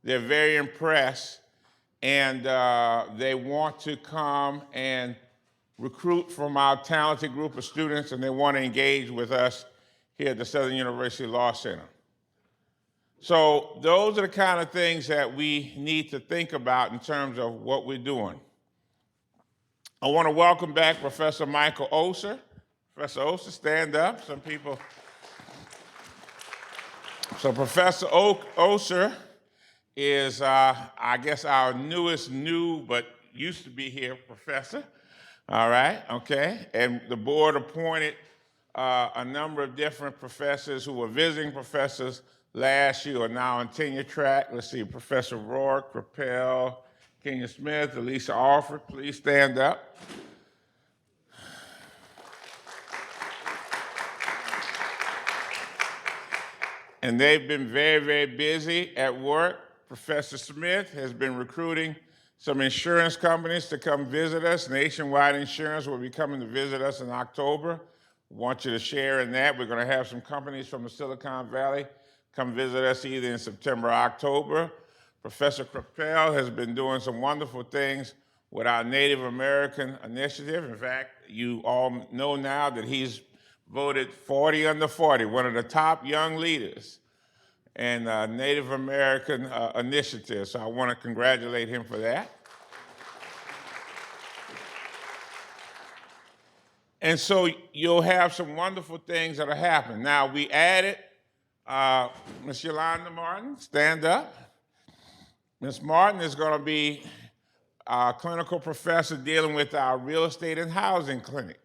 They're very impressed, and they want to come and recruit from our talented group of students, and they want to engage with us here at the Southern University Law Center. So those are the kind of things that we need to think about in terms of what we're doing. I want to welcome back Professor Michael Oser. Professor Oser, stand up. Some people. So Professor Oser is, I guess, our newest but used to be here professor. All right, okay. And the board appointed a number of different professors who were visiting professors last year are now on tenure track. Let's see, Professor Rourke, Rappel, Kenya Smith, Elisa Alford, please stand up. And they've been very, very busy at work. Professor Smith has been recruiting some insurance companies to come visit us. Nationwide Insurance will be coming to visit us in October. Want you to share in that. We're going to have some companies from the Silicon Valley come visit us either in September or October. Professor Rappel has been doing some wonderful things with our Native American initiative. In fact, you all know now that he's voted 40 under 40, one of the top young leaders in Native American initiative. So I want to congratulate him for that. And so you'll have some wonderful things that are happening. Now, we added Ms. Yolanda Martin, stand up. Ms. Martin is going to be our clinical professor dealing with our real estate and housing clinic.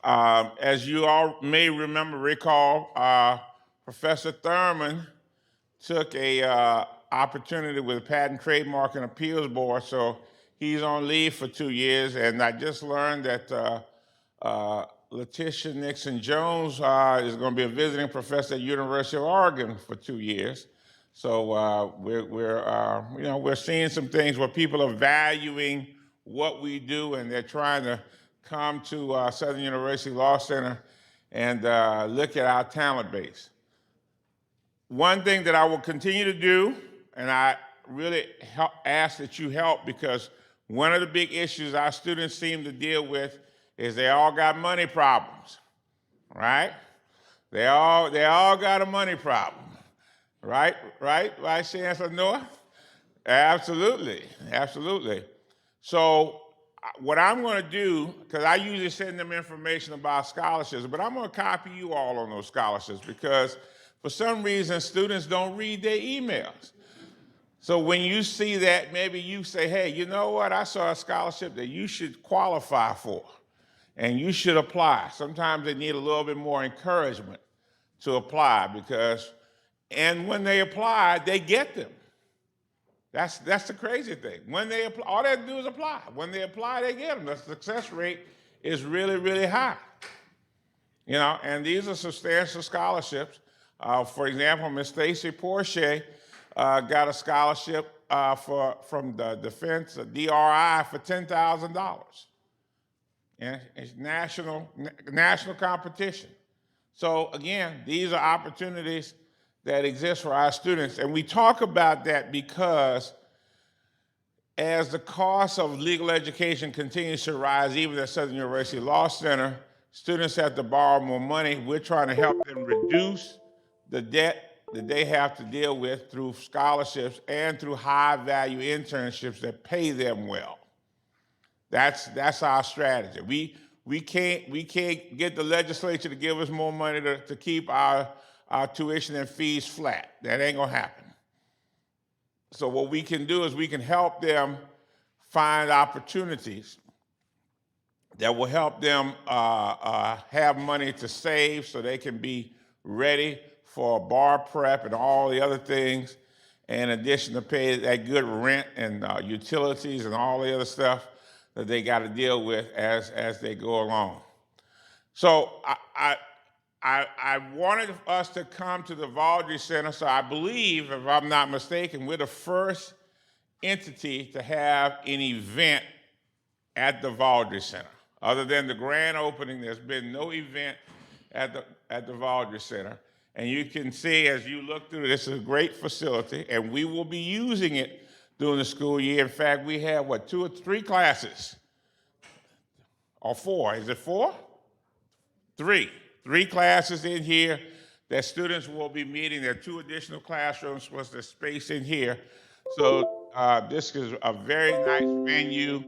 As you all may recall, Professor Thurman took a opportunity with the Patent, Trademark, and Appeals Board, so he's on leave for 2 years, and I just learned that Letitia Nixon-Jones is going to be a visiting professor at University of Oregon for 2 years. So we're seeing some things where people are valuing what we do, and they're trying to come to Southern University Law Center and look at our talent base. One thing that I will continue to do, and I really ask that you help, because one of the big issues our students seem to deal with is they all got money problems, right? They all got a money problem, right? Vice Chancellor Noah? Absolutely, absolutely. So what I'm going to do, because I usually send them information about scholarships, but I'm going to copy you all on those scholarships, because for some reason students don't read their emails. So when you see that, maybe you say, hey, you know what? I saw a scholarship that you should qualify for, and you should apply. Sometimes they need a little bit more encouragement to apply, and when they apply, they get them. That's the crazy thing. When they apply, all they have to do is apply. When they apply, they get them. The success rate is really, really high. And these are substantial scholarships. For example, Ms. Stacy Porche got a scholarship from the Defense DRI for $10,000. And it's national competition. So again, these are opportunities that exist for our students. And we talk about that because as the cost of legal education continues to rise, even at Southern University Law Center, students have to borrow more money. We're trying to help them reduce the debt that they have to deal with through scholarships and through high-value internships that pay them well. That's our strategy. We can't get the legislature to give us more money to keep our tuition and fees flat. That ain't gonna happen. So what we can do is we can help them find opportunities that will help them have money to save so they can be ready for bar prep and all the other things, in addition to pay that good rent and utilities and all the other stuff that they got to deal with as they go along. So I wanted us to come to the Valdry Center, so I believe, if I'm not mistaken, we're the first entity to have an event at the Valdry Center. Other than the grand opening, there's been no event at at the Valdry Center. And you can see as you look through, this is a great facility, and we will be using it during the school year. In fact, we have, what, 2 or 3 classes? Or 4? Is it 4? 3 classes in here that students will be meeting. There are 2 additional classrooms plus the space in here. So this is a very nice venue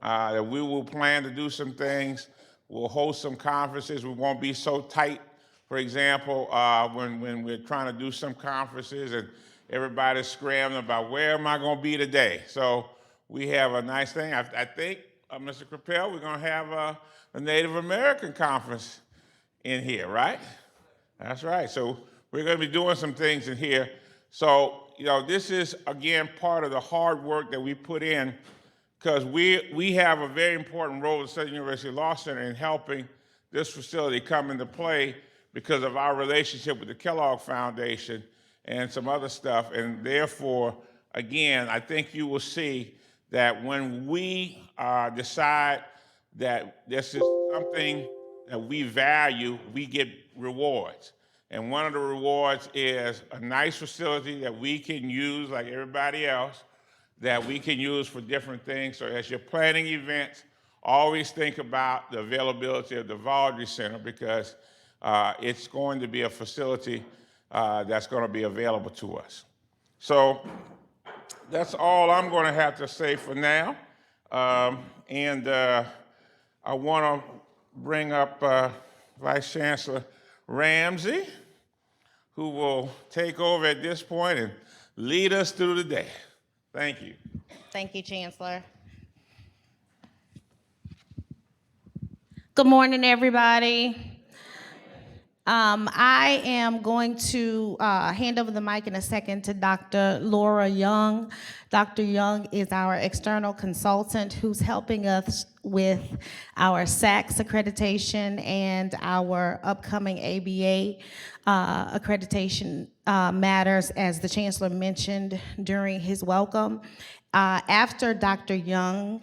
that we will plan to do some things. We'll host some conferences. We won't be so tight. For example, when we're trying to do some conferences and everybody's scrambling about where am I going to be today. So we have a nice thing. I think, Mr. Capel, we're going to have a Native American conference in here, right? That's right. So we're going to be doing some things in here. So, this is, again, part of the hard work that we put in because we have a very important role at Southern University Law Center in helping this facility come into play because of our relationship with the Kellogg Foundation and some other stuff. And therefore, again, I think you will see that when we decide that this is something that we value, we get rewards. And one of the rewards is a nice facility that we can use like everybody else, that we can use for different things. So as you're planning events, always think about the availability of the Valdry Center because it's going to be a facility that's going to be available to us. So that's all I'm going to have to say for now. And I want to bring up Vice Chancellor Ramsey, who will take over at this point and lead us through the day. Thank you. Thank you, Chancellor. Good morning, everybody. I am going to hand over the mic in a second to Dr. Laura Young. Dr. Young is our external consultant who's helping us with our SACS accreditation and our upcoming ABA accreditation matters, as the Chancellor mentioned during his welcome. After Dr. Young,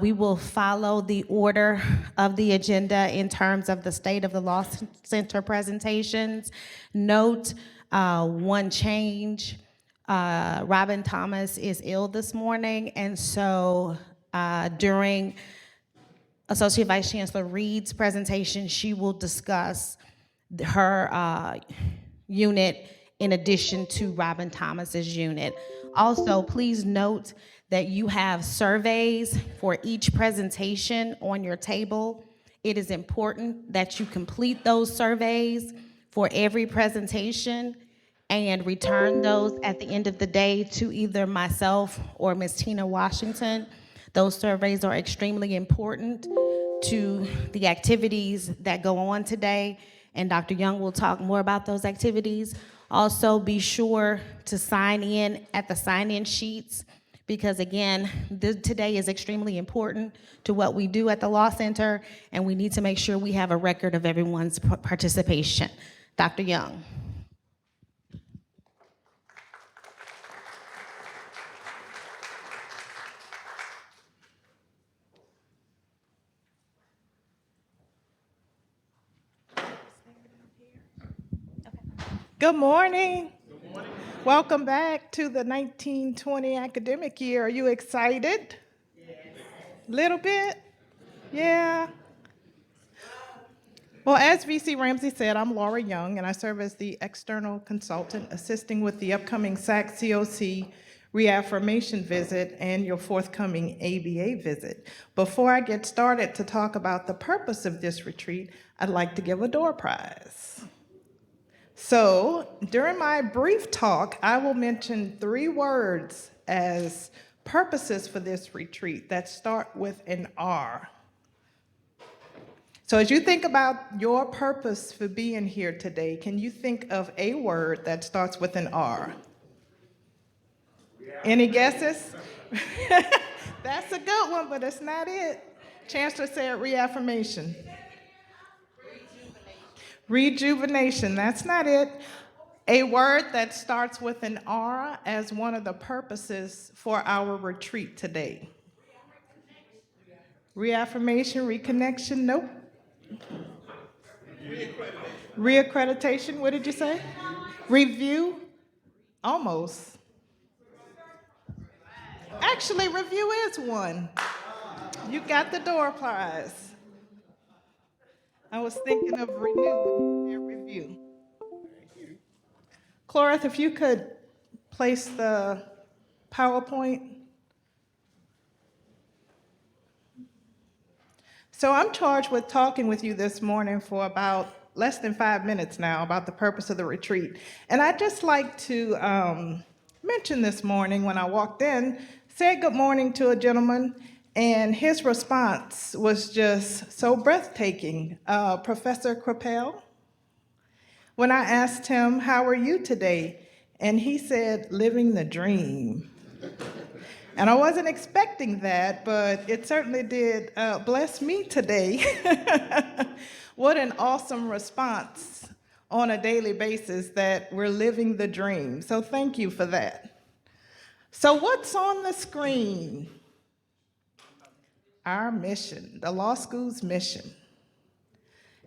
we will follow the order of the agenda in terms of the State of the Law Center presentations. Note one change. Robin Thomas is ill this morning, and so during Associate Vice Chancellor Reed's presentation, she will discuss her unit in addition to Robin Thomas's unit. Also, please note that you have surveys for each presentation on your table. It is important that you complete those surveys for every presentation and return those at the end of the day to either myself or Ms. Tina Washington. Those surveys are extremely important to the activities that go on today, and Dr. Young will talk more about those activities. Also, be sure to sign in at the sign-in sheets because, again, today is extremely important to what we do at the Law Center, and we need to make sure we have a record of everyone's participation. Dr. Young. Good morning. Good morning. Welcome back to the 1920 academic year. Are you excited? Yes. Little bit? Yeah. Well, as VC Ramsey said, I'm Laura Young, and I serve as the external consultant assisting with the upcoming SAC-COC reaffirmation visit and your forthcoming ABA visit. Before I get started to talk about the purpose of this retreat, I'd like to give a door prize. So during my brief talk, I will mention 3 words as purposes for this retreat that start with an R. So as you think about your purpose for being here today, can you think of a word that starts with an R? Any guesses? That's a good one, but it's not it. Chancellor said reaffirmation. Rejuvenation, that's not it. A word that starts with an R as one of the purposes for our retreat today. Reaffirmation, reconnection, nope. Reaccreditation, what did you say? Review? Almost. Actually, review is one. You got the door prize. I was thinking of renew when you said review. Cloris, if you could place the PowerPoint. So I'm charged with talking with you this morning for about less than 5 minutes now about the purpose of the retreat. And I'd just like to mention this morning when I walked in, said good morning to a gentleman, and his response was just so breathtaking. Professor Crapel, when I asked him, how are you today? And he said, living the dream. And I wasn't expecting that, but it certainly did bless me today. What an awesome response on a daily basis that we're living the dream. So thank you for that. So what's on the screen? Our mission, the law school's mission.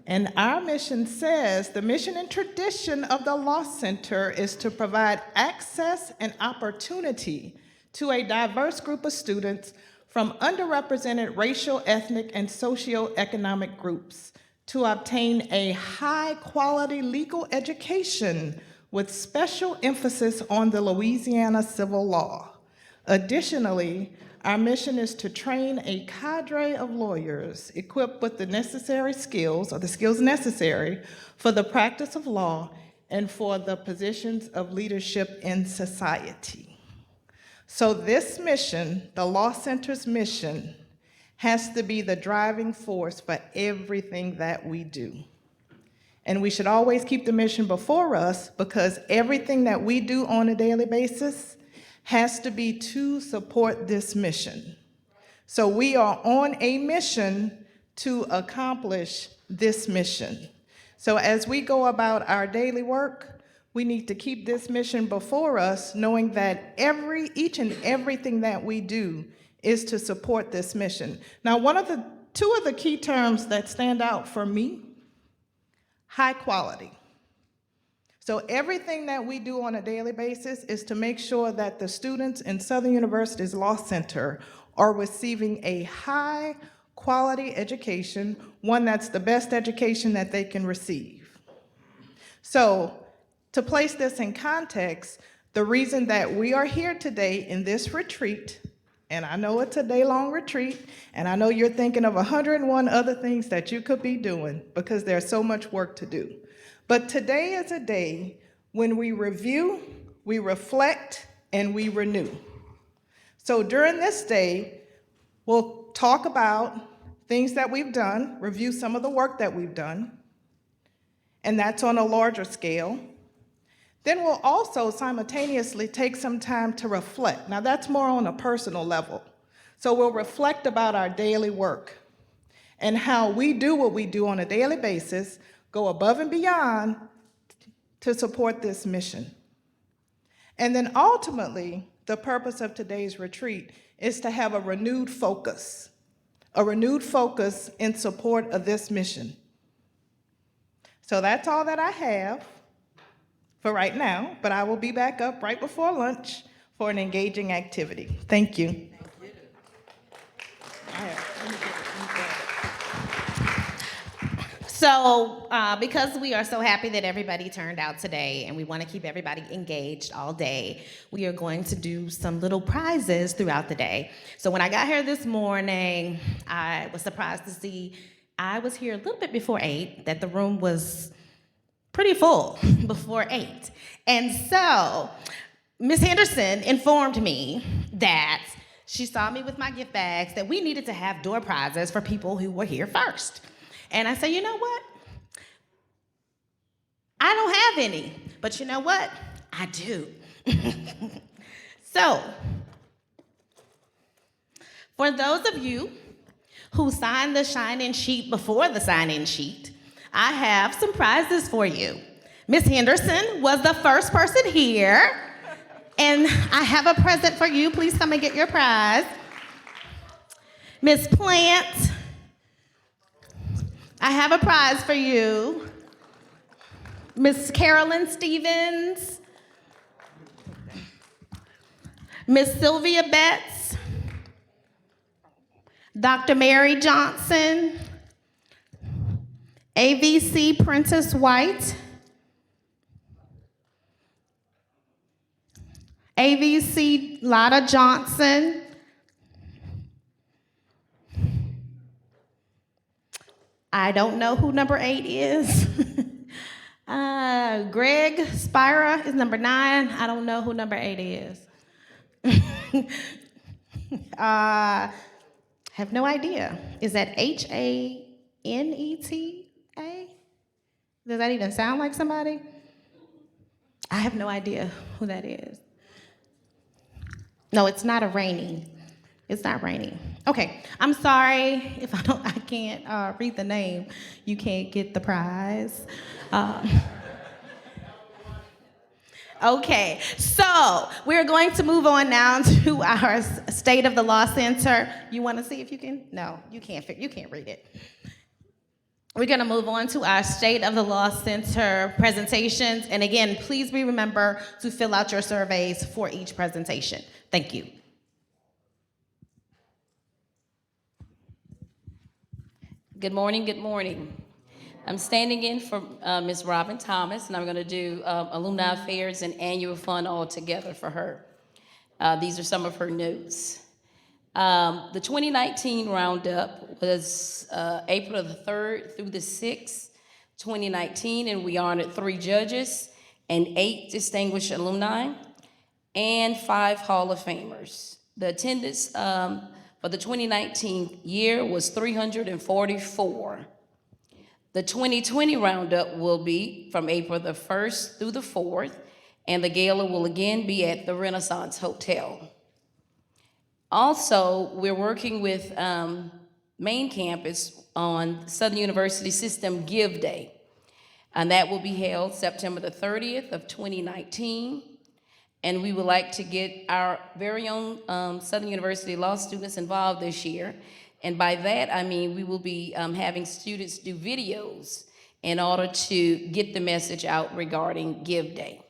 And our mission says, the mission and tradition of the Law Center is to provide access and opportunity to a diverse group of students from underrepresented racial, ethnic, and socioeconomic groups to obtain a high-quality legal education with special emphasis on the Louisiana civil law. Additionally, our mission is to train a cadre of lawyers equipped with the necessary skills, or the skills necessary, for the practice of law and for the positions of leadership in society. So this mission, the Law Center's mission, has to be the driving force for everything that we do. And we should always keep the mission before us, because everything that we do on a daily basis has to be to support this mission. So we are on a mission to accomplish this mission. So as we go about our daily work, we need to keep this mission before us, knowing that each and everything that we do is to support this mission. Now, two of the key terms that stand out for me, high quality. So everything that we do on a daily basis is to make sure that the students in Southern University's Law Center are receiving a high quality education, one that's the best education that they can receive. So, to place this in context, the reason that we are here today in this retreat, and I know it's a day-long retreat, and I know you're thinking of 101 other things that you could be doing because there's so much work to do. But today is a day when we review, we reflect, and we renew. So during this day, we'll talk about things that we've done, review some of the work that we've done, and that's on a larger scale. Then we'll also simultaneously take some time to reflect. Now that's more on a personal level. So we'll reflect about our daily work and how we do what we do on a daily basis, go above and beyond to support this mission. And then ultimately, the purpose of today's retreat is to have a renewed focus in support of this mission. So that's all that I have for right now, but I will be back up right before lunch for an engaging activity. Thank you. So because we are so happy that everybody turned out today and we want to keep everybody engaged all day, we are going to do some little prizes throughout the day. So when I got here this morning, I was surprised to see I was here a little bit before 8, that the room was pretty full before 8. And so Ms. Henderson informed me that she saw me with my gift bags, that we needed to have door prizes for people who were here first. And I said, you know what? I don't have any, but you know what? I do. So, for those of you who signed the sign-in sheet before the sign-in sheet, I have some prizes for you. Ms. Henderson was the first person here, and I have a present for you. Please come and get your prize. Ms. Plant, I have a prize for you. Miss Carolyn Stevens, Miss Sylvia Betts, Dr. Mary Johnson, AVC Prentice White, AVC Lotta Johnson, I don't know who number 8 is. Greg Spira is number 9. I don't know who number 8 is. Have no idea. Is that Haneta? Does that even sound like somebody? I have no idea who that is. No, it's not a Rainey. It's not Rainey. Okay, I'm sorry if I can't read the name. You can't get the prize. Okay, so we're going to move on now to our State of the Law Center. You want to see if you can? No, you can't read it. We're going to move on to our State of the Law Center presentations. And again, please remember to fill out your surveys for each presentation. Thank you. Good morning, good morning. I'm standing in for Ms. Robin Thomas, and I'm going to do Alumni Affairs and Annual Fund all together for her. These are some of her notes. The 2019 roundup was April the 3rd through the 6th, 2019, and we honored 3 judges and 8 distinguished alumni and 5 Hall of Famers. The attendance for the 2019 year was 344. The 2020 roundup will be from April the 1st through the 4th, and the gala will again be at the Renaissance Hotel. Also, we're working with main campus on Southern University System Give Day, and that will be held September the 30th of 2019. And we would like to get our very own Southern University law students involved this year. And by that, I mean we will be having students do videos in order to get the message out regarding Give Day.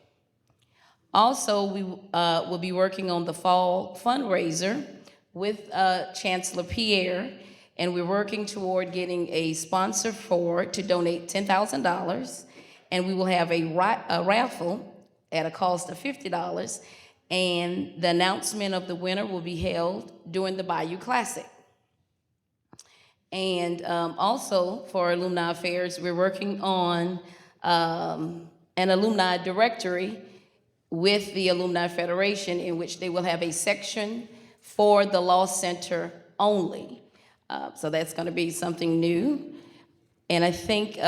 Also, we will be working on the fall fundraiser with Chancellor Pierre, and we're working toward getting a sponsor to donate $10,000, and we will have a raffle at a cost of $50, and the announcement of the winner will be held during the Bayou Classic. And also for Alumni Affairs, we're working on an alumni directory with the Alumni Federation, in which they will have a section for the Law Center only. So that's going to be something new. And I think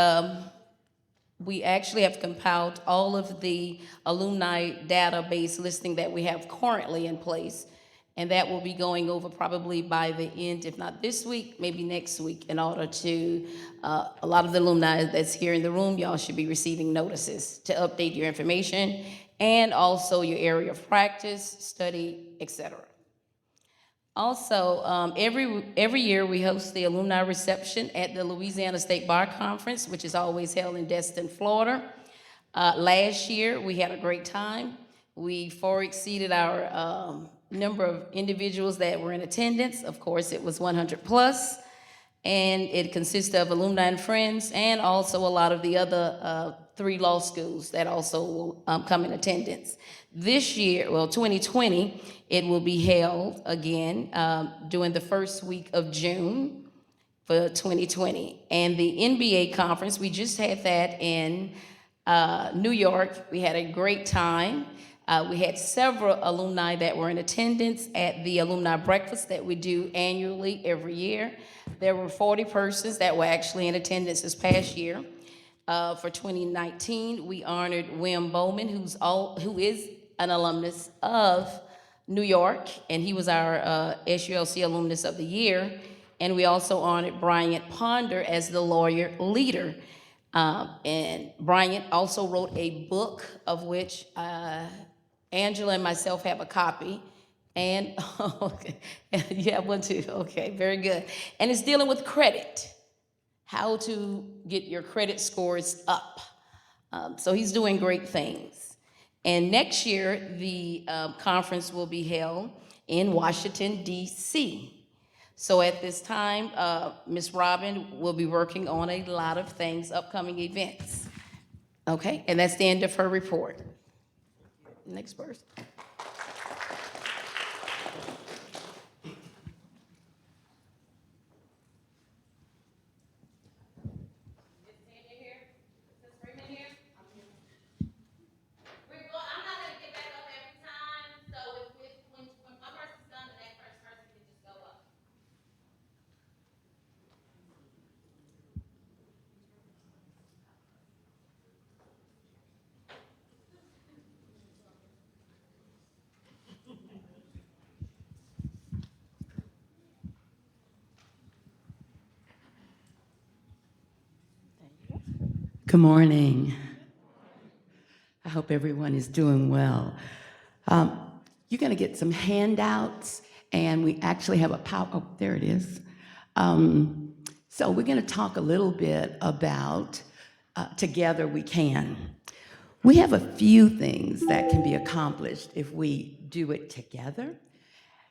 we actually have compiled all of the alumni database listing that we have currently in place, and that will be going over probably by the end, if not this week, maybe next week, in order to, a lot of the alumni that's here in the room, y'all should be receiving notices to update your information and also your area of practice, study, etc. Also, every year we host the alumni reception at the Louisiana State Bar Conference, which is always held in Destin, Florida. Last year we had a great time. We far exceeded our number of individuals that were in attendance. Of course, it was 100 plus, and it consisted of alumni and friends, and also a lot of the other 3 law schools that also will come in attendance. This year, well, 2020, it will be held again during the first week of June for 2020. And the NBA conference, we just had that in New York. We had a great time. We had several alumni that were in attendance at the alumni breakfast that we do annually every year. There were 40 persons that were actually in attendance this past year. For 2019, we honored Wim Bowman, who is an alumnus of New York, and he was our SULC Alumnus of the Year. And we also honored Bryant Ponder as the lawyer leader. And Bryant also wrote a book of which Angela and myself have a copy. And okay, you have one too. Okay, very good. And it's dealing with credit, how to get your credit scores up. So he's doing great things. And next year, the conference will be held in Washington, D.C. So at this time, Ms. Robin will be working on a lot of things, upcoming events. Okay, and that's the end of her report. Next person. Good morning. I hope everyone is doing well. You're going to get some handouts, and we actually have a oh, there it is. So we're going to talk a little bit about Together We Can. We have a few things that can be accomplished if we do it together.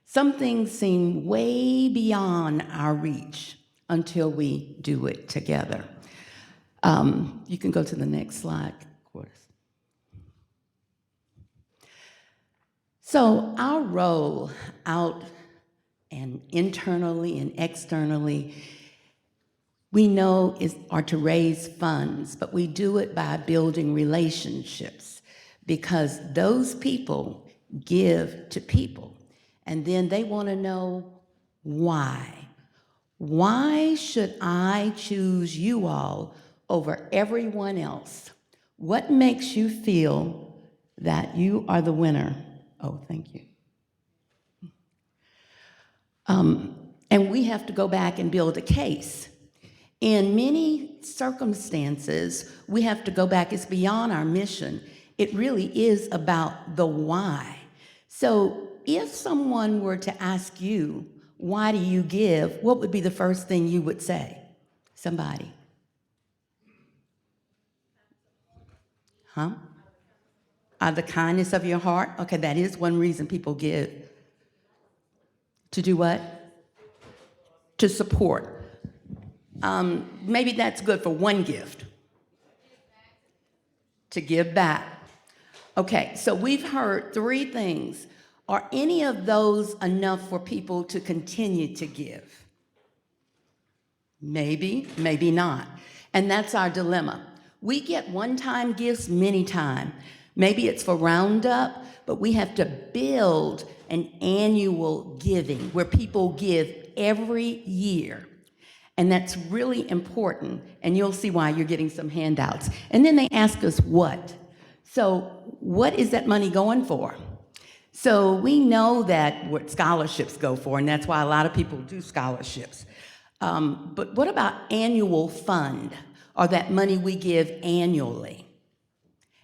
Some things seem way beyond our reach until we do it together. You can go to the next slide, of course. So our role out and internally and externally, we know are to raise funds, but we do it by building relationships because those people give to people, and then they want to know why. Why should I choose you all over everyone else? What makes you feel that you are the winner? Oh, thank you. And we have to go back and build a case. In many circumstances, we have to go back. It's beyond our mission. It really is about the why. So if someone were to ask you, why do you give? What would be the first thing you would say? Somebody. Huh? Out of the kindness of your heart? Okay, that is one reason people give. To do what? To support. Maybe that's good for one gift. To give back. Okay, so we've heard three things. Are any of those enough for people to continue to give? Maybe, maybe not. And that's our dilemma. We get one-time gifts many times. Maybe it's for Roundup, but we have to build an annual giving where people give every year. And that's really important, and you'll see why you're getting some handouts. And then they ask us what. So what is that money going for? So we know that what scholarships go for, and that's why a lot of people do scholarships. But what about annual fund, or that money we give annually?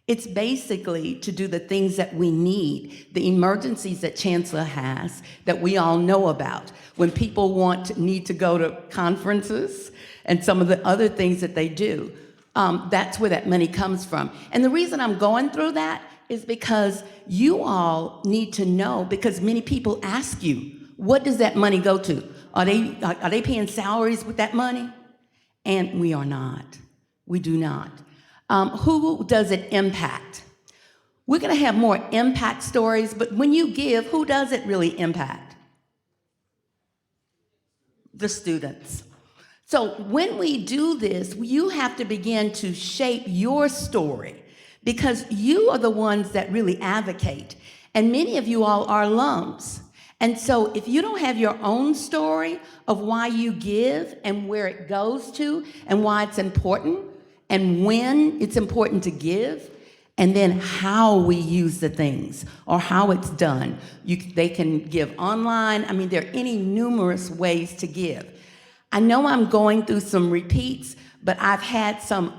It's basically to do the things that we need, the emergencies that Chancellor has that we all know about. When people need to go to conferences and some of the other things that they do, that's where that money comes from. And the reason I'm going through that is because you all need to know, because many people ask you, what does that money go to? Are they paying salaries with that money? And we are not. We do not. Who does it impact? We're going to have more impact stories, but when you give, who does it really impact? The students. So when we do this, you have to begin to shape your story because you are the ones that really advocate. And many of you all are alums. And so if you don't have your own story of why you give and where it goes to and why it's important and when it's important to give, and then how we use the things or how it's done. They can give online. I mean, there are any numerous ways to give. I know I'm going through some repeats, but I've had some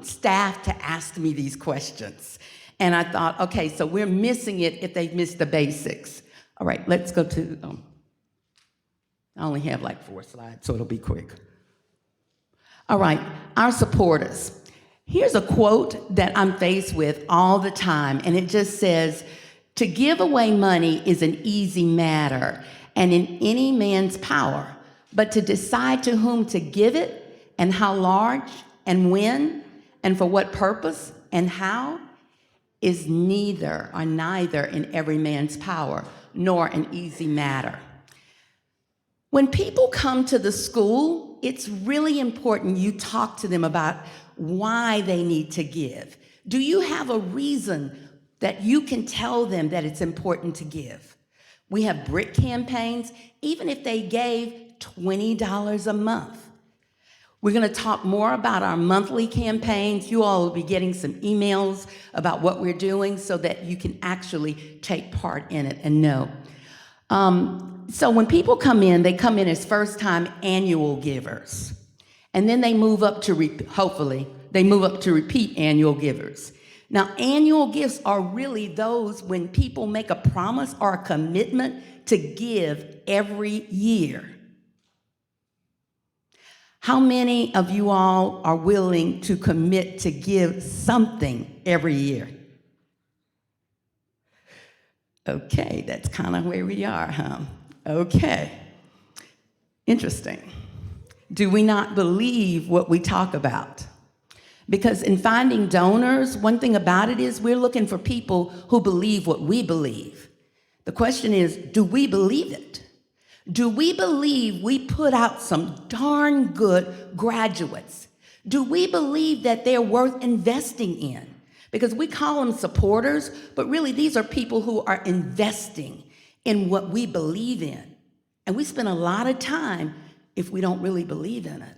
staff to ask me these questions. And I thought, okay, so we're missing it if they've missed the basics. All right, let's go to, I only have like 4 slides, so it'll be quick. All right, our supporters. Here's a quote that I'm faced with all the time, and it just says, "To give away money is an easy matter and in any man's power, but to decide to whom to give it and how large and when and for what purpose and how is neither in every man's power, nor an easy matter." When people come to the school, it's really important you talk to them about why they need to give. Do you have a reason that you can tell them that it's important to give? We have brick campaigns, even if they gave $20 a month. We're going to talk more about our monthly campaigns. You all will be getting some emails about what we're doing so that you can actually take part in it and know. So when people come in, they come in as first-time annual givers. And then they move up to, hopefully, they move up to repeat annual givers. Now, annual gifts are really those when people make a promise or a commitment to give every year. How many of you all are willing to commit to give something every year? Okay, that's kind of where we are, huh? Okay. Interesting. Do we not believe what we talk about? Because in finding donors, one thing about it is we're looking for people who believe what we believe. The question is, do we believe it? Do we believe we put out some darn good graduates? Do we believe that they're worth investing in? Because we call them supporters, but really these are people who are investing in what we believe in. And we spend a lot of time if we don't really believe in it.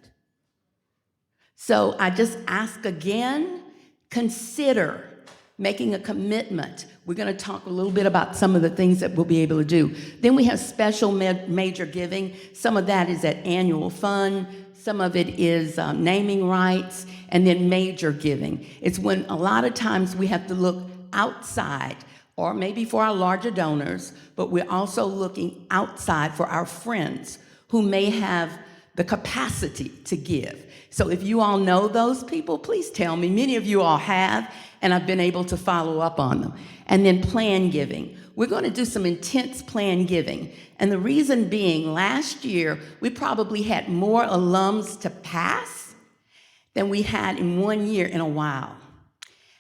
So I just ask again, consider making a commitment. We're going to talk a little bit about some of the things that we'll be able to do. Then we have special major giving. Some of that is at annual fund. Some of it is naming rights, and then major giving. It's when a lot of times we have to look outside, or maybe for our larger donors, but we're also looking outside for our friends who may have the capacity to give. So if you all know those people, please tell me. Many of you all have, and I've been able to follow up on them. And then plan giving. We're going to do some intense plan giving. And the reason being, last year, we probably had more alums to pass than we had in 1 year in a while.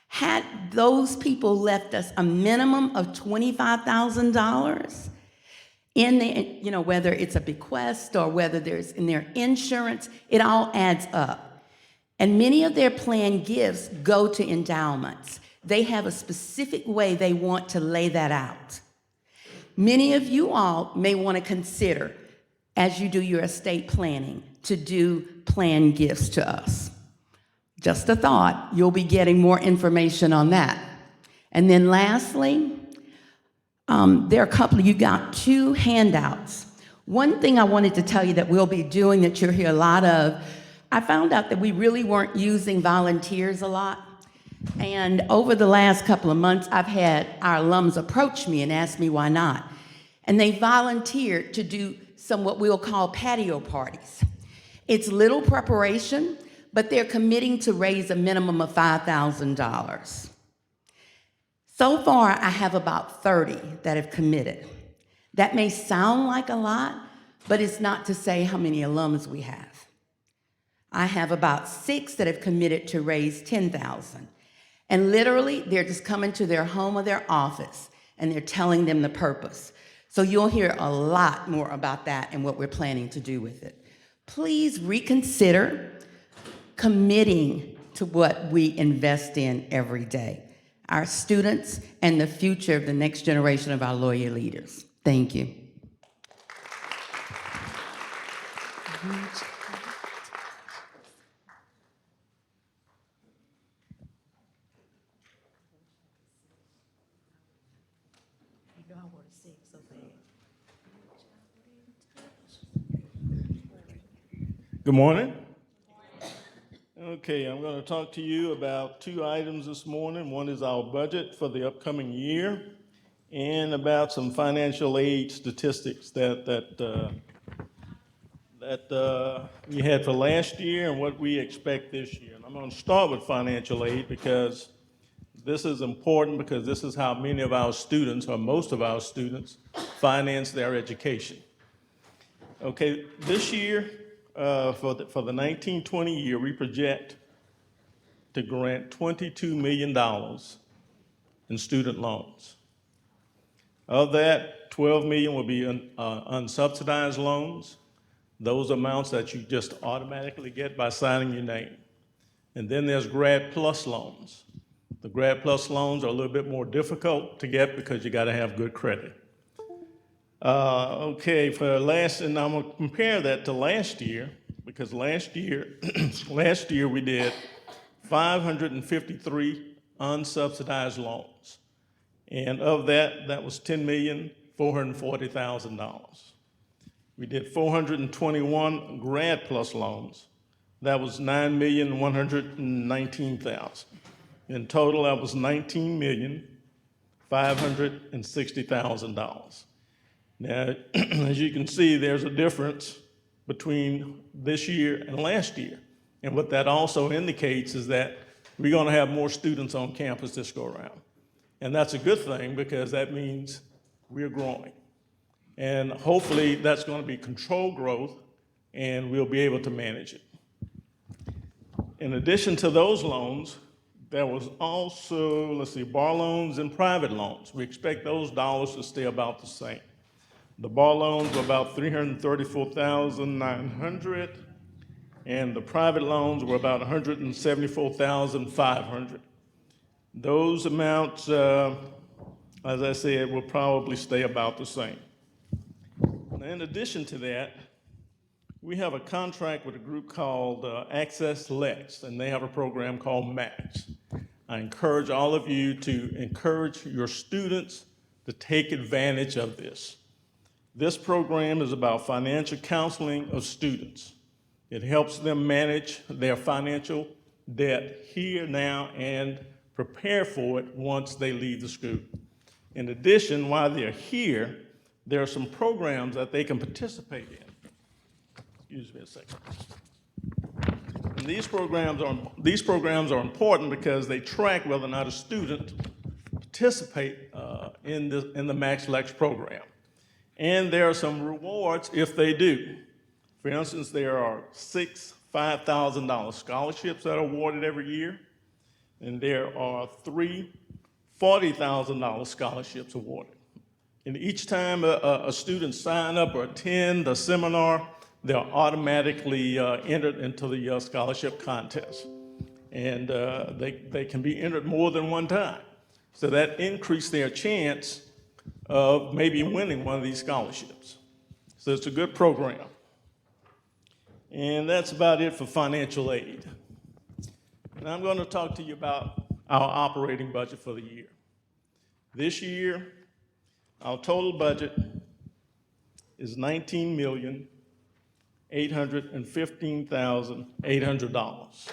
Had those people left us a minimum of $25,000 in the, whether it's a bequest or whether there's in their insurance, it all adds up. And many of their planned gifts go to endowments. They have a specific way they want to lay that out. Many of you all may want to consider, as you do your estate planning, to do planned gifts to us. Just a thought, you'll be getting more information on that. And then lastly, there are a couple, you got 2 handouts. One thing I wanted to tell you that we'll be doing that you'll hear a lot of, I found out that we really weren't using volunteers a lot. And over the last couple of months, I've had our alums approach me and ask me why not. And they volunteered to do some what we'll call patio parties. It's little preparation, but they're committing to raise a minimum of $5,000. So far, I have about 30 that have committed. That may sound like a lot, but it's not to say how many alums we have. I have about 6 that have committed to raise $10,000. And literally, they're just coming to their home or their office, and they're telling them the purpose. So you'll hear a lot more about that and what we're planning to do with it. Please reconsider committing to what we invest in every day, our students and the future of the next generation of our lawyer leaders. Thank you. Good morning. Okay, I'm going to talk to you about 2 items this morning. One is our budget for the upcoming year, and about some financial aid statistics that that we had for last year and what we expect this year. And I'm going to start with financial aid because this is important because this is how many of our students, or most of our students, finance their education. Okay, this year, for the 1920 year, we project to grant $22 million in student loans. Of that, 12 million will be unsubsidized loans. Those amounts that you just automatically get by signing your name. And then there's Grad Plus loans. The Grad Plus loans are a little bit more difficult to get because you gotta have good credit. Okay, and I'm gonna compare that to last year, because last year, last year we did 553 unsubsidized loans. And of that, that was $10,440,000. We did 421 Grad Plus loans. That was $9,119,000. In total, that was $19,560,000. Now, as you can see, there's a difference between this year and last year. And what that also indicates is that we're gonna have more students on campus this go around. And that's a good thing because that means we're growing. And hopefully that's gonna be controlled growth and we'll be able to manage it. In addition to those loans, there was also, bar loans and private loans. We expect those dollars to stay about the same. The bar loans were about $334,900, and the private loans were about $174,500. Those amounts, as I said, will probably stay about the same. Now, in addition to that, we have a contract with a group called Access Lex, and they have a program called MAX. I encourage all of you to encourage your students to take advantage of this. This program is about financial counseling of students. It helps them manage their financial debt here, now, and prepare for it once they leave the school. In addition, while they're here, there are some programs that they can participate in. Excuse me a second. And these programs are important because they track whether or not a student participate in the Max Lex program. And there are some rewards if they do. For instance, there are 6 $5,000 scholarships that are awarded every year, and there are 3 $40,000 scholarships awarded. And each time a student sign up or attend a seminar, they're automatically entered into the scholarship contest. And they can be entered more than one time. So that increases their chance of maybe winning one of these scholarships. So it's a good program. And that's about it for financial aid. Now I'm going to talk to you about our operating budget for the year. This year, our total budget is $19,815,800.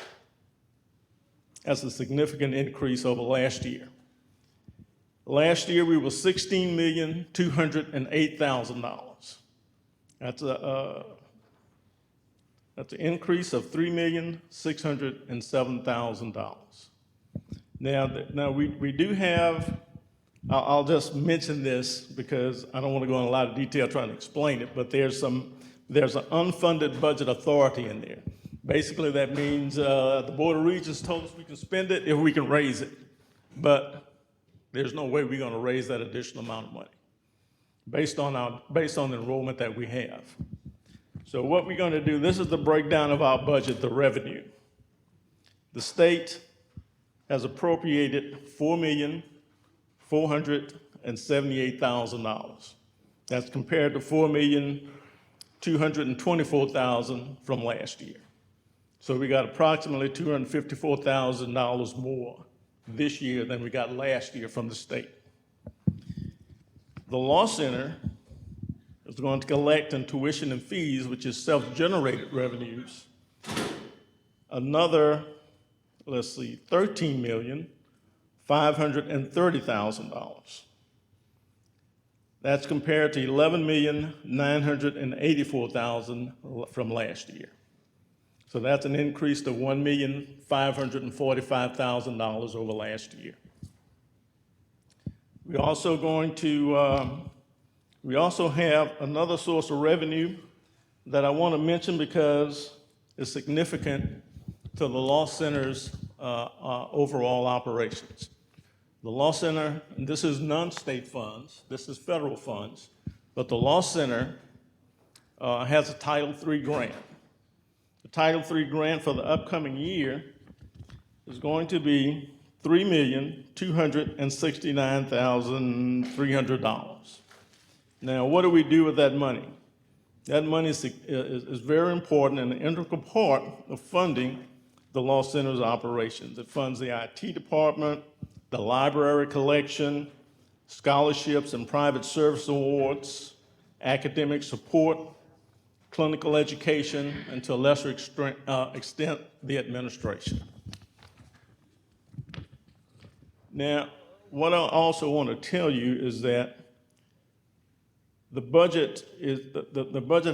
That's a significant increase over last year. Last year, we were $16,208,000. That's an increase of $3,607,000. Now we do have, I'll just mention this because I don't want to go in a lot of detail trying to explain it, but there's an unfunded budget authority in there. Basically, that means the Board of Regents told us we can spend it if we can raise it, but there's no way we're going to raise that additional amount of money based on the enrollment that we have. So what we're going to do, this is the breakdown of our budget, the revenue. The state has appropriated $4,478,000. That's compared to $4,224,000 from last year. So we got approximately $254,000 more this year than we got last year from the state. The Law Center is going to collect in tuition and fees, which is self-generated revenues, another, $13,530,000. That's compared to $11,984,000 from last year. So that's an increase of $1,545,000 over last year. We're also going to, we also have another source of revenue that I want to mention because it's significant to the Law Center's overall operations. The Law Center, and this is non-state funds, this is federal funds, but the Law Center has a Title III grant. The Title III grant for the upcoming year is going to be $3,269,300. Now, what do we do with that money? That money is very important and an integral part of funding the Law Center's operations. It funds the IT department, the library collection, scholarships and private service awards, academic support, clinical education, and to a lesser extent, the administration. Now, what I also want to tell you is that the budget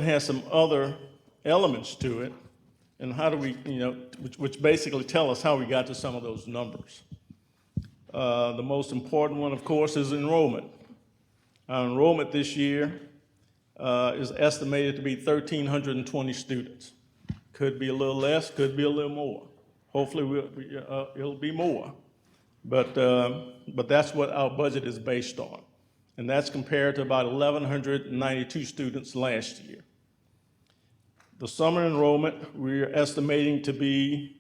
has some other elements to it, and how do we, which basically tell us how we got to some of those numbers. The most important one, of course, is enrollment. Our enrollment this year is estimated to be 1,320 students. Could be a little less, could be a little more. Hopefully, it'll be more. But that's what our budget is based on. And that's compared to about 1,192 students last year. The summer enrollment, we're estimating to be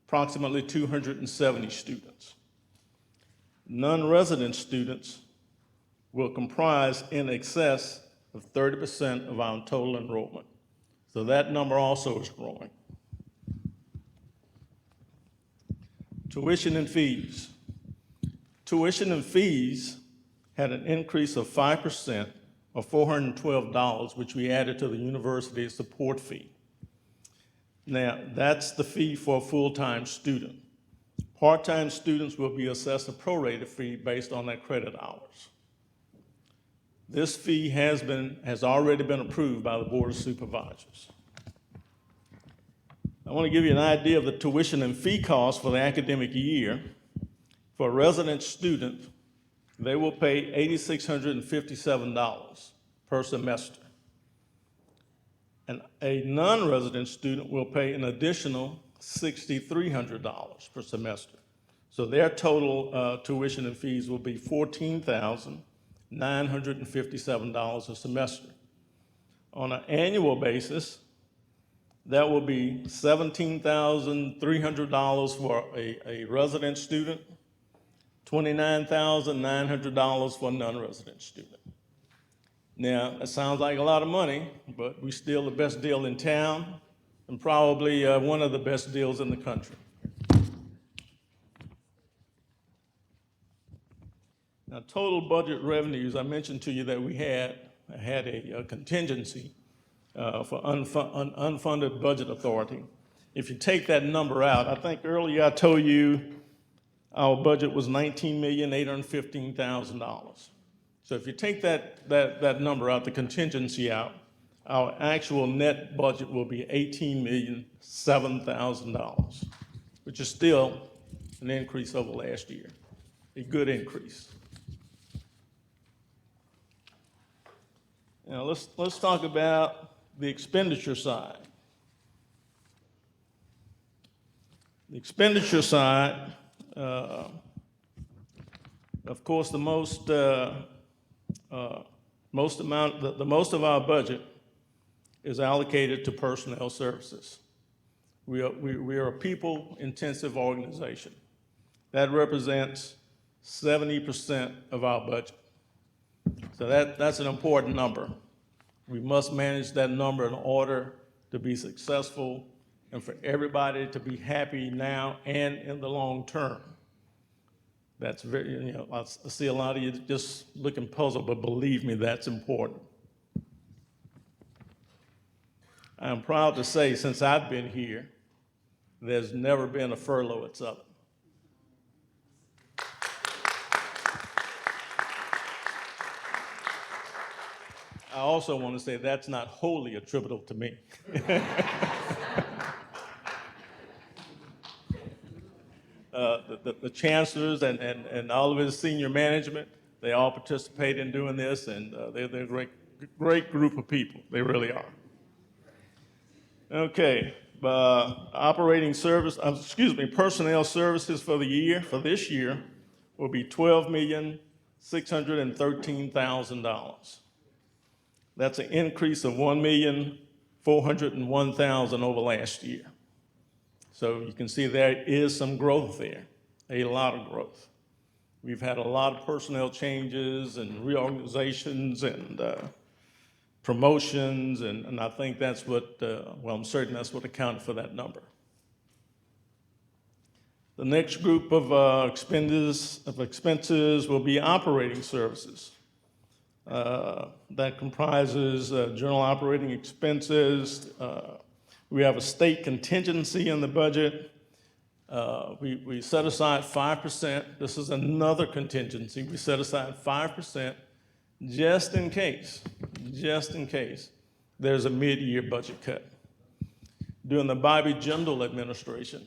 approximately 270 students. Non-resident students will comprise in excess of 30% of our total enrollment. So that number also is growing. Tuition and fees. Tuition and fees had an increase of 5%, or $412, which we added to the university support fee. Now, that's the fee for a full-time student. Part-time students will be assessed a prorated fee based on their credit hours. This fee has already been approved by the Board of Supervisors. I want to give you an idea of the tuition and fee costs for the academic year. For a resident student, they will pay $8,657 per semester. And a non-resident student will pay an additional $6,300 per semester. So their total tuition and fees will be $14,957 a semester. On an annual basis, that will be $17,300 for a resident student, $29,900 for a non-resident student. Now, that sounds like a lot of money, but we're still the best deal in town and probably one of the best deals in the country. Now, total budget revenues, I mentioned to you that we had a contingency for unfunded budget authority. If you take that number out, I think earlier I told you our budget was $19,815,000. So if you take that number out, the contingency out, our actual net budget will be $18,007,000, which is still an increase over last year, a good increase. Now let's talk about the expenditure side. The expenditure side, of course, the most of our budget is allocated to personnel services. We are a people-intensive organization. That represents 70% of our budget. So that's an important number. We must manage that number in order to be successful and for everybody to be happy now and in the long term. That's very, I see a lot of you just looking puzzled, but believe me, that's important. I am proud to say, since I've been here, there's never been a furlough at Southern. I also want to say that's not wholly attributable to me. The chancellors and all of his senior management, they all participate in doing this, and they're a great group of people. They really are. Okay, personnel services for this year, will be $12,613,000. That's an increase of $1,401,000 over last year. So you can see there is some growth there, a lot of growth. We've had a lot of personnel changes and reorganizations and promotions, and I think that's what, I'm certain that's what accounted for that number. The next group of expenses will be operating services. That comprises general operating expenses. We have a state contingency in the budget. We set aside 5%. This is another contingency. We set aside 5% just in case there's a mid-year budget cut. During the Bobby Jindal administration,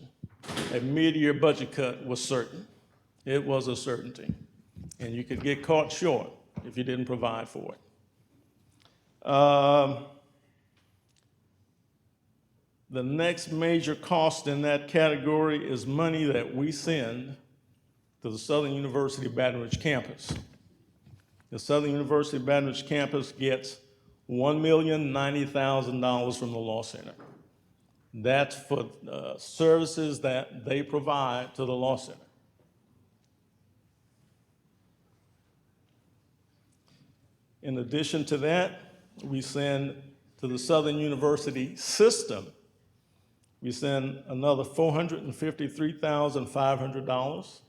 a mid-year budget cut was certain. It was a certainty. And you could get caught short if you didn't provide for it. The next major cost in that category is money that we send to the Southern University Baton Rouge campus. The Southern University Baton Rouge campus gets $1,090,000 from the Law Center. That's for services that they provide to the Law Center. In addition to that, we send to the Southern University system, we send another $453,500.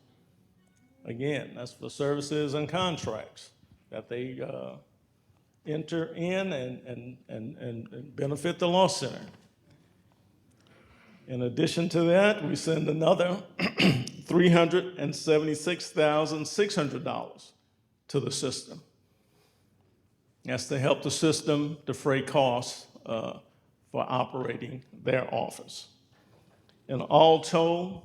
Again, that's for services and contracts that they enter in and benefit the Law Center. In addition to that, we send another $376,600 to the system. That's to help the system defray costs for operating their office. And all told,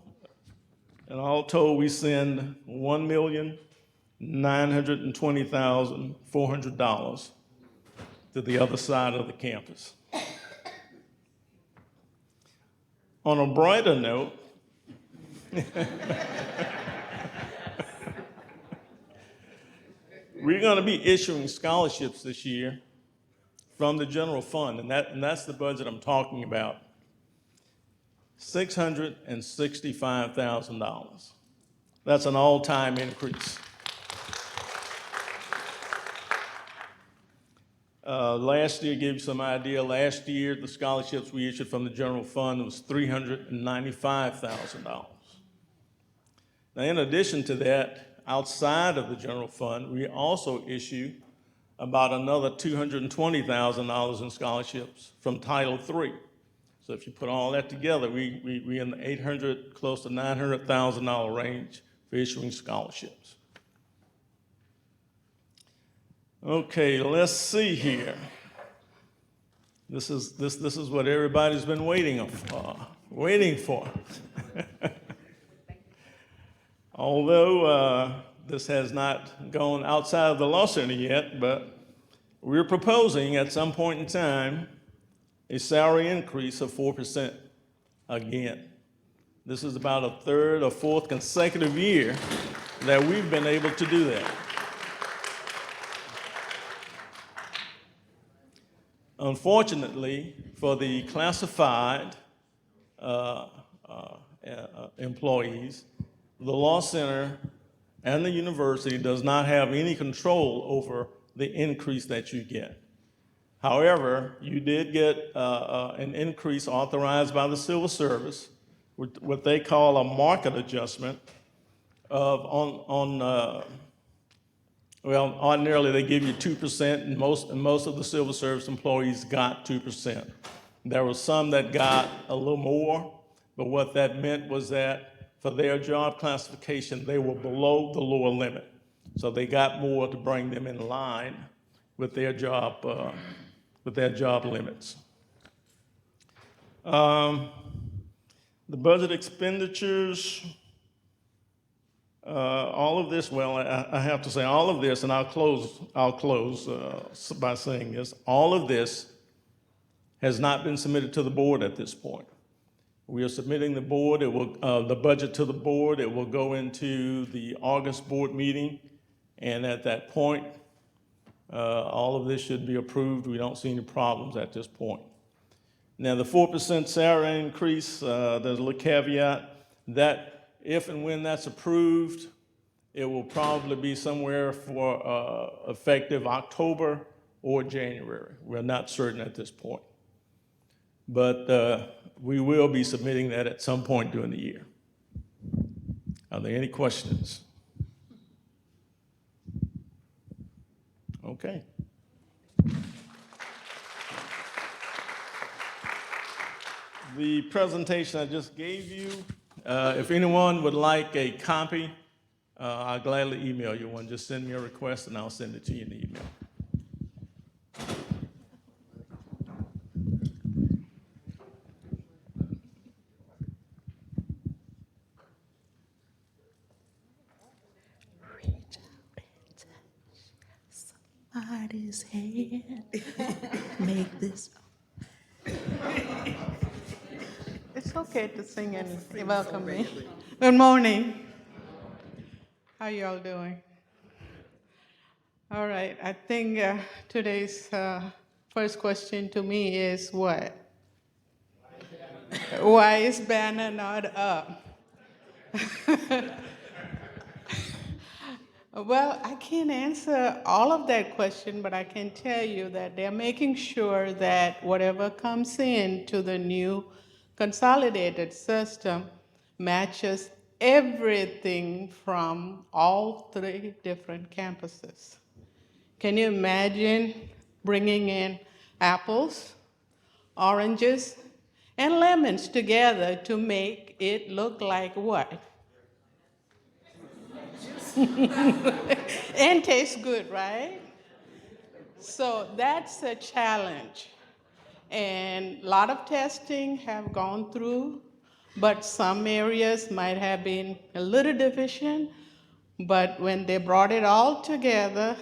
we send $1,920,400 to the other side of the campus. On a brighter note, we're going to be issuing scholarships this year from the general fund, and that's the budget I'm talking about. $665,000. That's an all-time increase. Last year, give you some idea, last year the scholarships we issued from the general fund was $395,000. Now, in addition to that, outside of the general fund, we also issue about another $220,000 in scholarships from Title III. So if you put all that together, we in the $800, close to $900,000 range for issuing scholarships. Okay, let's see here. This is what everybody's been waiting for. Although this has not gone outside of the Law Center yet, but we're proposing at some point in time a salary increase of 4% again. This is about a third or fourth consecutive year that we've been able to do that. Unfortunately, for the classified employees, the Law Center and the university does not have any control over the increase that you get. However, you did get an increase authorized by the Civil Service, what they call a market adjustment of ordinarily they give you 2%, and most of the Civil Service employees got 2%. There were some that got a little more, but what that meant was that for their job classification, they were below the lower limit. So they got more to bring them in line with their job limits. The budget expenditures, all of this, well, I have to say all of this, and I'll close by saying this, all of this has not been submitted to the board at this point. We are submitting the budget to the board. It will go into the August board meeting, and at that point, all of this should be approved. We don't see any problems at this point. Now, the 4% salary increase, there's a little caveat that if and when that's approved, it will probably be somewhere for effective October or January. We're not certain at this point. But we will be submitting that at some point during the year. Are there any questions? Okay. The presentation I just gave you, if anyone would like a copy, I'll gladly email you one. Just send me a request and I'll send it to you in the email. Somebody's hand, make this. It's okay to sing and welcome me. Good morning. How you all doing? All right, I think today's first question to me is what? Why is Banner not up? Well, I can't answer all of that question, but I can tell you that they're making sure that whatever comes in to the new consolidated system matches everything from all 3 different campuses. Can you imagine bringing in apples, oranges, and lemons together to make it look like what? And tastes good, right? So that's a challenge. And a lot of testing have gone through, but some areas might have been a little deficient. But when they brought it all together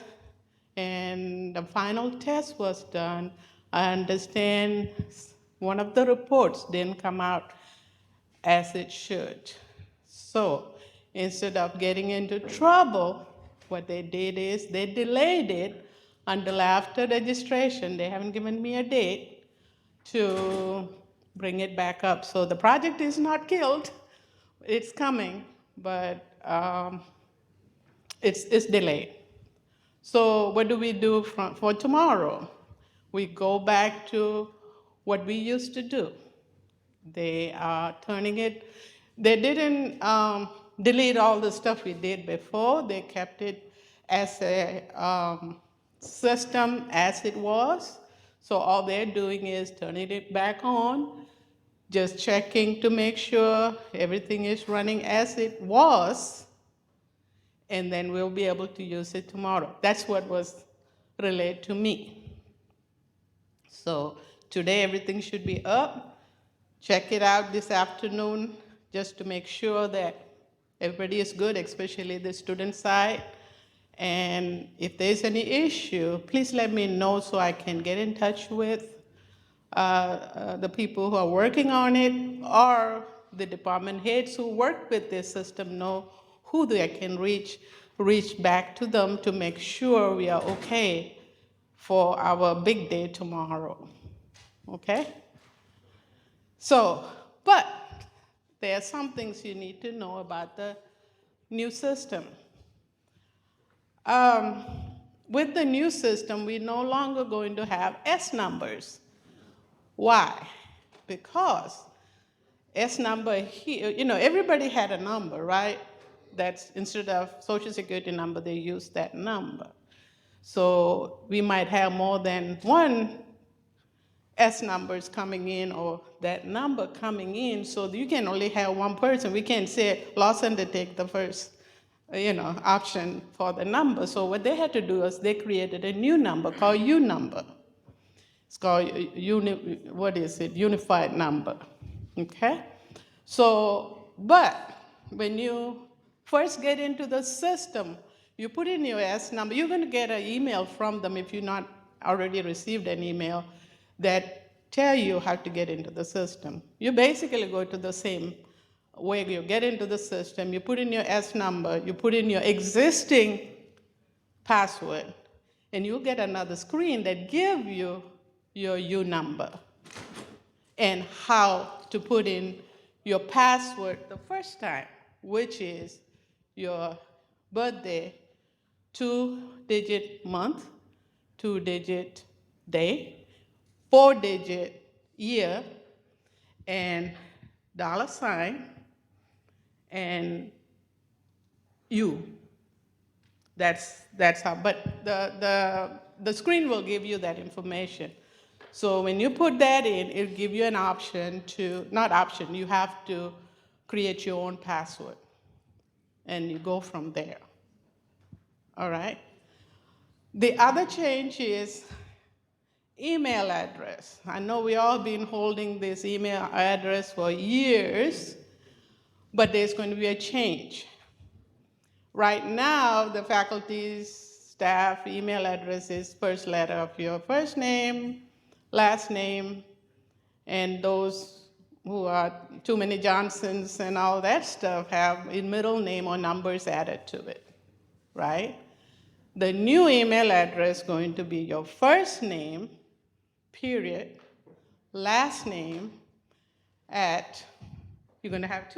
and the final test was done, I understand one of the reports didn't come out as it should. So instead of getting into trouble, what they did is they delayed it until after registration. They haven't given me a date to bring it back up. So the project is not killed. It's coming, but it's delayed. So what do we do for tomorrow? We go back to what we used to do. They are turning it, they didn't delete all the stuff we did before. They kept it as a system as it was. So all they're doing is turning it back on, just checking to make sure everything is running as it was, and then we'll be able to use it tomorrow. That's what was relayed to me. So today everything should be up. Check it out this afternoon just to make sure that everybody is good, especially the student side. And if there's any issue, please let me know so I can get in touch with the people who are working on it, or the department heads who work with this system know who they can reach back to them to make sure we are okay for our big day tomorrow. Okay? So, but there are some things you need to know about the new system. With the new system, we're no longer going to have S numbers. Why? Because S number here, everybody had a number, right? That's instead of Social Security number, they use that number. So we might have more than one S numbers coming in or that number coming in, so you can only have one person. We can't say Lawson to take the first option for the number. So what they had to do is they created a new number called U number. It's called unified number, okay? So, but when you first get into the system, you put in your S number, you're gonna get an email from them if you've not already received an email that tell you how to get into the system. You basically go to the same way you get into the system, you put in your S number, you put in your existing password, and you'll get another screen that give you your U number and how to put in your password the first time, which is your birthday, 2-digit month, 2-digit day, 4-digit year, and $, and U. That's how, but the screen will give you that information. So when you put that in, it'll give you an option to, not option, you have to create your own password. And you go from there. All right? The other change is email address. I know we all been holding this email address for years, but there's going to be a change. Right now, the faculty's staff email address is first letter of your first name, last name, and those who are too many Johnsons and all that stuff have a middle name or numbers added to it, right? The new email address is going to be your first name, period, last name, at, you're going to have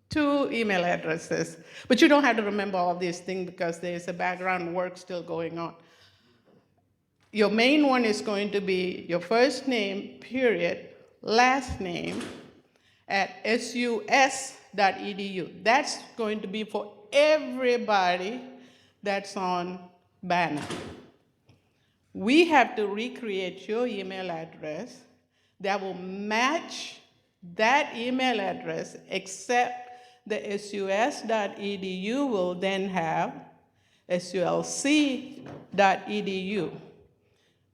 two email addresses, but you don't have to remember all these things because there's a background work still going on. Your main one is going to be your first name, period, last name, at sus.edu. That's going to be for everybody that's on Banner. We have to recreate your email address that will match that email address, except the sus.edu will then have sulc.edu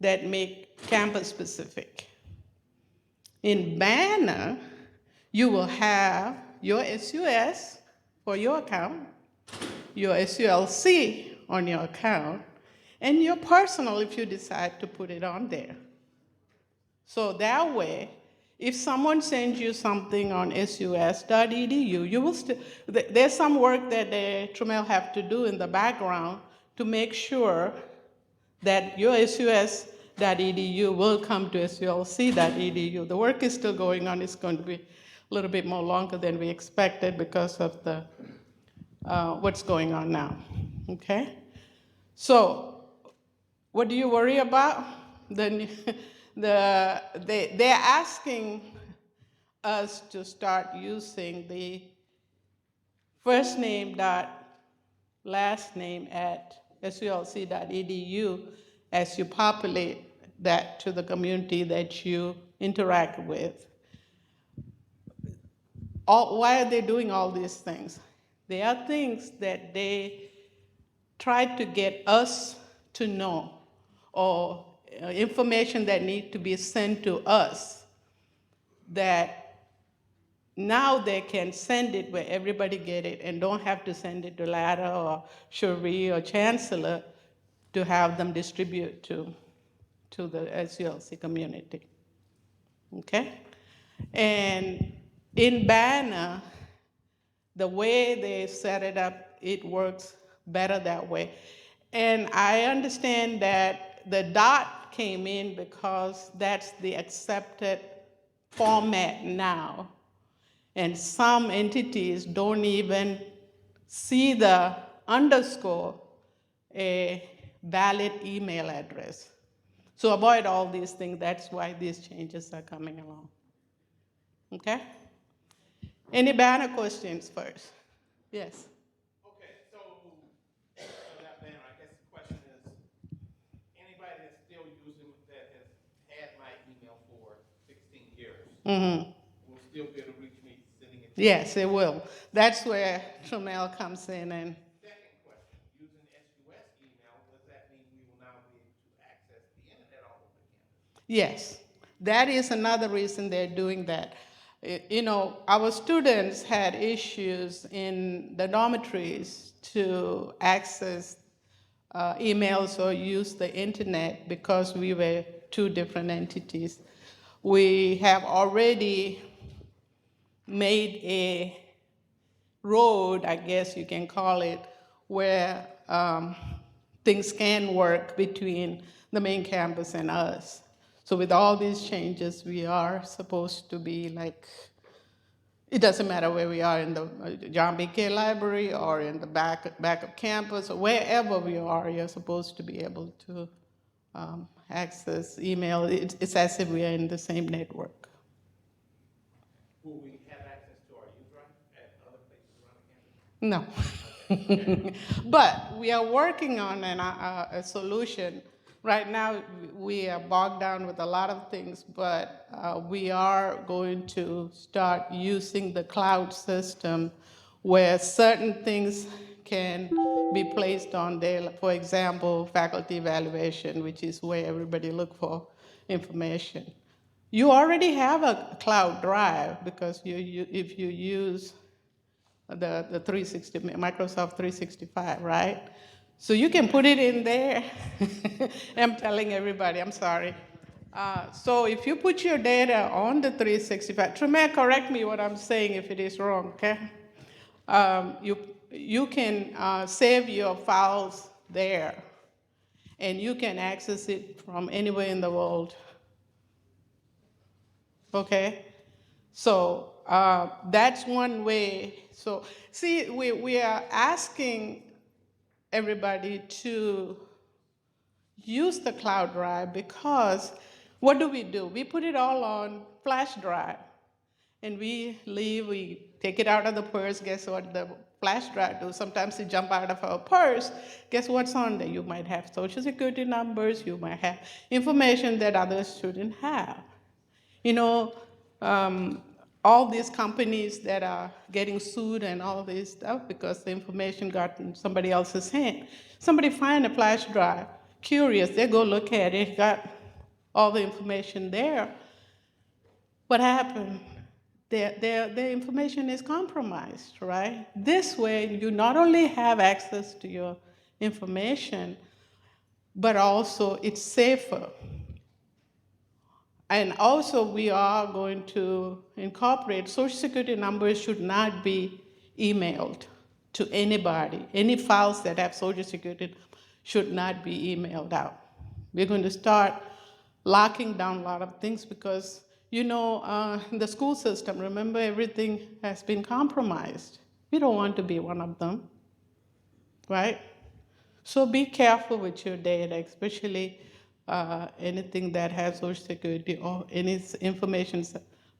that make campus specific. In Banner, you will have your SUS for your account, your SULC on your account, and your personal if you decide to put it on there. So that way, if someone sends you something on sus.edu, you will still, there's some work that the Trammell have to do in the background to make sure that your sus.edu will come to sulc.edu. The work is still going on. It's going to be a little bit more longer than we expected because of the what's going on now, okay? So, what do you worry about? They're asking us to start using the first name dot last name at sulc.edu as you populate that to the community that you interact with. Why are they doing all these things? They are things that they try to get us to know, or information that need to be sent to us, that now they can send it where everybody get it and don't have to send it to Ladder or Cherie or Chancellor to have them distribute to the SULC community, okay? And in Banner, the way they set it up, it works better that way. And I understand that the dot came in because that's the accepted format now. And some entities don't even see the underscore a valid email address. So avoid all these things. That's why these changes are coming along. Okay? Any Banner questions first? Yes. Okay, so for that banner, I guess the question is, anybody that's still using that has had my email for 16 years will still be able to reach me sending it to Yes, it will. That's where Trammell comes in and Yes, that is another reason they're doing that. You know, our students had issues in the dormitories to access emails or use the internet because we were two different entities. We have already made a road, I guess you can call it, where things can work between the main campus and us. So with all these changes, we are supposed to be like, it doesn't matter where we are in the John B. K. Library or in the back of campus or wherever we are, you're supposed to be able to access email. It's as if we are in the same network. Will we have access to our youth run at other places around the campus? No. But we are working on a solution. Right now, we are bogged down with a lot of things, but we are going to start using the cloud system where certain things can be placed on there. For example, faculty evaluation, which is where everybody look for information. You already have a cloud drive because if you use the 360, Microsoft 365, right? So you can put it in there. I'm telling everybody, I'm sorry. So if you put your data on the 365, Tremere, correct me what I'm saying if it is wrong, okay? You can save your files there, and you can access it from anywhere in the world, okay? So that's one way. So see, we are asking everybody to use the cloud drive because what do? We put it all on flash drive and we leave, we take it out of the purse. Guess what the flash drive do? Sometimes it jump out of our purse. Guess what's on there? You might have social security numbers, you might have information that others shouldn't have. You know, all these companies that are getting sued and all this stuff because the information got in somebody else's hand. Somebody find a flash drive, curious, they go look at it, got all the information there. What happened? Their information is compromised, right? This way, you not only have access to your information, but also it's safer. And also, we are going to incorporate social security numbers should not be emailed to anybody. Any files that have social security should not be emailed out. We're going to start locking down a lot of things because, you know, in the school system, remember, everything has been compromised. We don't want to be one of them, right? So be careful with your data, especially anything that has social security or any information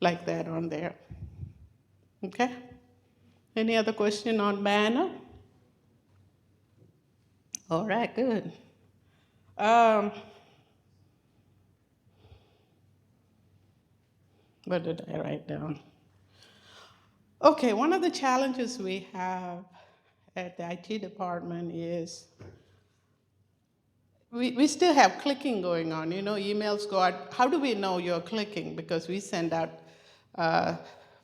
like that on there. Okay? Any other question on banner? All right, good. What did I write down? Okay, one of the challenges we have at the IT department is we still have clicking going on. You know, emails go out. How do we know you're clicking? Because we send out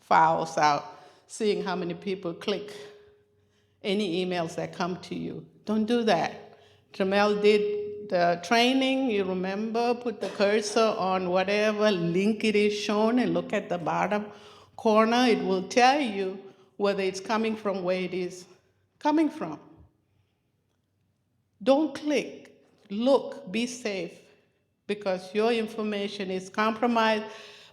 files out, seeing how many people click any emails that come to you. Don't do that. Jamel did the training, you remember, put the cursor on whatever link it is shown and look at the bottom corner. It will tell you whether it's coming from where it is coming from. Don't click. Look, be safe, because your information is compromised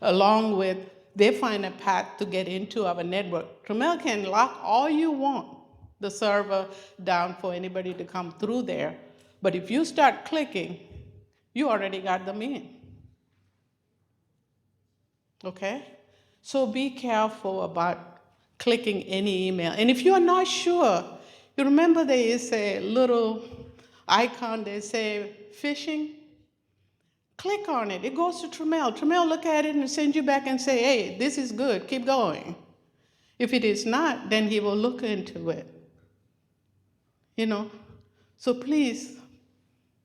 along with they find a path to get into our network. Tramiel can lock all you want the server down for anybody to come through there. But if you start clicking, you already got them in. Okay? So be careful about clicking any email. And if you're not sure, you remember there is a little icon that say phishing? Click on it. It goes to Tramiel. Tramiel look at it and send you back and say, hey, this is good. Keep going. If it is not, then he will look into it. You know? So please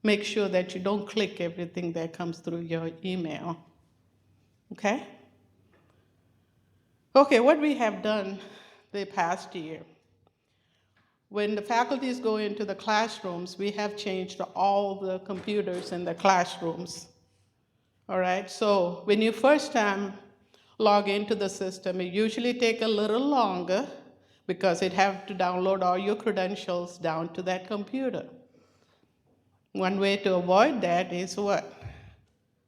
make sure that you don't click everything that comes through your email. Okay? Okay, what we have done the past year. When the faculties go into the classrooms, we have changed all the computers in the classrooms. All right, so when you first time log into the system, it usually take a little longer because it have to download all your credentials down to that computer. One way to avoid that is what?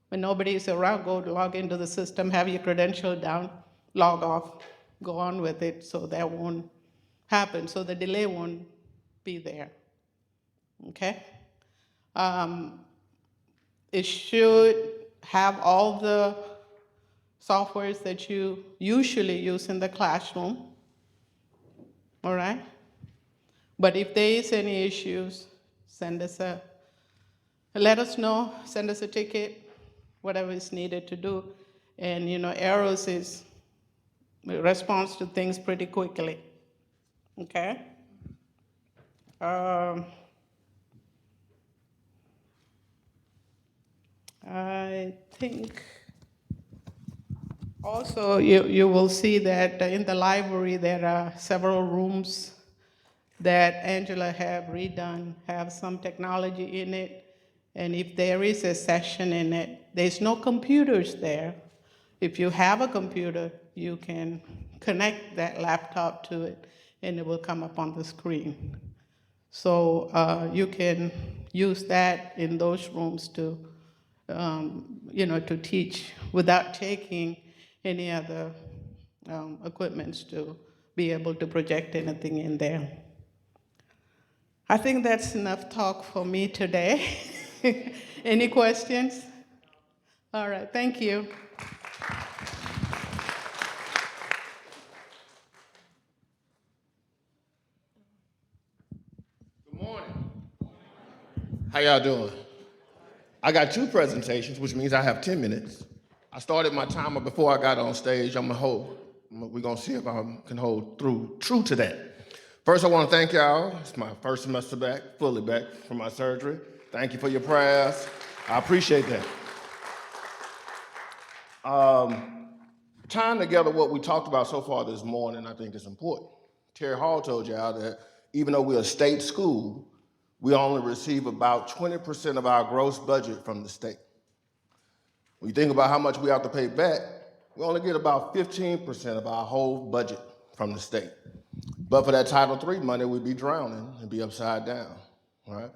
When nobody is around, go log into the system, have your credential down, log off, go on with it, so that won't happen, so the delay won't be there. Okay? It should have all the softwares that you usually use in the classroom. All right? But if there is any issues, let us know, send us a ticket, whatever is needed to do. And Arrows is responds to things pretty quickly. Okay? I think also you will see that in the library there are several rooms that Angela have redone, have some technology in it. And if there is a session in it, there's no computers there. If you have a computer, you can connect that laptop to it and it will come up on the screen. So you can use that in those rooms to, to teach without taking any other equipments to be able to project anything in there. I think that's enough talk for me today. Any questions? All right, thank you. Good morning. How y'all doing? I got 2 presentations, which means I have 10 minutes. I started my timer before I got on stage. We're gonna see if I can hold true to that. First, I wanna thank y'all. It's my first semester back, fully back from my surgery. Thank you for your prayers. I appreciate that. Tying together what we talked about so far this morning, I think is important. Terry Hall told y'all that even though we're a state school, we only receive about 20% of our gross budget from the state. When you think about how much we have to pay back, we only get about 15% of our whole budget from the state. But for that Title III money, we'd be drowning and be upside down, right?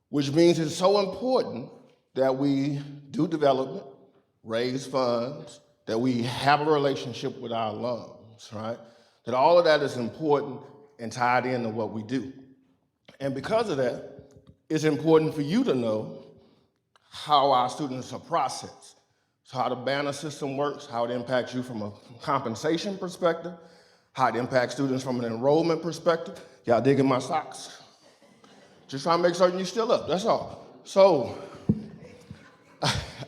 Which means it's so important that we do development, raise funds, that we have a relationship with our alums, right? That all of that is important and tied into what we do. And because of that, it's important for you to know how our students are processed. So how the banner system works, how it impacts you from a compensation perspective, how it impacts students from an enrollment perspective. Y'all digging my socks? Just trying to make certain you're still up, that's all. So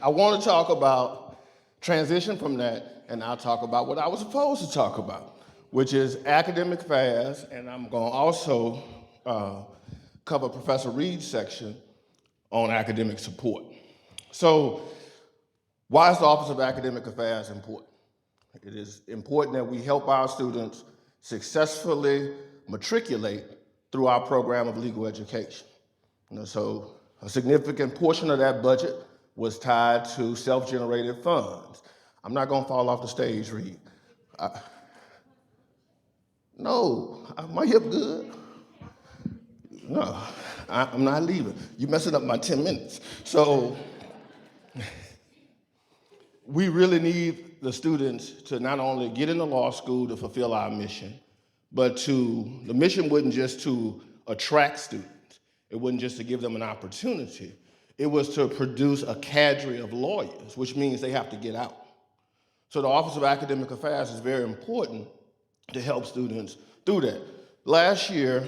I want to talk about transition from that, and I'll talk about what I was supposed to talk about, which is academic affairs, and I'm going to also cover Professor Reed's section on academic support. So why is the Office of Academic Affairs important? It is important that we help our students successfully matriculate through our program of legal education. So a significant portion of that budget was tied to self-generated funds. I'm not gonna fall off the stage, Reed. No, my hip good. No, I'm not leaving. You're messing up my 10 minutes. So we really need the students to not only get into law school to fulfill our mission, but the mission wasn't just to attract students. It wasn't just to give them an opportunity. It was to produce a cadre of lawyers, which means they have to get out. So the Office of Academic Affairs is very important to help students through that. Last year,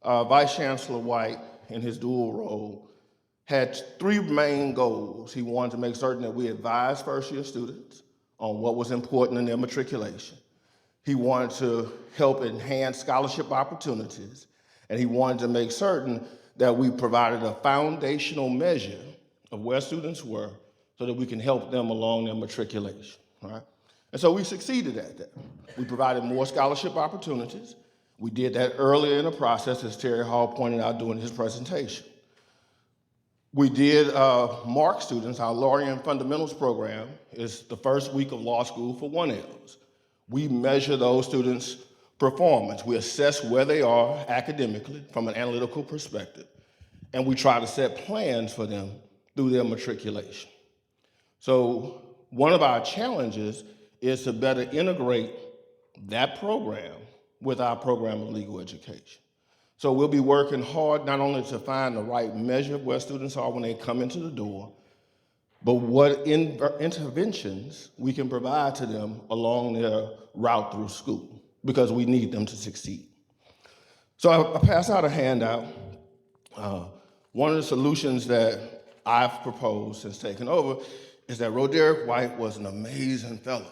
Vice Chancellor White, in his dual role, had 3 main goals. He wanted to make certain that we advise first-year students on what was important in their matriculation. He wanted to help enhance scholarship opportunities, and he wanted to make certain that we provided a foundational measure of where students were so that we can help them along their matriculation, right? And so we succeeded at that. We provided more scholarship opportunities. We did that earlier in the process, as Terry Hall pointed out during his presentation. We did mark students. Our Laureate Fundamentals program is the first week of law school for 1Ls. We measure those students' performance. We assess where they are academically from an analytical perspective, and we try to set plans for them through their matriculation. So one of our challenges is to better integrate that program with our program of legal education. So we'll be working hard not only to find the right measure of where students are when they come into the door, but what interventions we can provide to them along their route through school, because we need them to succeed. So I pass out a handout. One of the solutions that I've proposed since taking over is that Roderick White was an amazing fellow.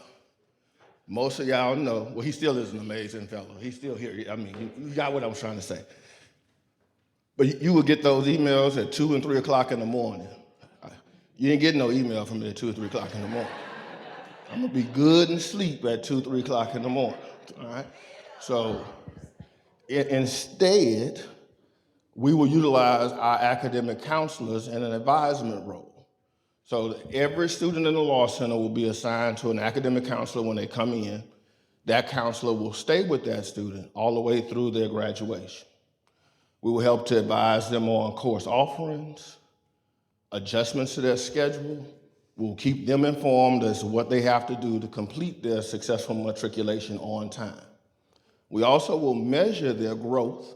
Most of y'all know, well, he still is an amazing fellow. He's still here. I mean, you got what I was trying to say. But you would get those emails at 2 and 3 o'clock in the morning. You didn't get no email from me at 2 or 3 o'clock in the morning. I'm gonna be good and sleep at 2, 3 o'clock in the morning, all right? So instead, we will utilize our academic counselors in an advisement role. So every student in the Law Center will be assigned to an academic counselor when they come in. That counselor will stay with that student all the way through their graduation. We will help to advise them on course offerings, adjustments to their schedule. We'll keep them informed as to what they have to do to complete their successful matriculation on time. We also will measure their growth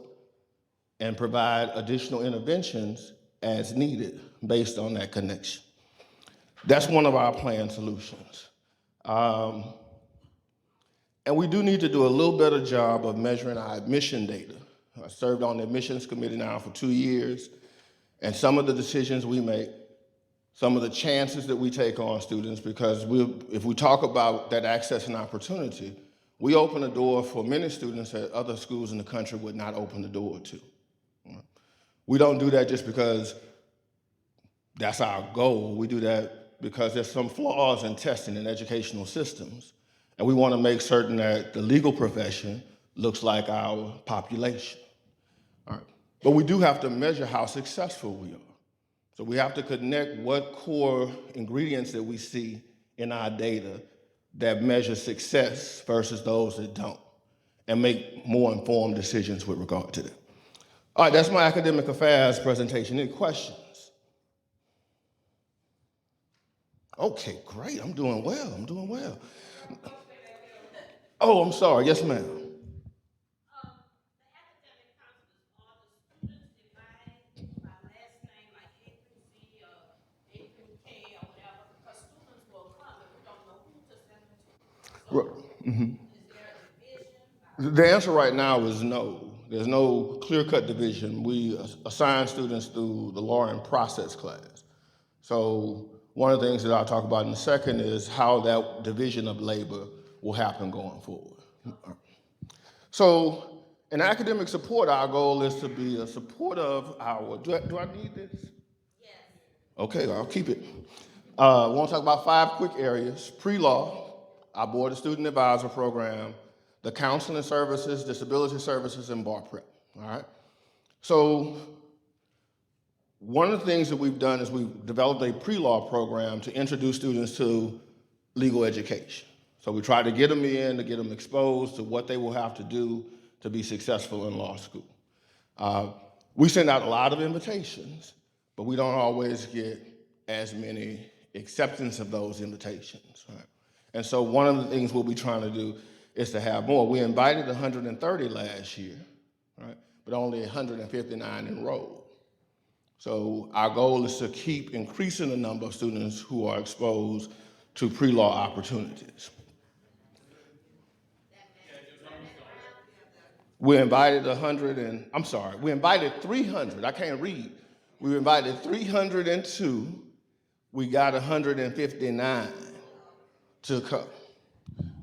and provide additional interventions as needed based on that connection. That's one of our planned solutions. And we do need to do a little better job of measuring our admission data. I served on the admissions committee now for 2 years, and some of the decisions we make, some of the chances that we take on students, because if we talk about that access and opportunity, we open a door for many students that other schools in the country would not open the door to. We don't do that just because that's our goal. We do that because there's some flaws in testing in educational systems, and we want to make certain that the legal profession looks like our population. All right. But we do have to measure how successful we are. So we have to connect what core ingredients that we see in our data that measure success versus those that don't, and make more informed decisions with regard to that. All right, that's my academic affairs presentation. Any questions? Okay, great, I'm doing well. Oh, I'm sorry, yes, ma'am. The answer right now is no. There's no clear-cut division. We assign students through the law and process class. So one of the things that I'll talk about in a second is how that division of labor will happen going forward. So in academic support, our goal is to be a support of our, do I need this? Yes. Okay, I'll keep it. I want to talk about 5 quick areas: pre-law, our Board of Student Advisor program, the counseling services, disability services, and bar prep, all right? So one of the things that we've done is we've developed a pre-law program to introduce students to legal education. So we try to get them in, to get them exposed to what they will have to do to be successful in law school. We send out a lot of invitations, but we don't always get as many acceptance of those invitations, right? And so one of the things we'll be trying to do is to have more. We invited 130 last year, right? But only 159 enrolled. So our goal is to keep increasing the number of students who are exposed to pre-law opportunities. We invited 300, I can't read. We invited 302, we got 159 to come.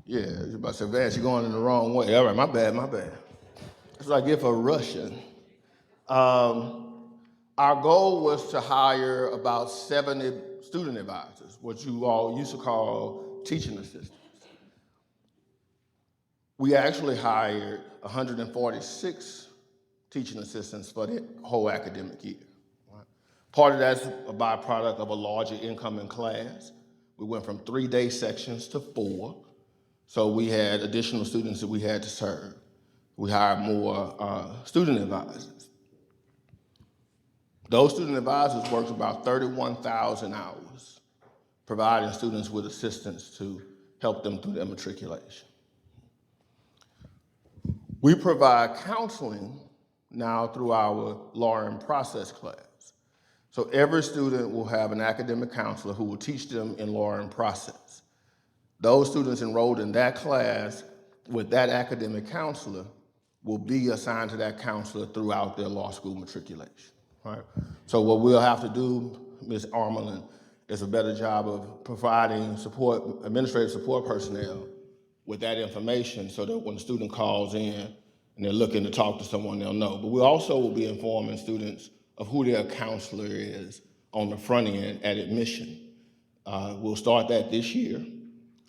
Yeah, you're about to say, Vance, you're going in the wrong way. All right, my bad. That's what I get for rushing. Our goal was to hire about 70 student advisors, what you all used to call teaching assistants. We actually hired 146 teaching assistants for the whole academic year. Right? Part of that's a byproduct of a larger incoming class. We went from 3-day sections to 4. So we had additional students that we had to serve. We hired more student advisors. Those student advisors worked about 31,000 hours, providing students with assistance to help them through their matriculation. We provide counseling now through our law and process class. So every student will have an academic counselor who will teach them in law and process. Those students enrolled in that class with that academic counselor will be assigned to that counselor throughout their law school matriculation. Right? So what we'll have to do, Ms. Armelin, is a better job of providing support, administrative support personnel with that information so that when the student calls in and they're looking to talk to someone, they'll know. But we also will be informing students of who their counselor is on the front end at admission. We'll start that this year,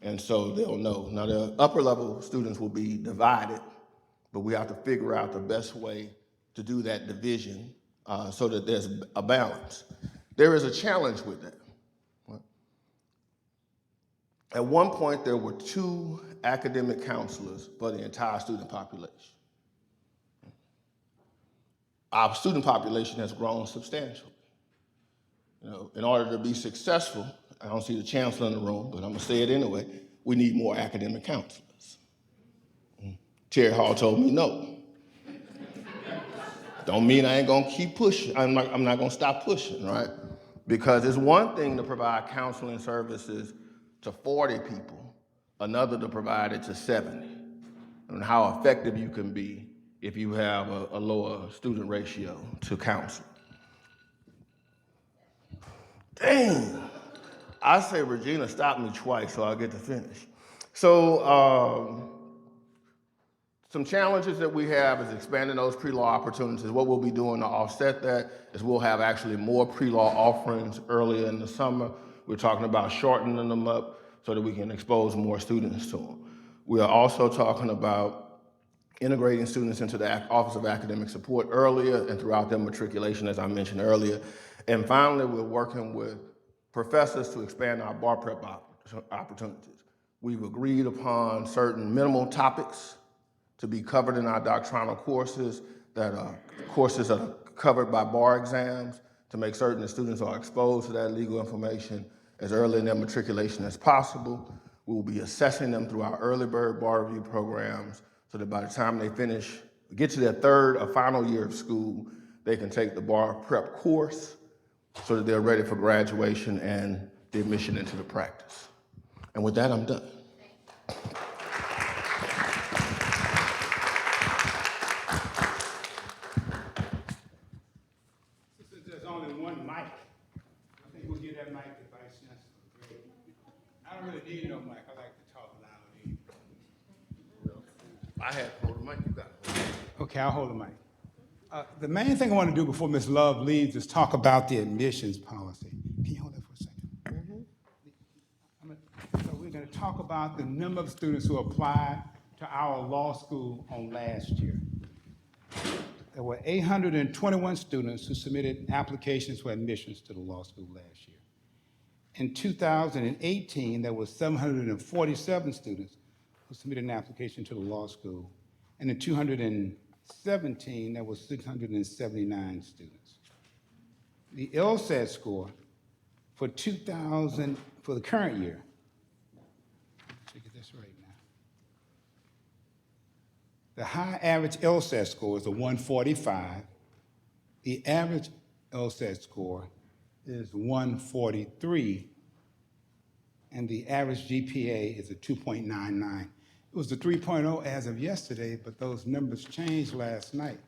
and so they'll know. Now, the upper level students will be divided, but we have to figure out the best way to do that division so that there's a balance. There is a challenge with that. At one point, there were 2 academic counselors for the entire student population. Our student population has grown substantially. You know, in order to be successful, I don't see the chancellor in the room, but I'm gonna say it anyway, we need more academic counselors. Terry Hall told me no. Don't mean I ain't gonna keep pushing. I'm not gonna stop pushing, right? Because it's one thing to provide counseling services to 40 people, another to provide it to 70, and how effective you can be if you have a lower student ratio to counsel. Dang, I say Regina stopped me twice, so I'll get to finish. So some challenges that we have is expanding those pre-law opportunities. What we'll be doing to offset that is we'll have actually more pre-law offerings earlier in the summer. We're talking about shortening them up so that we can expose more students to them. We are also talking about integrating students into the Office of Academic Support earlier and throughout their matriculation, as I mentioned earlier. And finally, we're working with professors to expand our bar prep opportunities. We've agreed upon certain minimal topics to be covered in our doctrinal courses that are covered by bar exams to make certain that students are exposed to that legal information as early in their matriculation as possible. We will be assessing them through our early bird bar review programs so that by the time they get to their 3rd or final year of school, they can take the bar prep course so that they're ready for graduation and the admission into the practice. And with that, I'm done. Since there's only one mic, I think we'll give that mic to Vice Chancellor. I don't really need no mic. I like to talk loudly. I had to hold the mic, you got it. Okay, I'll hold the mic. The main thing I want to do before Ms. Love leaves is talk about the admissions policy. Can you hold that for a second? So we're going to talk about the number of students who applied to our law school on last year. There were 821 students who submitted applications for admissions to the law school last year. In 2018, there were 747 students who submitted an application to the law school. And in 2017, there were 679 students. The LSAT score for the current year, let me get this right now. The high average LSAT score is a 145. The average LSAT score is 143. And the average GPA is a 2.99. It was a 3.0 as of yesterday, but those numbers changed last night.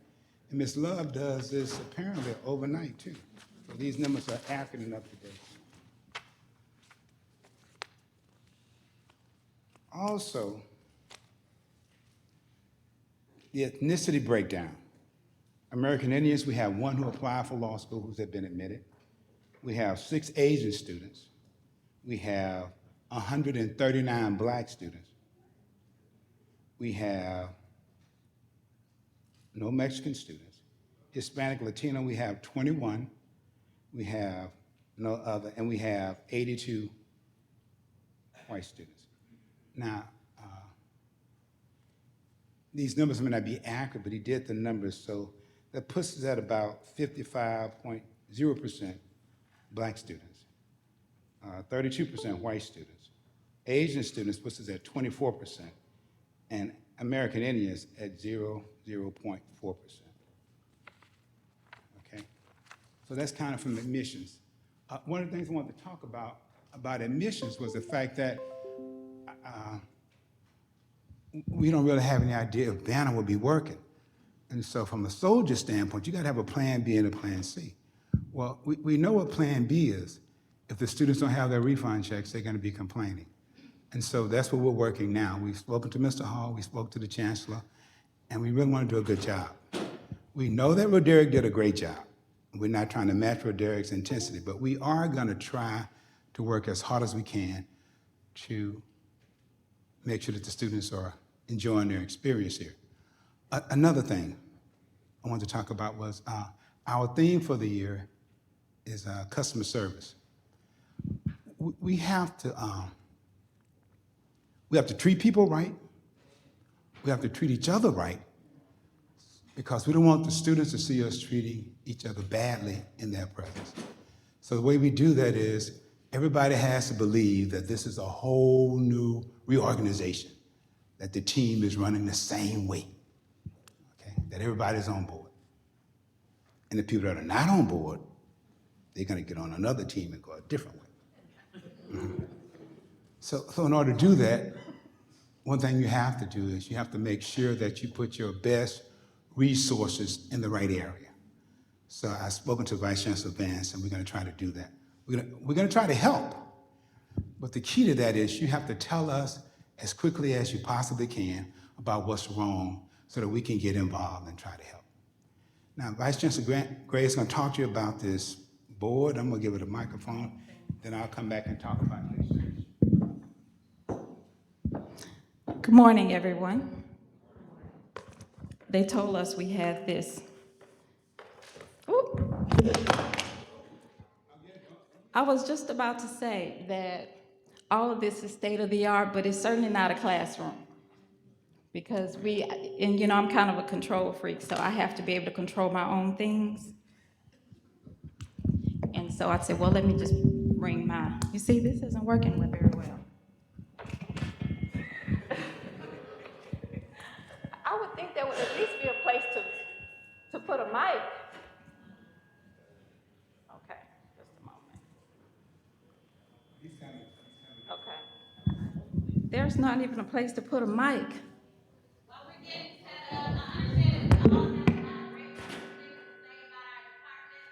And Ms. Love does this apparently overnight too. So these numbers are accurate and up to date. Also, the ethnicity breakdown. American Indians, we have 1 who applied for law school who's been admitted. We have 6 Asian students. We have 139 Black students. We have no Mexican students. Hispanic, Latino, we have 21. We have no other, and we have 82 white students. Now, these numbers may not be accurate, but he did the numbers, so that puts us at about 55.0% Black students, 32% white students. Asian students puts us at 24%, and American Indians at 0.4%. Okay? So that's kind of from admissions. One of the things I wanted to talk about admissions was the fact that we don't really have any idea if Banner will be working. And so from a soldier standpoint, you gotta have a plan B and a plan C. Well, we know what plan B is. If the students don't have their refund checks, they're gonna be complaining. And so that's what we're working now. We've spoken to Mr. Hall, we spoke to the Chancellor, and we really wanna do a good job. We know that Roderick did a great job. We're not trying to match Roderick's intensity, but we are gonna try to work as hard as we can to make sure that the students are enjoying their experience here. Another thing I wanted to talk about was our theme for the year is customer service. We have to treat people right. We have to treat each other right, because we don't want the students to see us treating each other badly in their presence. So the way we do that is everybody has to believe that this is a whole new reorganization, that the team is running the same way, okay? That everybody's on board. And the people that are not on board, they're gonna get on another team and go a different way. Mm-hmm. So in order to do that, one thing you have to do is you have to make sure that you put your best resources in the right area. So I've spoken to Vice Chancellor Vance, and we're gonna try to do that. We're gonna try to help, but the key to that is you have to tell us as quickly as you possibly can about what's wrong so that we can get involved and try to help. Now, Vice Chancellor Gray is gonna talk to you about this board. I'm gonna give it a microphone, then I'll come back and talk about this. Good morning, everyone. They told us we had this. Ooh. I was just about to say that all of this is state of the art, but it's certainly not a classroom. Because I'm kind of a control freak, so I have to be able to control my own things. And so I said, well, let me just bring you see, this isn't working very well. I would think there would at least be a place to put a mic. Okay, just a moment. Okay. There's not even a place to put a mic. While we're getting set up, I understand that we all have a lot of great things to say about our department,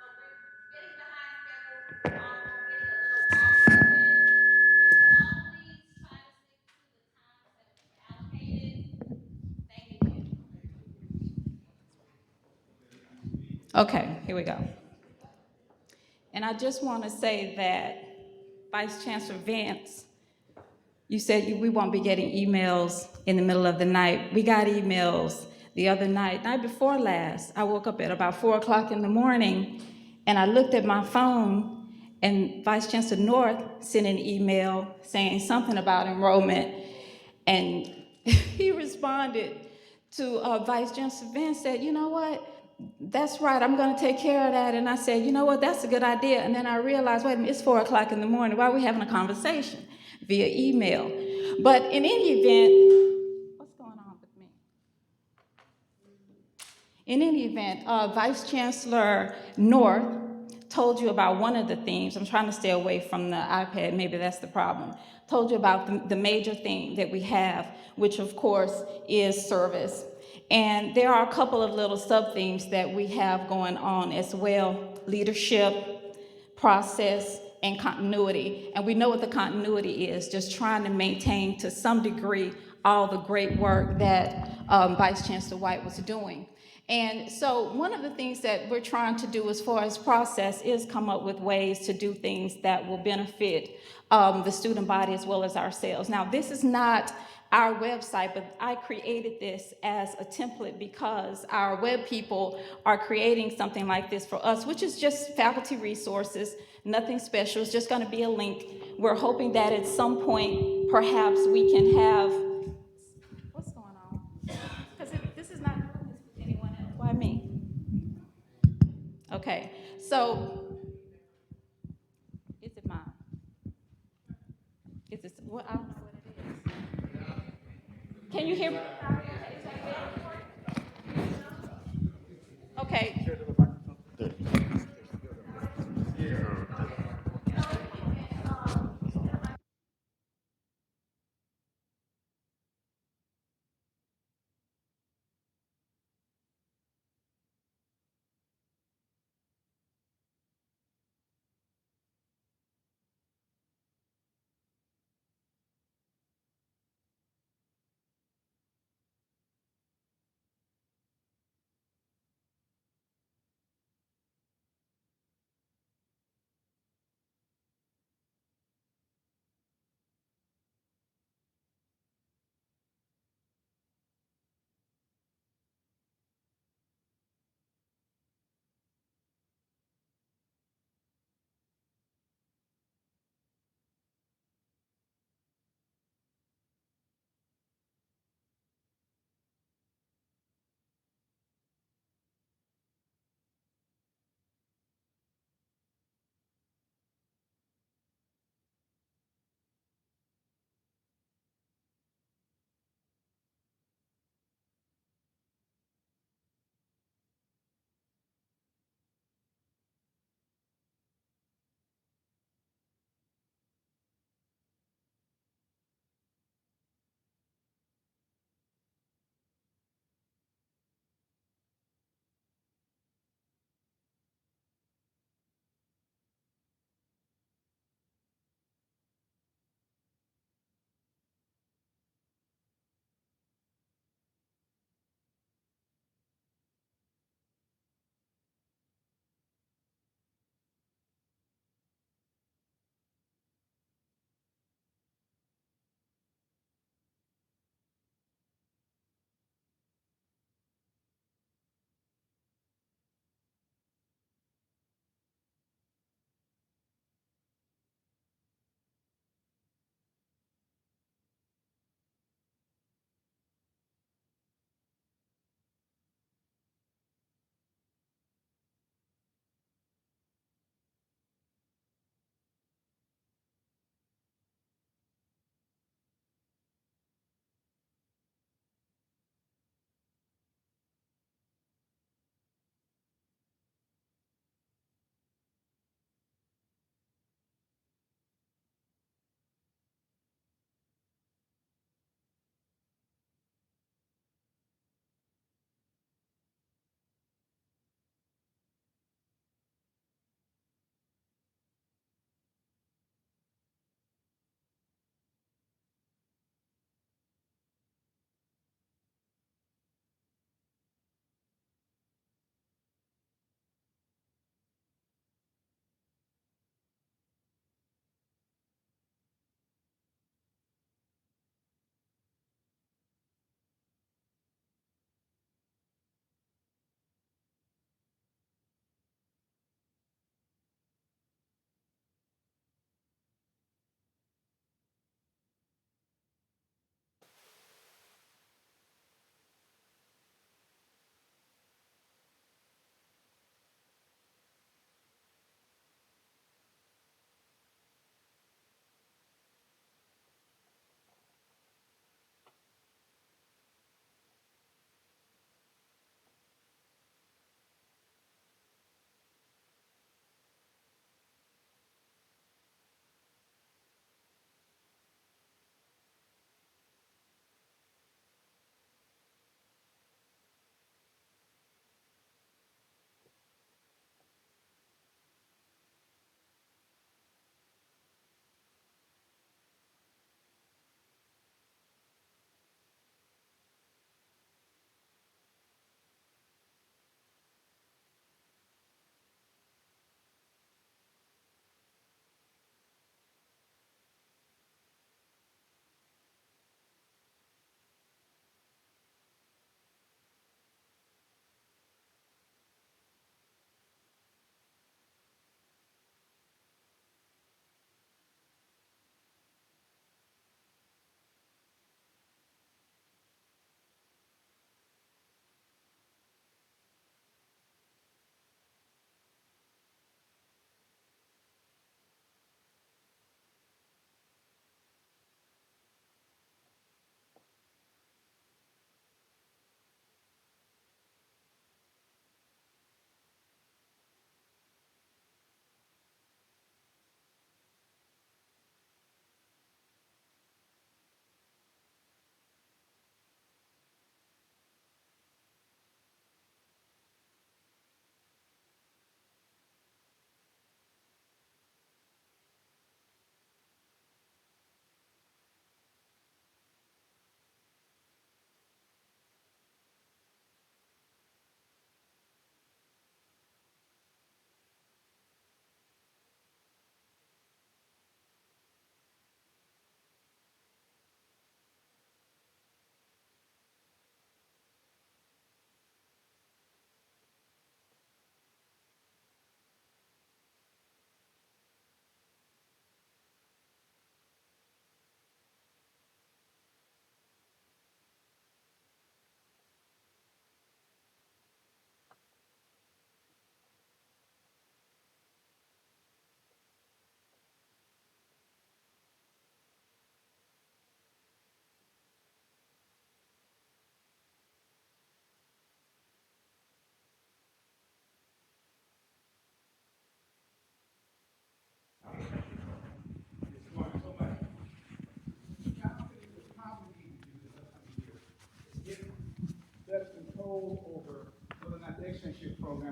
but we're getting behind schedule. We're getting a little off schedule. Can we all please try to stick to the times that were allocated? Thank you. Okay, here we go. And I just want to say that Vice Chancellor Vance, you said we won't be getting emails in the middle of the night. We got emails the other night before last. I woke up at about 4 o'clock in the morning, and I looked at my phone, and Vice Chancellor North sent an email saying something about enrollment, and he responded to Vice Chancellor Vance, said, you know what? That's right, I'm gonna take care of that. And I said, you know what, that's a good idea. And then I realized, wait a minute, it's 4 o'clock in the morning. Why are we having a conversation via email? But in any event, what's going on with me? In any event, Vice Chancellor North told you about one of the themes. I'm trying to stay away from the iPad, maybe that's the problem. Told you about the major theme that we have, which of course is service. And there are a couple of little sub-themes that we have going on as well: leadership, process, and continuity. And we know what the continuity is, just trying to maintain to some degree all the great work that Vice Chancellor White was doing. And so one of the things that we're trying to do as far as process is come up with ways to do things that will benefit the student body as well as ourselves. Now, this is not our website, but I created this as a template because our web people are creating something like this for us, which is just faculty resources, nothing special. It's just going to be a link. We're hoping that at some point, perhaps we can have, what's going on? Because this is not doing this with anyone else. Why me? Okay, so is it mine? Is this, well, I don't know what it is. Can you hear me? Okay.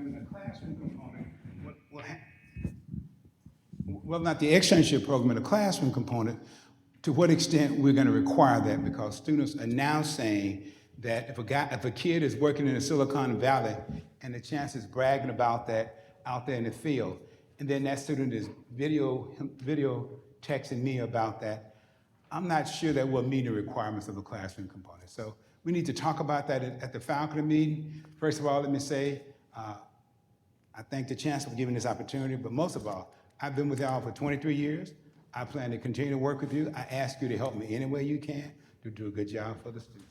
when the classroom component will well, not the externship program, the classroom component, to what extent we're going to require that, because students are now saying that if a kid is working in the Silicon Valley and the chancellor's bragging about that out there in the field, and then that student is video texting me about that, I'm not sure that will meet the requirements of the classroom component. So we need to talk about that at the faculty meeting. First of all, let me say, I thank the chancellor for giving this opportunity, but most of all, I've been with y'all for 23 years. I plan to continue to work with you. I ask you to help me any way you can to do a good job for the students.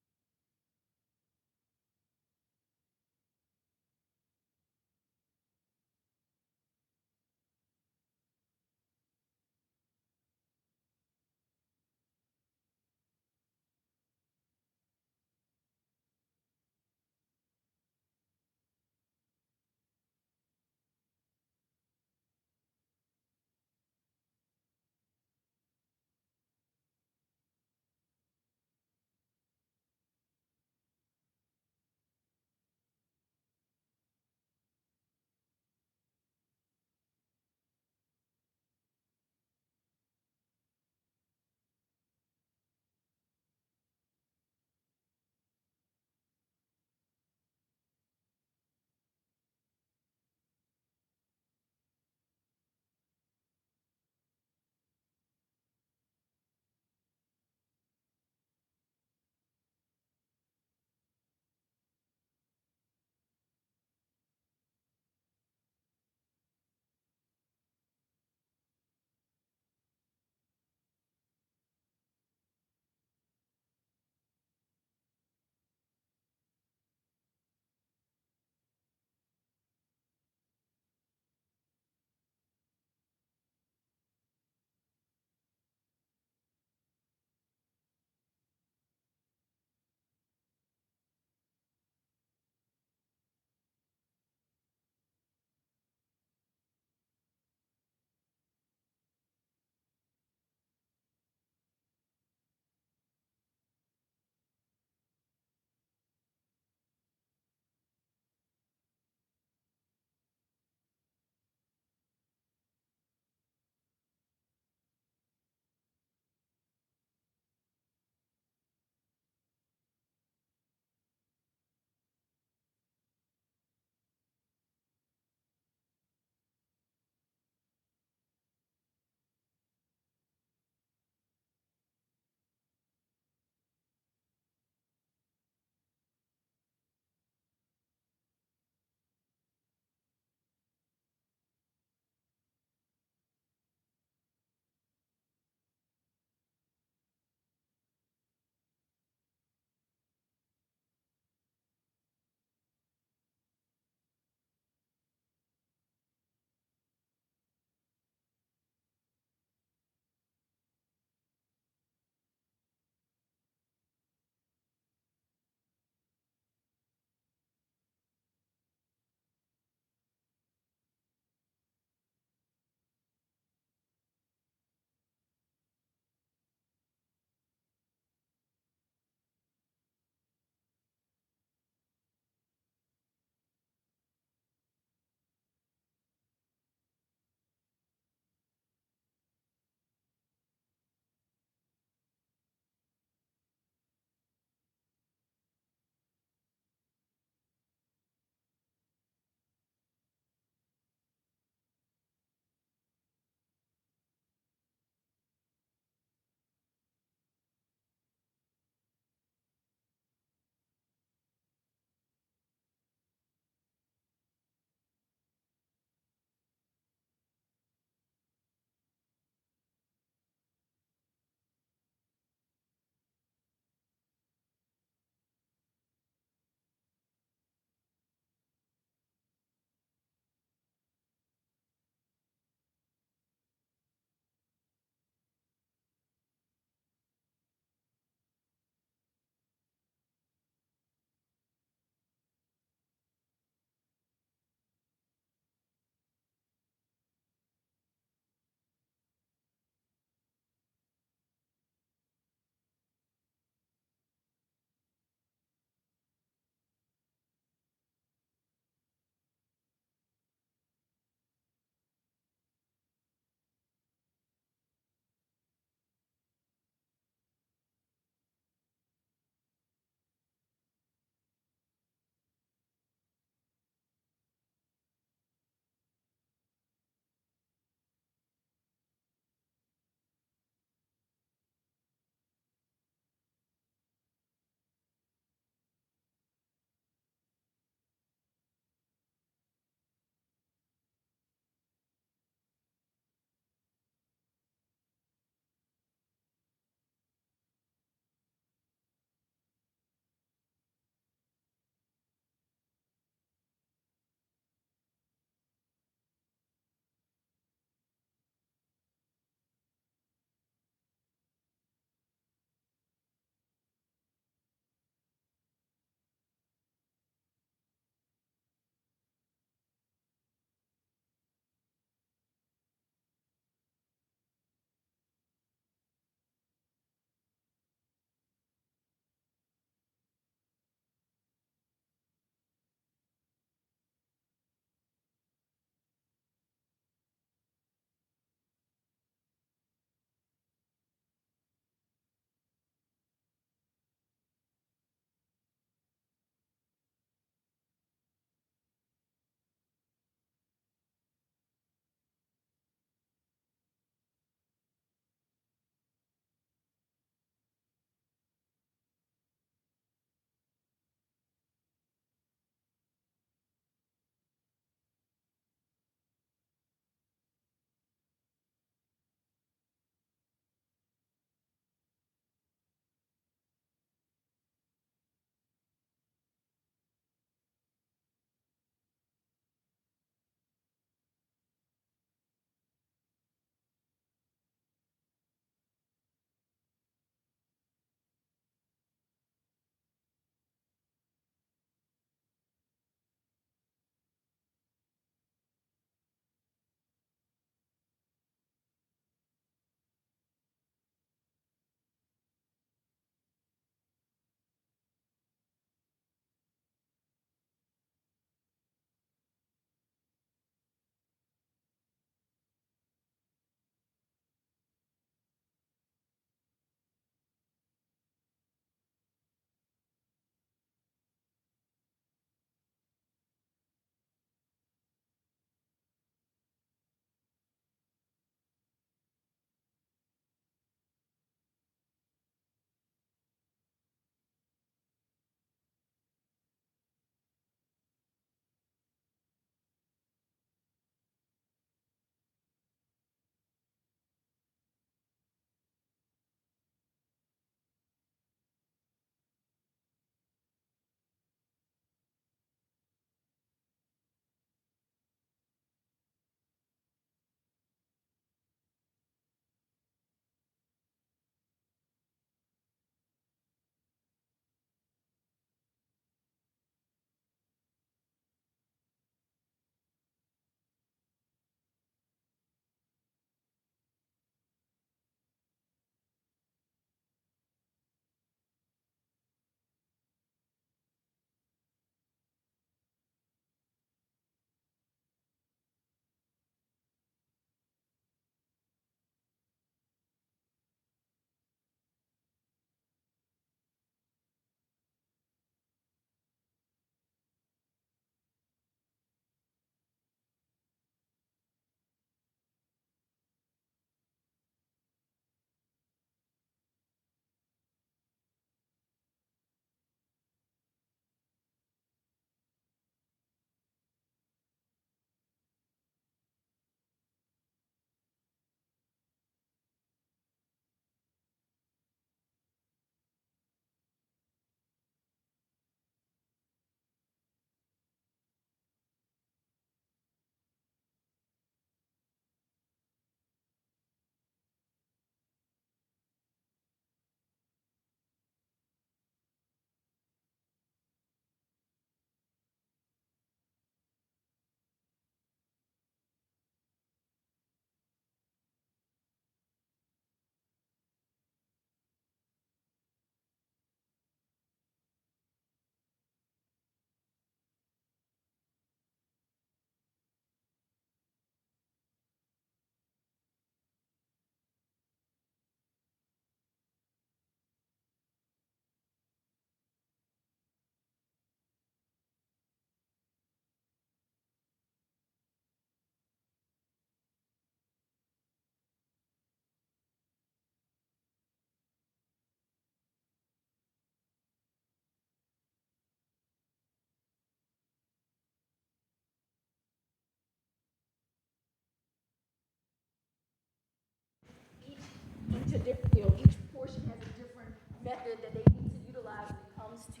to different, each portion has a different method that they need to utilize when it comes to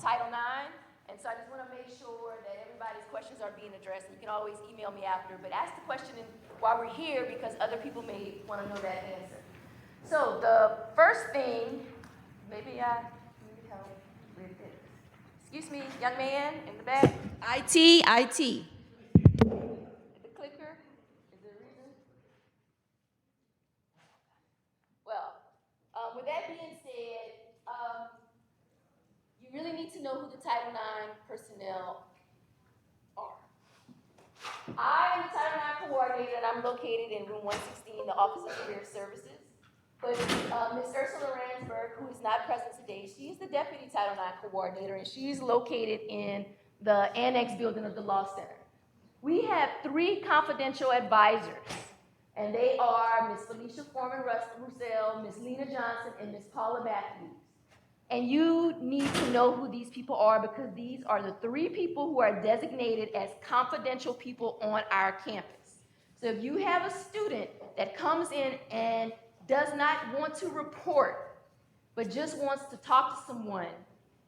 Title IX. And so I just want to make sure that everybody's questions are being addressed. And you can always email me after, but ask the question while we're here because other people may want to know that answer. So the first thing, maybe I need help with this. Excuse me, young man in the back. IT. The clicker, is there a reason? Well, with that being said, you really need to know who the Title IX personnel are. I am the Title IX coordinator, and I'm located in room 116, the Office of Career Services. But Ms. Ursula Ransberg, who is not present today, she's the Deputy Title IX coordinator, and she's located in the annex building of the Law Center. We have 3 confidential advisors, and they are Ms. Felicia Foreman-Roussel, Ms. Lena Johnson, and Ms. Paula Matthews. And you need to know who these people are because these are the 3 people who are designated as confidential people on our campus. So if you have a student that comes in and does not want to report, but just wants to talk to someone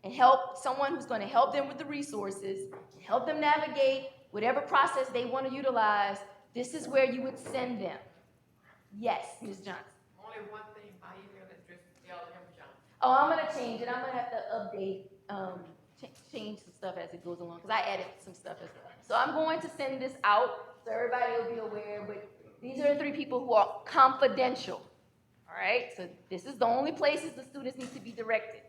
and help someone who's going to help them with the resources, help them navigate whatever process they want to utilize, this is where you would send them. Yes, Ms. Johnson. Only one thing, my email address is LM Johnson. Oh, I'm going to change it. I'm going to have to update, change some stuff as it goes along because I added some stuff as well. So I'm going to send this out so everybody will be aware, but these are the 3 people who are confidential. All right, so this is the only places the students need to be directed.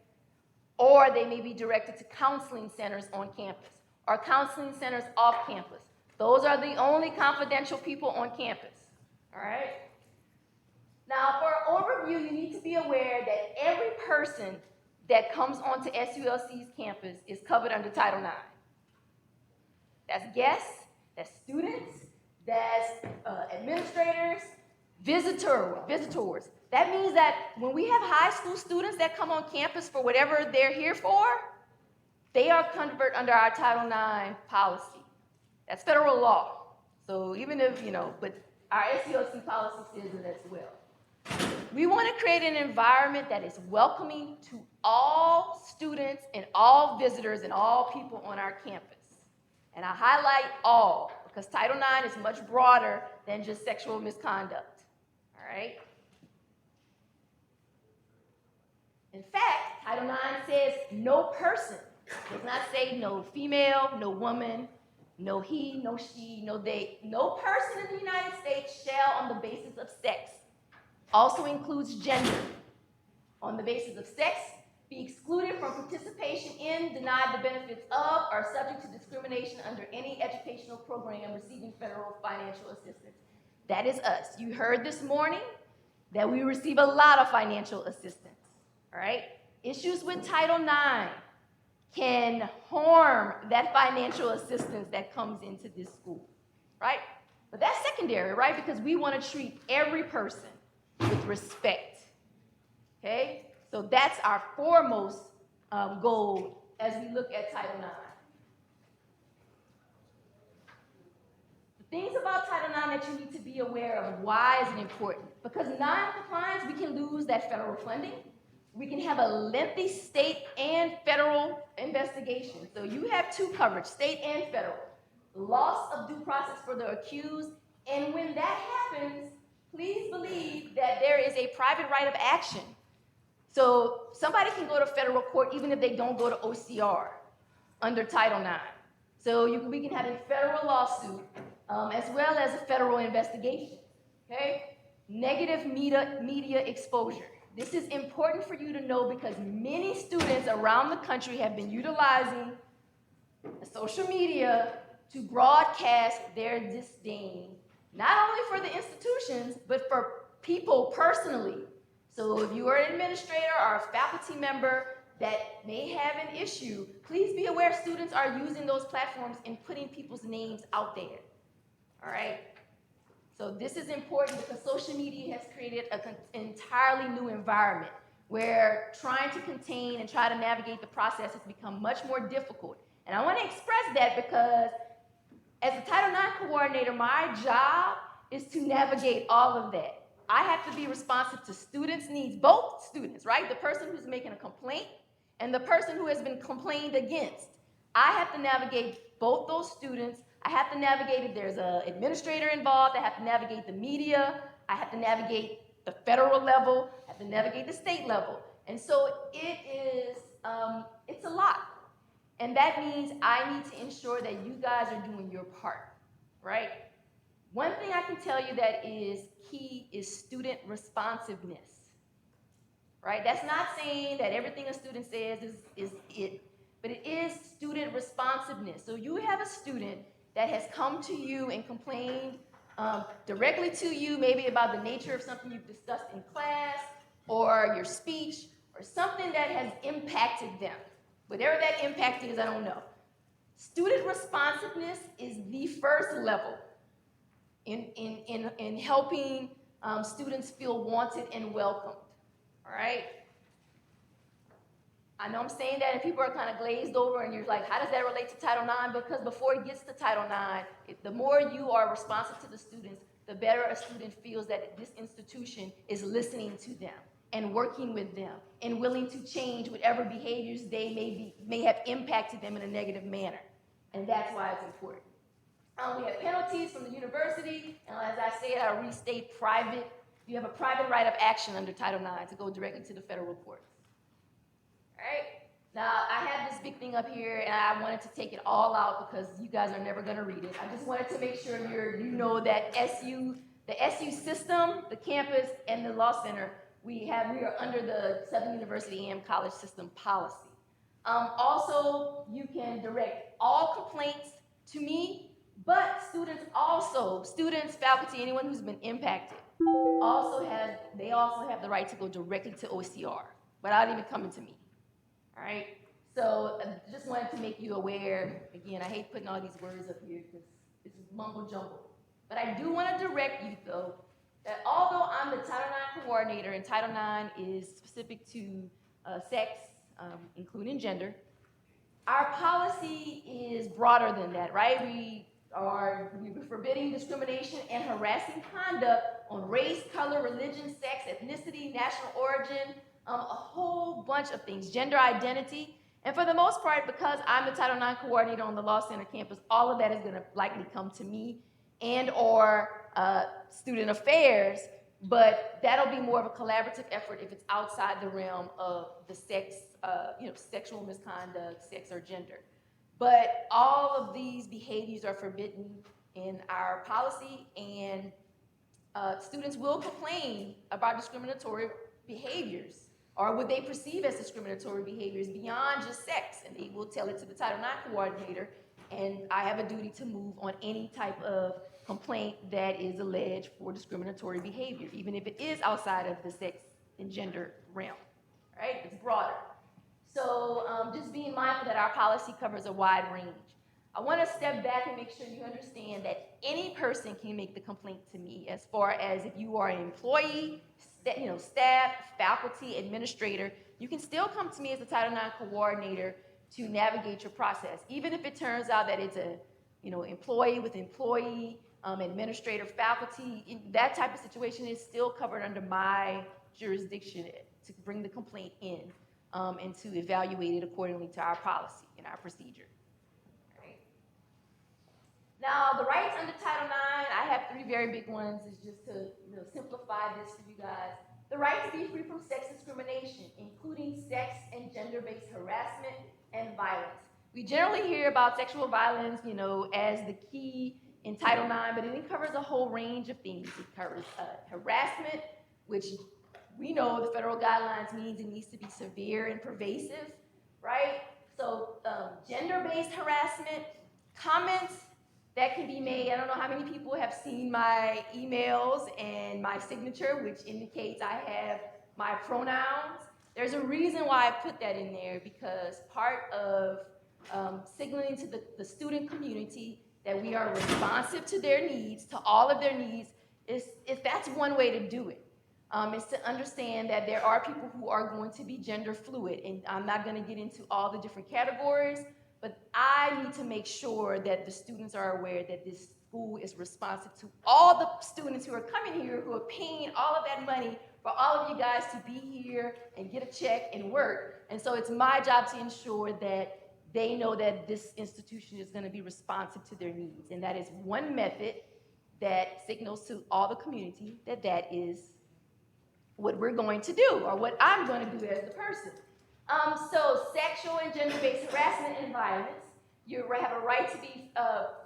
Or they may be directed to counseling centers on campus or counseling centers off campus. Those are the only confidential people on campus. All right? Now, for an overview, you need to be aware that every person that comes onto SULC's campus is covered under Title IX. That's guests, that's students, that's administrators, visitors. That means that when we have high school students that come on campus for whatever they're here for, they are covered under our Title IX policy. That's federal law. So even if, but our SULC policy says it as well. We want to create an environment that is welcoming to all students and all visitors and all people on our campus. And I highlight all because Title IX is much broader than just sexual misconduct. All right? In fact, Title IX says no person. It does not say no female, no woman, no he, no she, no they. No person in the United States shall, on the basis of sex, also includes gender, on the basis of sex, be excluded from participation in, denied the benefits of, or subject to discrimination under any educational program receiving federal financial assistance. That is us. You heard this morning that we receive a lot of financial assistance. All right? Issues with Title IX can harm that financial assistance that comes into this school, right? But that's secondary, right? Because we want to treat every person with respect, okay? So that's our foremost goal as we look at Title IX. The things about Title IX that you need to be aware of, why is it important? Because non-compliance, we can lose that federal funding. We can have a lengthy state and federal investigation. So you have 2 coverage, state and federal. Loss of due process for the accused. And when that happens, please believe that there is a private right of action. So somebody can go to federal court even if they don't go to OCR under Title IX. So we can have a federal lawsuit as well as a federal investigation, okay? Negative media exposure. This is important for you to know because many students around the country have been utilizing social media to broadcast their disdain, not only for the institutions, but for people personally. So if you are an administrator or a faculty member that may have an issue, please be aware students are using those platforms and putting people's names out there, all right? So this is important because social media has created an entirely new environment where trying to contain and try to navigate the process has become much more difficult. And I want to express that because as a Title IX coordinator, my job is to navigate all of that. I have to be responsive to students' needs, both students, right? The person who's making a complaint and the person who has been complained against. I have to navigate both those students. I have to navigate if there's an administrator involved. I have to navigate the media. I have to navigate the federal level. I have to navigate the state level. And so it is, it's a lot. And that means I need to ensure that you guys are doing your part, right? One thing I can tell you that is key is student responsiveness, right? That's not saying that everything a student says is it, but it is student responsiveness. So you have a student that has come to you and complained directly to you, maybe about the nature of something you've discussed in class or your speech or something that has impacted them. Whatever that impact is, I don't know. Student responsiveness is the first level in helping students feel wanted and welcomed, all right? I know I'm saying that and people are kind of glazed over and you're like, how does that relate to Title IX? Because before it gets to Title IX, the more you are responsive to the students, the better a student feels that this institution is listening to them and working with them and willing to change whatever behaviors they may have impacted them in a negative manner. And that's why it's important. We have penalties from the university, and as I said, I restate you have a private right of action under Title IX to go directly to the federal courts. All right? Now, I have this big thing up here, and I wanted to take it all out because you guys are never going to read it. I just wanted to make sure you know that the SU system, the campus, and the law center, we are under the Southern University AM College System policy. Also, you can direct all complaints to me, but students, faculty, anyone who's been impacted, they also have the right to go directly to OCR without even coming to me. All right? So just wanted to make you aware. Again, I hate putting all these words up here because it's mumble jumble. But I do want to direct you, though, that although I'm the Title IX coordinator, and Title IX is specific to sex, including gender, our policy is broader than that, right? We're forbidding discrimination and harassing conduct on race, color, religion, sex, ethnicity, national origin, a whole bunch of things, gender identity. And for the most part, because I'm the Title IX coordinator on the Law Center campus, all of that is going to likely come to me and or student affairs, but that'll be more of a collaborative effort if it's outside the realm of the sex, sexual misconduct, sex or gender. But all of these behaviors are forbidden in our policy, and students will complain about discriminatory behaviors or what they perceive as discriminatory behaviors beyond just sex, and they will tell it to the Title IX coordinator, and I have a duty to move on any type of complaint that is alleged for discriminatory behavior, even if it is outside of the sex and gender realm, right? It's broader. So just being mindful that our policy covers a wide range. I want to step back and make sure you understand that any person can make the complaint to me, as far as if you are an employee, staff, faculty, administrator, you can still come to me as the Title IX coordinator to navigate your process, even if it turns out that it's a employee with employee, administrator, faculty. That type of situation is still covered under my jurisdiction to bring the complaint in and to evaluate it accordingly to our policy and our procedure. Now, the rights under Title IX, I have three very big ones. It's just to simplify this for you guys. The right to be free from sex discrimination, including sex and gender-based harassment and violence. We generally hear about sexual violence, as the key in Title IX, but it covers a whole range of things. It covers harassment, which we know the federal guidelines means it needs to be severe and pervasive, right? So gender-based harassment, comments that can be made. I don't know how many people have seen my emails and my signature, which indicates I have my pronouns. There's a reason why I put that in there, because part of signaling to the student community that we are responsive to their needs, to all of their needs, is that's one way to do it. Is to understand that there are people who are going to be gender fluid, and I'm not going to get into all the different categories, but I need to make sure that the students are aware that this school is responsive to all the students who are coming here, who are paying all of that money for all of you guys to be here and get a check and work. And so it's my job to ensure that they know that this institution is going to be responsive to their needs. And that is one method that signals to all the community that that is what we're going to do, or what I'm going to do as the person. So sexual and gender-based harassment and violence, you have a right to be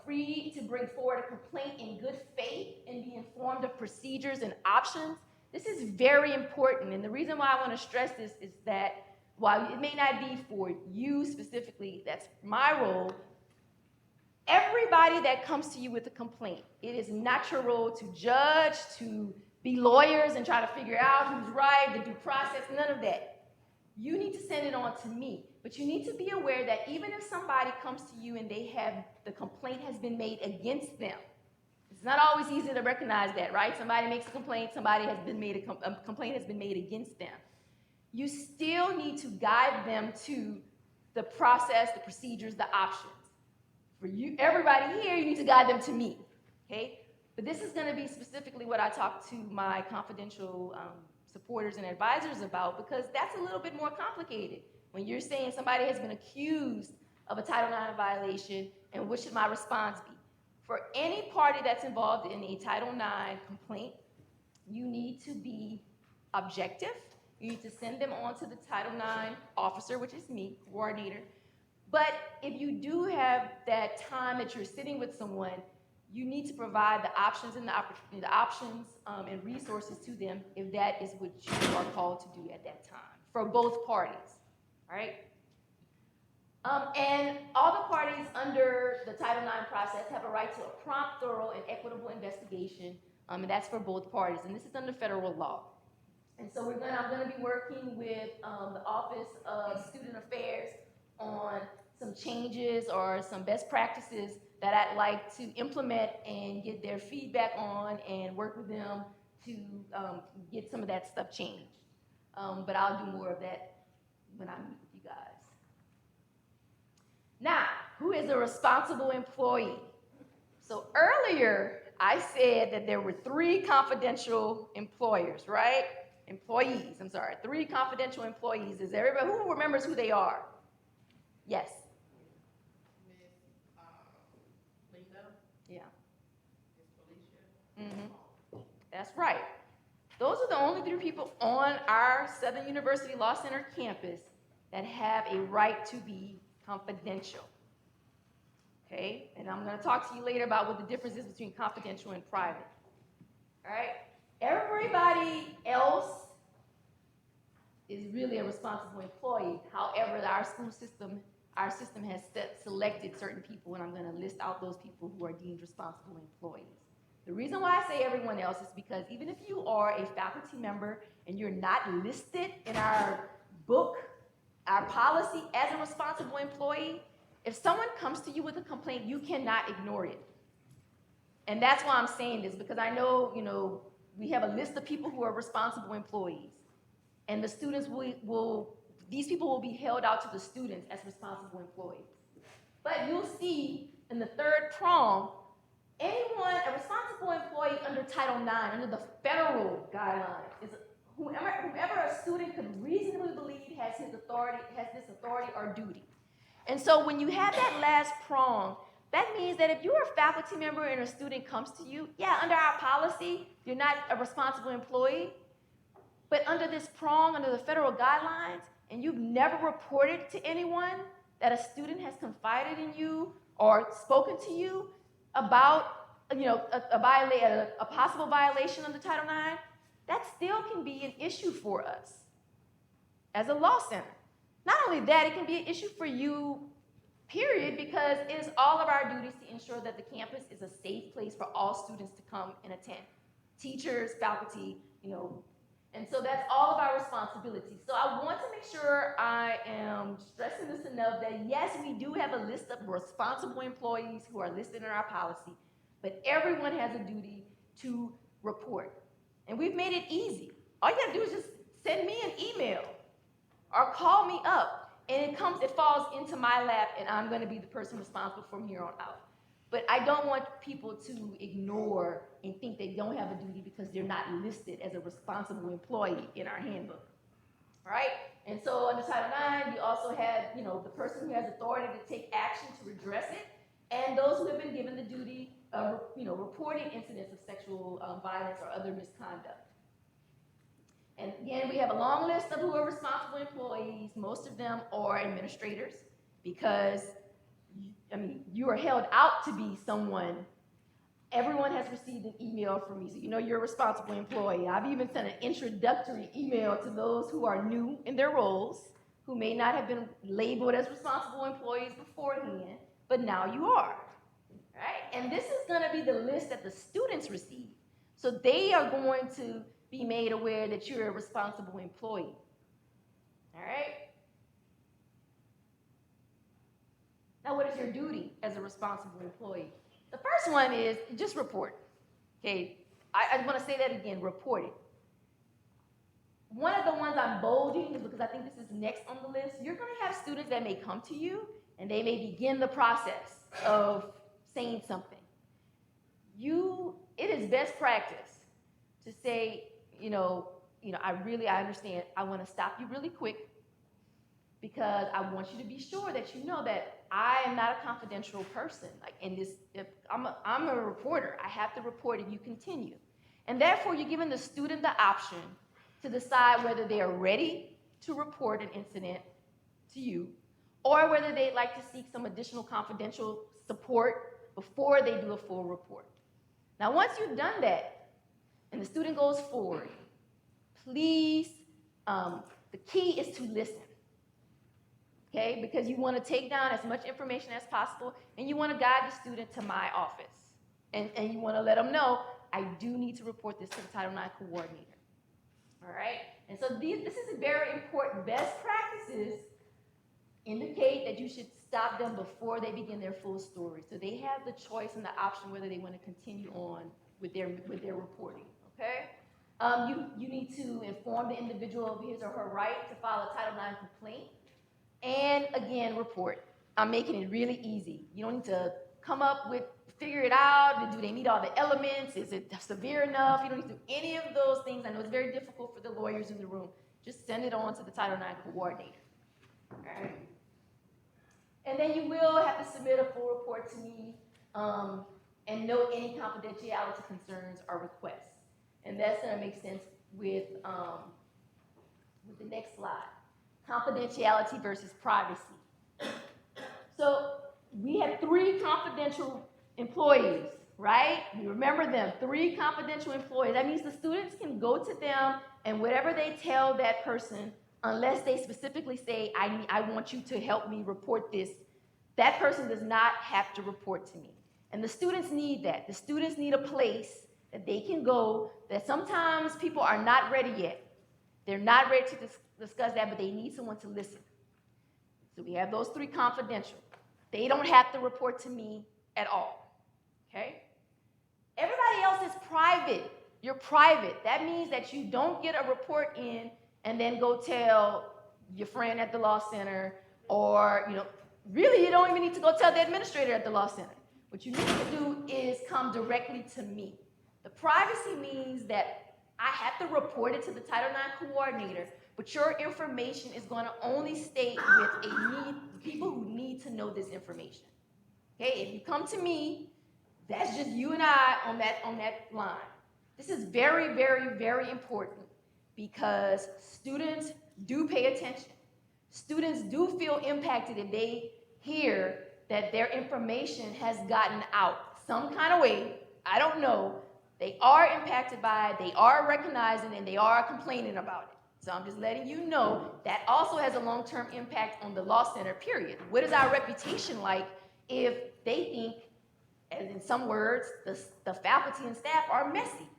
free to bring forward a complaint in good faith and be informed of procedures and options. This is very important, and the reason why I want to stress this is that while it may not be for you specifically, that's my role, everybody that comes to you with a complaint, it is not your role to judge, to be lawyers and try to figure out who's right, the due process, none of that. You need to send it on to me, but you need to be aware that even if somebody comes to you and they have, the complaint has been made against them, it's not always easy to recognize that, right? Somebody makes a complaint, somebody has been made, a complaint has been made against them. You still need to guide them to the process, the procedures, the options. For you, everybody here, you need to guide them to me, okay? But this is gonna be specifically what I talk to my confidential supporters and advisors about, because that's a little bit more complicated. When you're saying somebody has been accused of a Title IX violation, and what should my response be? For any party that's involved in a Title IX complaint, you need to be objective. You need to send them on to the Title IX officer, which is me, coordinator. But if you do have that time that you're sitting with someone, you need to provide the options and and resources to them if that is what you are called to do at that time, for both parties, all right? And all the parties under the Title IX process have a right to a prompt, thorough, and equitable investigation, and that's for both parties, and this is under federal law. And so I'm gonna be working with the Office of Student Affairs on some changes or some best practices that I'd like to implement and get their feedback on, and work with them to get some of that stuff changed. But I'll do more of that when I meet with you guys. Now, who is a responsible employee? So earlier, I said that there were 3 confidential employers, right? Employees, I'm sorry, 3 confidential employees. Is everybody, who remembers who they are? Yes. Yeah. That's right. Those are the only 3 people on our Southern University Law Center campus that have a right to be confidential. Okay? And I'm going to talk to you later about what the difference is between confidential and private. All right? Everybody else is really a responsible employee. However, our system has selected certain people, and I'm going to list out those people who are deemed responsible employees. The reason why I say everyone else is because even if you are a faculty member and you're not listed in our book, our policy as a responsible employee, if someone comes to you with a complaint, you cannot ignore it. And that's why I'm saying this, because I know, we have a list of people who are responsible employees, and the students these people will be held out to the students as responsible employees. But you'll see in the 3rd prong, a responsible employee under Title IX, under the federal guidelines, is whoever a student could reasonably believe has this authority or duty. And so when you have that last prong, that means that if you're a faculty member and a student comes to you, yeah, under our policy, you're not a responsible employee. But under this prong, under the federal guidelines, and you've never reported to anyone that a student has confided in you or spoken to you about a possible violation of the Title IX, that still can be an issue for us as a law center. Not only that, it can be an issue for you, period, because it is all of our duties to ensure that the campus is a safe place for all students to come and attend. Teachers, faculty, and so that's all of our responsibilities. So I want to make sure I am stressing this enough that yes, we do have a list of responsible employees who are listed in our policy, but everyone has a duty to report. And we've made it easy. All you gotta do is just send me an email or call me up, and it falls into my lap, and I'm gonna be the person responsible from here on out. But I don't want people to ignore and think they don't have a duty because they're not listed as a responsible employee in our handbook. All right? And so under Title IX, you also have, the person who has authority to take action to redress it, and those who have been given the duty of, reporting incidents of sexual violence or other misconduct. And again, we have a long list of who are responsible employees. Most of them are administrators because, you are held out to be someone. Everyone has received an email from me, so you're a responsible employee. I've even sent an introductory email to those who are new in their roles, who may not have been labeled as responsible employees beforehand, but now you are, right? And this is gonna be the list that the students receive. So they are going to be made aware that you're a responsible employee, all right? Now, what is your duty as a responsible employee? The first one is just report. Okay, I want to say that again, report it. One of the ones I'm bolding is because I think this is next on the list. You're going to have students that may come to you and they may begin the process of saying something. It is best practice to say, I understand. I want to stop you really quick because I want you to be sure that you know that I am not a confidential person. Like in this, if I'm a reporter, I have to report if you continue. And therefore, you're giving the student the option to decide whether they are ready to report an incident to you or whether they'd like to seek some additional confidential support before they do a full report. Now, once you've done that and the student goes forward, please, the key is to listen. Okay, because you want to take down as much information as possible, and you want to guide the student to my office. And you want to let them know, I do need to report this to the Title IX coordinator. All right? And so this is very important. Best practices indicate that you should stop them before they begin their full story. So they have the choice and the option whether they want to continue on with their reporting. Okay? You need to inform the individual of his or her right to file a Title IX complaint. And again, report. I'm making it really easy. You don't need to figure it out. Do they meet all the elements? Is it severe enough? You don't need to do any of those things. I know it's very difficult for the lawyers in the room. Just send it on to the Title IX coordinator. All right? And then you will have to submit a full report to me and note any confidentiality concerns or requests. And that's going to make sense with the next slide. Confidentiality versus privacy. So we have 3 confidential employees, right? You remember them, 3 confidential employees. That means the students can go to them and whatever they tell that person, unless they specifically say, I want you to help me report this, that person does not have to report to me. And the students need that. The students need a place that they can go, that sometimes people are not ready yet. They're not ready to discuss that, but they need someone to listen. So we have those 3 confidential. They don't have to report to me at all, okay? Everybody else is private. You're private. That means that you don't get a report in and then go tell your friend at the law center or, really you don't even need to go tell the administrator at the law center. What you need to do is come directly to me. The privacy means that I have to report it to the Title IX coordinator, but your information is going to only stay with people who need to know this information. Okay, if you come to me, that's just you and I on that line. This is very, very, very important because students do pay attention. Students do feel impacted if they hear that their information has gotten out some kind of way. I don't know. They are impacted by it, they are recognizing, and they are complaining about it. So I'm just letting you know that also has a long-term impact on the law center, period. What is our reputation like if they think, as in some words, the faculty and staff are messy?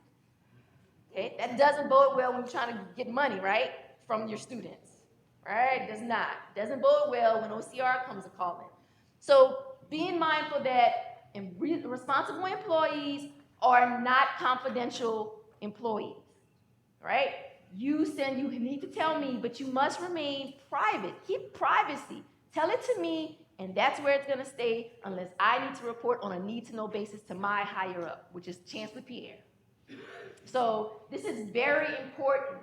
Okay, that doesn't bode well when you're trying to get money, right, from your students, right? It does not. It doesn't bode well when OCR comes a calling. So being mindful that responsible employees are not confidential employees, right? You need to tell me, but you must remain private. Keep privacy. Tell it to me And that's where it's gonna stay unless I need to report on a need-to-know basis to my higher up, which is Chancellor Pierre. So this is very important.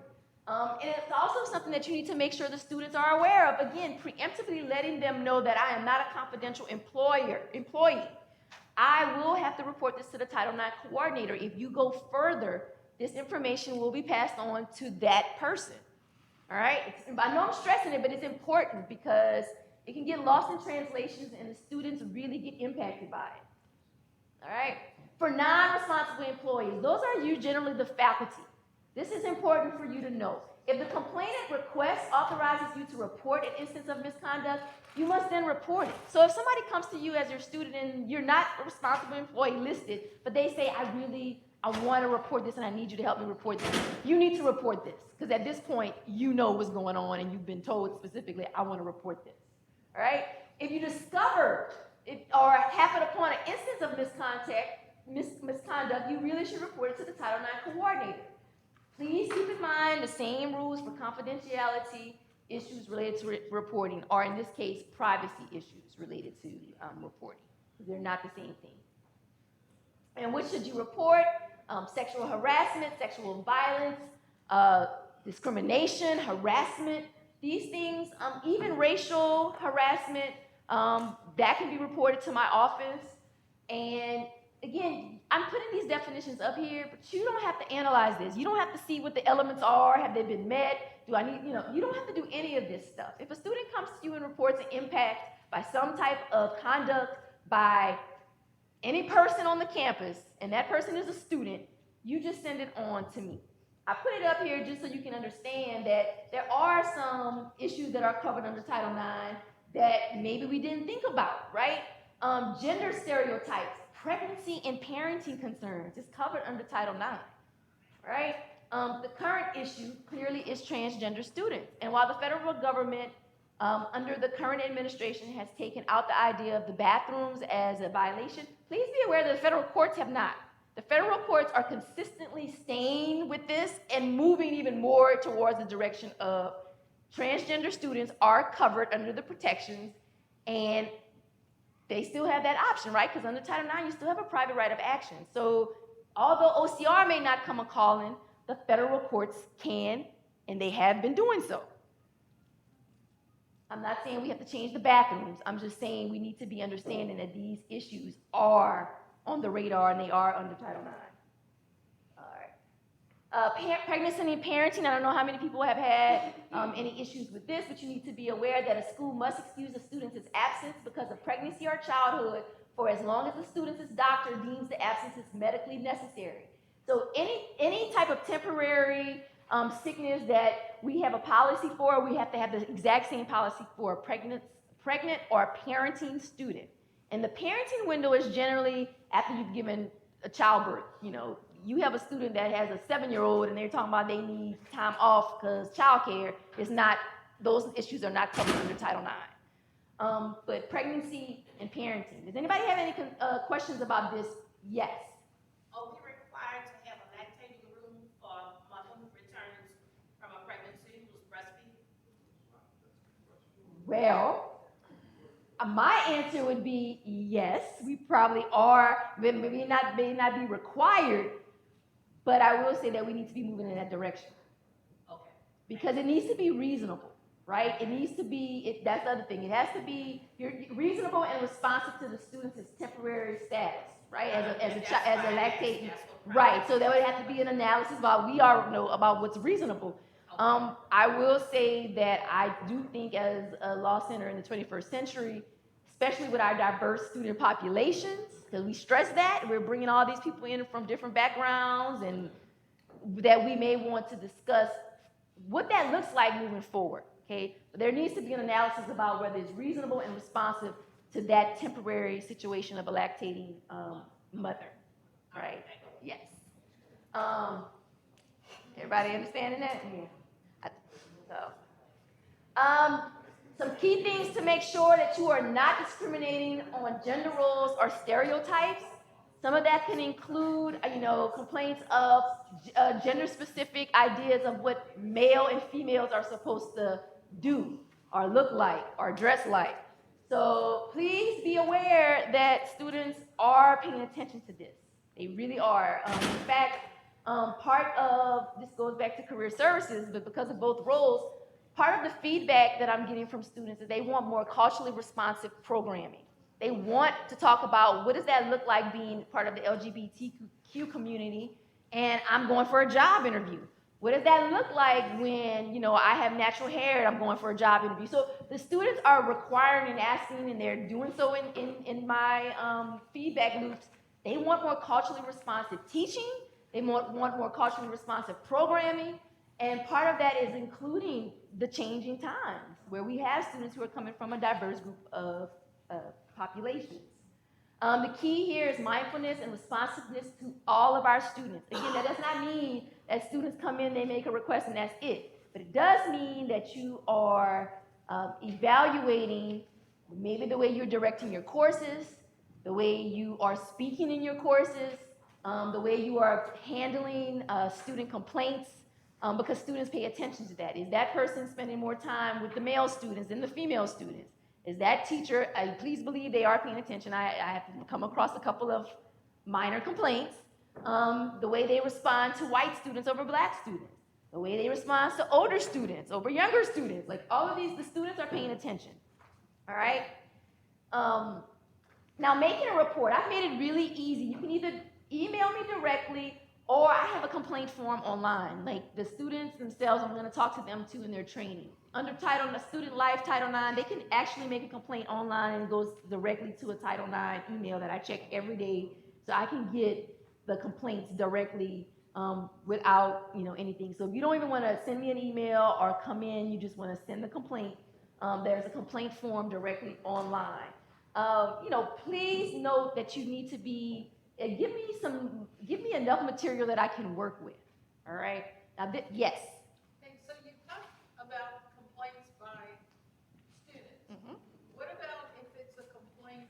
And it's also something that you need to make sure the students are aware of. Again, preemptively letting them know that I am not a confidential employee. I will have to report this to the Title IX coordinator. If you go further, this information will be passed on to that person. All right? I know I'm stressing it, but it's important because it can get lost in translations and the students really get impacted by it. All right? For non-responsible employees, those are generally the faculty. This is important for you to know. If the complainant request authorizes you to report an instance of misconduct, you must then report it. So if somebody comes to you as your student and you're not a responsible employee listed, but they say, I want to report this and I need you to help me report this, you need to report this. Because at this point, you know what's going on and you've been told specifically, I want to report this. All right? If you discover it or happen upon an instance of misconduct, you really should report it to the Title IX coordinator. Please keep in mind the same rules for confidentiality issues related to reporting, or in this case, privacy issues related to reporting. They're not the same thing. And what should you report? Sexual harassment, sexual violence, discrimination, harassment, these things, even racial harassment, that can be reported to my office. And again, I'm putting these definitions up here, but you don't have to analyze this. You don't have to see what the elements are. Have they been met? Do I need, you don't have to do any of this stuff. If a student comes to you and reports an impact by some type of conduct by any person on the campus, and that person is a student, you just send it on to me. I put it up here just so you can understand that there are some issues that are covered under Title IX that maybe we didn't think about, right? Gender stereotypes, pregnancy and parenting concerns is covered under Title IX, right? The current issue clearly is transgender students. And while the federal government, under the current administration, has taken out the idea of the bathrooms as a violation, please be aware that the federal courts have not. The federal courts are consistently staying with this and moving even more towards the direction of transgender students are covered under the protections, and they still have that option, right? Because under Title IX, you still have a private right of action. So although OCR may not come a calling, the federal courts can, and they have been doing so. I'm not saying we have to change the bathrooms. I'm just saying we need to be understanding that these issues are on the radar and they are under Title IX. All right. Pregnancy and parenting, I don't know how many people have had any issues with this, but you need to be aware that a school must excuse a student's absence because of pregnancy or childhood for as long as the student's doctor deems the absence is medically necessary. So any type of temporary sickness that we have a policy for, we have to have the exact same policy for a pregnant or parenting student. And the parenting window is generally after you've given a childbirth. You have a student that has a 7-year-old and they're talking about they need time off because childcare is not, those issues are not covered under Title IX. But pregnancy and parenting. Does anybody have any questions about this? Yes. Are we required to have a lactating room for a mother who returns from a pregnancy who's breastfeeding? Well, my answer would be yes. We probably are. Maybe not be required, but I will say that we need to be moving in that direction. Okay. Because it needs to be reasonable, right? It needs to be. That's the other thing. It has to be reasonable and responsive to the student's temporary status, right? As a lactating, right? So there would have to be an analysis about about what's reasonable. I will say that I do think as a law center in the 21st century, especially with our diverse student populations, because we stress that, we're bringing all these people in from different backgrounds, and that we may want to discuss what that looks like moving forward, okay? But there needs to be an analysis about whether it's reasonable and responsive to that temporary situation of a lactating mother, right? Yes. Everybody understanding that? Yeah. Some key things to make sure that you are not discriminating on gender roles or stereotypes. Some of that can include, complaints of gender-specific ideas of what male and females are supposed to do or look like or dress like. So please be aware that students are paying attention to this. They really are. In fact, part of, this goes back to career services, but because of both roles, part of the feedback that I'm getting from students is they want more culturally responsive programming. They want to talk about what does that look like being part of the LGBTQ community, and I'm going for a job interview. What does that look like when, you know, I have natural hair and I'm going for a job interview? So the students are requiring and asking, and they're doing so in my feedback loops. They want more culturally responsive teaching. They want more culturally responsive programming. And part of that is including the changing times, where we have students who are coming from a diverse group of populations. The key here is mindfulness and responsiveness to all of our students. Again, that does not mean that students come in, they make a request, and that's it. But it does mean that you are evaluating maybe the way you're directing your courses, the way you are speaking in your courses, the way you are handling student complaints, because students pay attention to that. Is that person spending more time with the male students than the female students? Is that teacher, please believe they are paying attention. I have come across a couple of minor complaints. The way they respond to white students over black students, the way they respond to older students over younger students, like all of these, the students are paying attention, all right? Now making a report, I've made it really easy. You can either email me directly, or I have a complaint form online. Like the students themselves, I'm gonna talk to them too in their training. Under Student Life, Title IX, they can actually make a complaint online, and it goes directly to a Title IX email that I check every day, so I can get the complaints directly without anything. So if you don't even wanna send me an email or come in, you just wanna send the complaint, there's a complaint form directly online. Please note that you need to be, give me enough material that I can work with, all right? Now, yes? Okay, so you talked about complaints by students. Mhm. What about if it's a complaint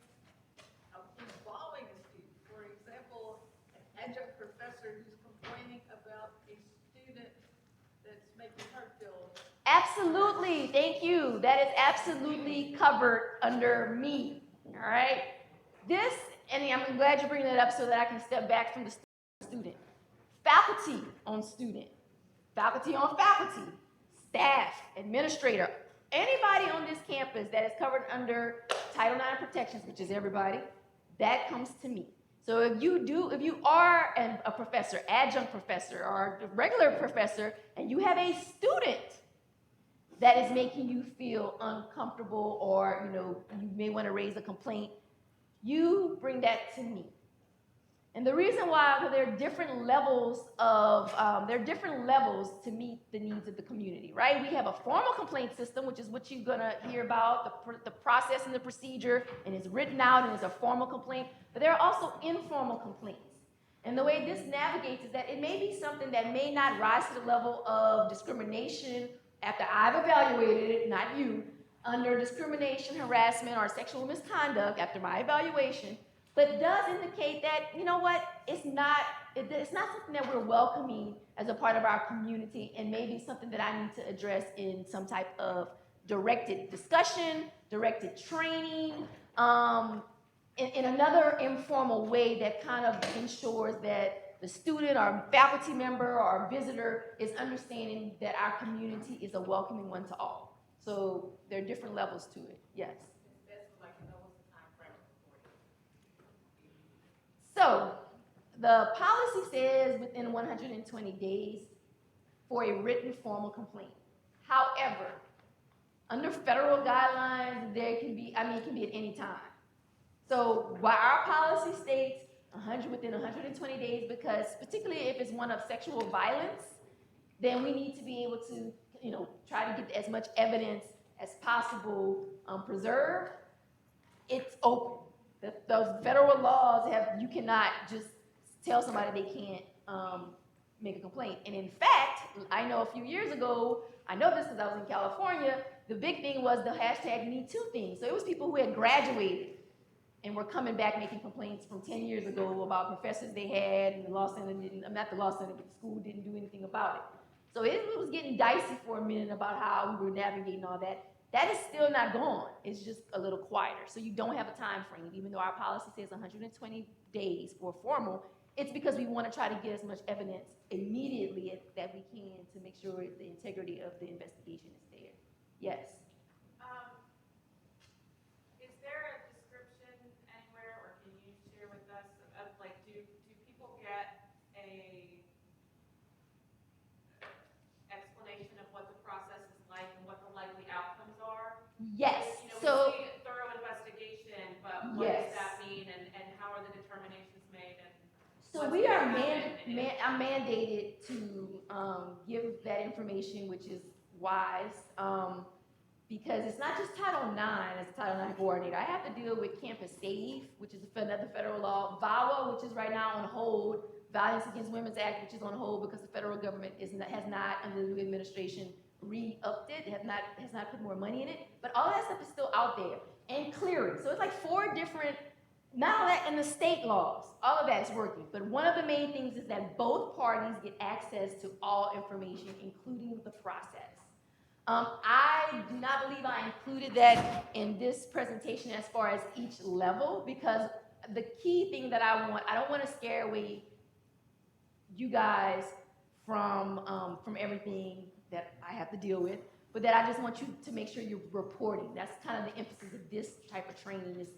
involving a student? For example, an adjunct professor who's complaining about a student that's making her feel. Absolutely, thank you. That is absolutely covered under me, all right? This, and I'm glad you're bringing that up so that I can step back from the student. Faculty on student, faculty on faculty, staff, administrator, anybody on this campus that is covered under Title IX protections, which is everybody, that comes to me. So if you are a professor, adjunct professor, or a regular professor, and you have a student that is making you feel uncomfortable, or you may want to raise a complaint, you bring that to me. And the reason why, well, there are different levels to meet the needs of the community, right? We have a formal complaint system, which is what you're gonna hear about, the process and the procedure, and it's written out and it's a formal complaint. But there are also informal complaints. And the way this navigates is that it may be something that may not rise to the level of discrimination after I've evaluated it, not you, under discrimination, harassment, or sexual misconduct after my evaluation, but does indicate that, it's not something that we're welcoming as a part of our community, and maybe something that I need to address in some type of directed discussion, directed training, in another informal way that kind of ensures that the student or faculty member or visitor is understanding that our community is a welcoming one to all. So there are different levels to it, yes. So the policy says within 120 days for a written formal complaint. However, under federal guidelines, it can be at any time. So while our policy states within 120 days, because particularly if it's one of sexual violence, then we need to be able to, try to get as much evidence as possible preserved. It's open. Those federal laws you cannot just tell somebody they can't make a complaint. And in fact, I know a few years ago, I know this because I was in California, the big thing was the hashtag #MeToo thing. So it was people who had graduated and were coming back making complaints from 10 years ago about professors they had, and the law center not the law center, but the school didn't do anything about it. So it was getting dicey for a minute about how we were navigating all that. That is still not gone. It's just a little quieter. So you don't have a time frame, even though our policy says 120 days for formal. It's because we want to try to get as much evidence immediately that we can to make sure the integrity of the investigation is there. Yes. Is there a description anywhere, or can you share with us of like, do people get a explanation of what the process is like and what the likely outcomes are? Yes. You know, So we see a thorough investigation, but what yes. does that mean, and how are the determinations made? And So we are I'm mandated to give that information, which is wise, because it's not just Title IX as a Title IX coordinator. I have to deal with Campus Safe, which is another federal law, VAWA, which is right now on hold, Violence Against Women's Act, which is on hold because the federal government has not, under the new administration, re-upped it, has not put more money in it, but all that stuff is still out there, and clearing. So it's like 4 different, not all that in the state laws, all of that is working, but one of the main things is that both parties get access to all information, including the process. I do not believe I included that in this presentation as far as each level, because the key thing that I don't want to scare away you guys from everything that I have to deal with, but that I just want you to make sure you're reporting. That's kind of the emphasis of this type of training, is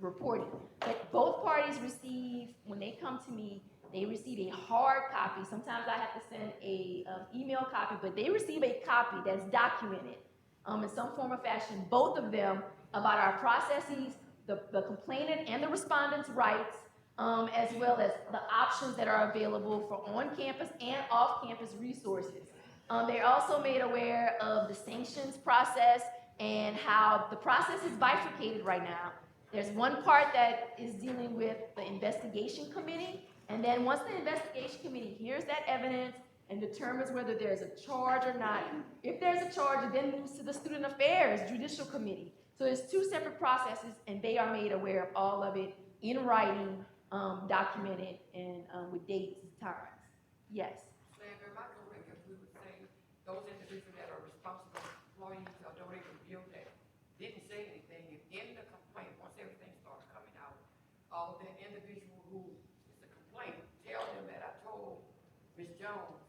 reporting. But both parties receive, when they come to me, they receive a hard copy. Sometimes I have to send a email copy, but they receive a copy that's documented in some form or fashion, both of them, about our processes, the complainant and the respondent's rights, as well as the options that are available for on-campus and off-campus resources. They're also made aware of the sanctions process and how the process is bifurcated right now. There's one part that is dealing with the investigation committee, and then once the investigation committee hears that evidence and determines whether there's a charge or not, if there's a charge, it then moves to the student affairs judicial committee. So there's 2 separate processes, and they are made aware of all of it in writing, documented, and with dates and times. Yes. Am I correct if we would say those individuals that are responsible employees, although they reviewed that, didn't say anything, if in the complaint, once everything starts coming out, the individual who is the complaint, tell them that I told Ms. Jones,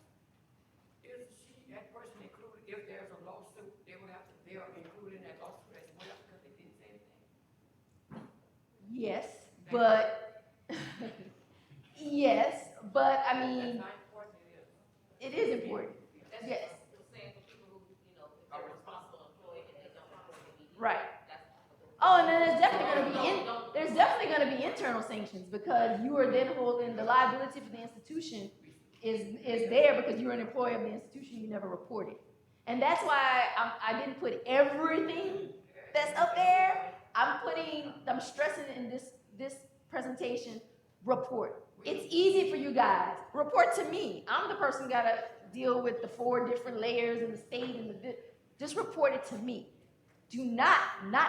is that person included, if there's a lawsuit, they are included in that lawsuit as well because they didn't say anything? Yes, but yes, but I mean, it is important. Yes. Right. Oh, and then there's definitely going to be internal sanctions, because you are then holding the liability for the institution is there because you're an employee of the institution, you never reported. And that's why I didn't put everything that's up there. I'm stressing in this presentation, report. It's easy for you guys. Report to me. I'm the person who got to deal with the 4 different layers in the state and just report it to me. Do not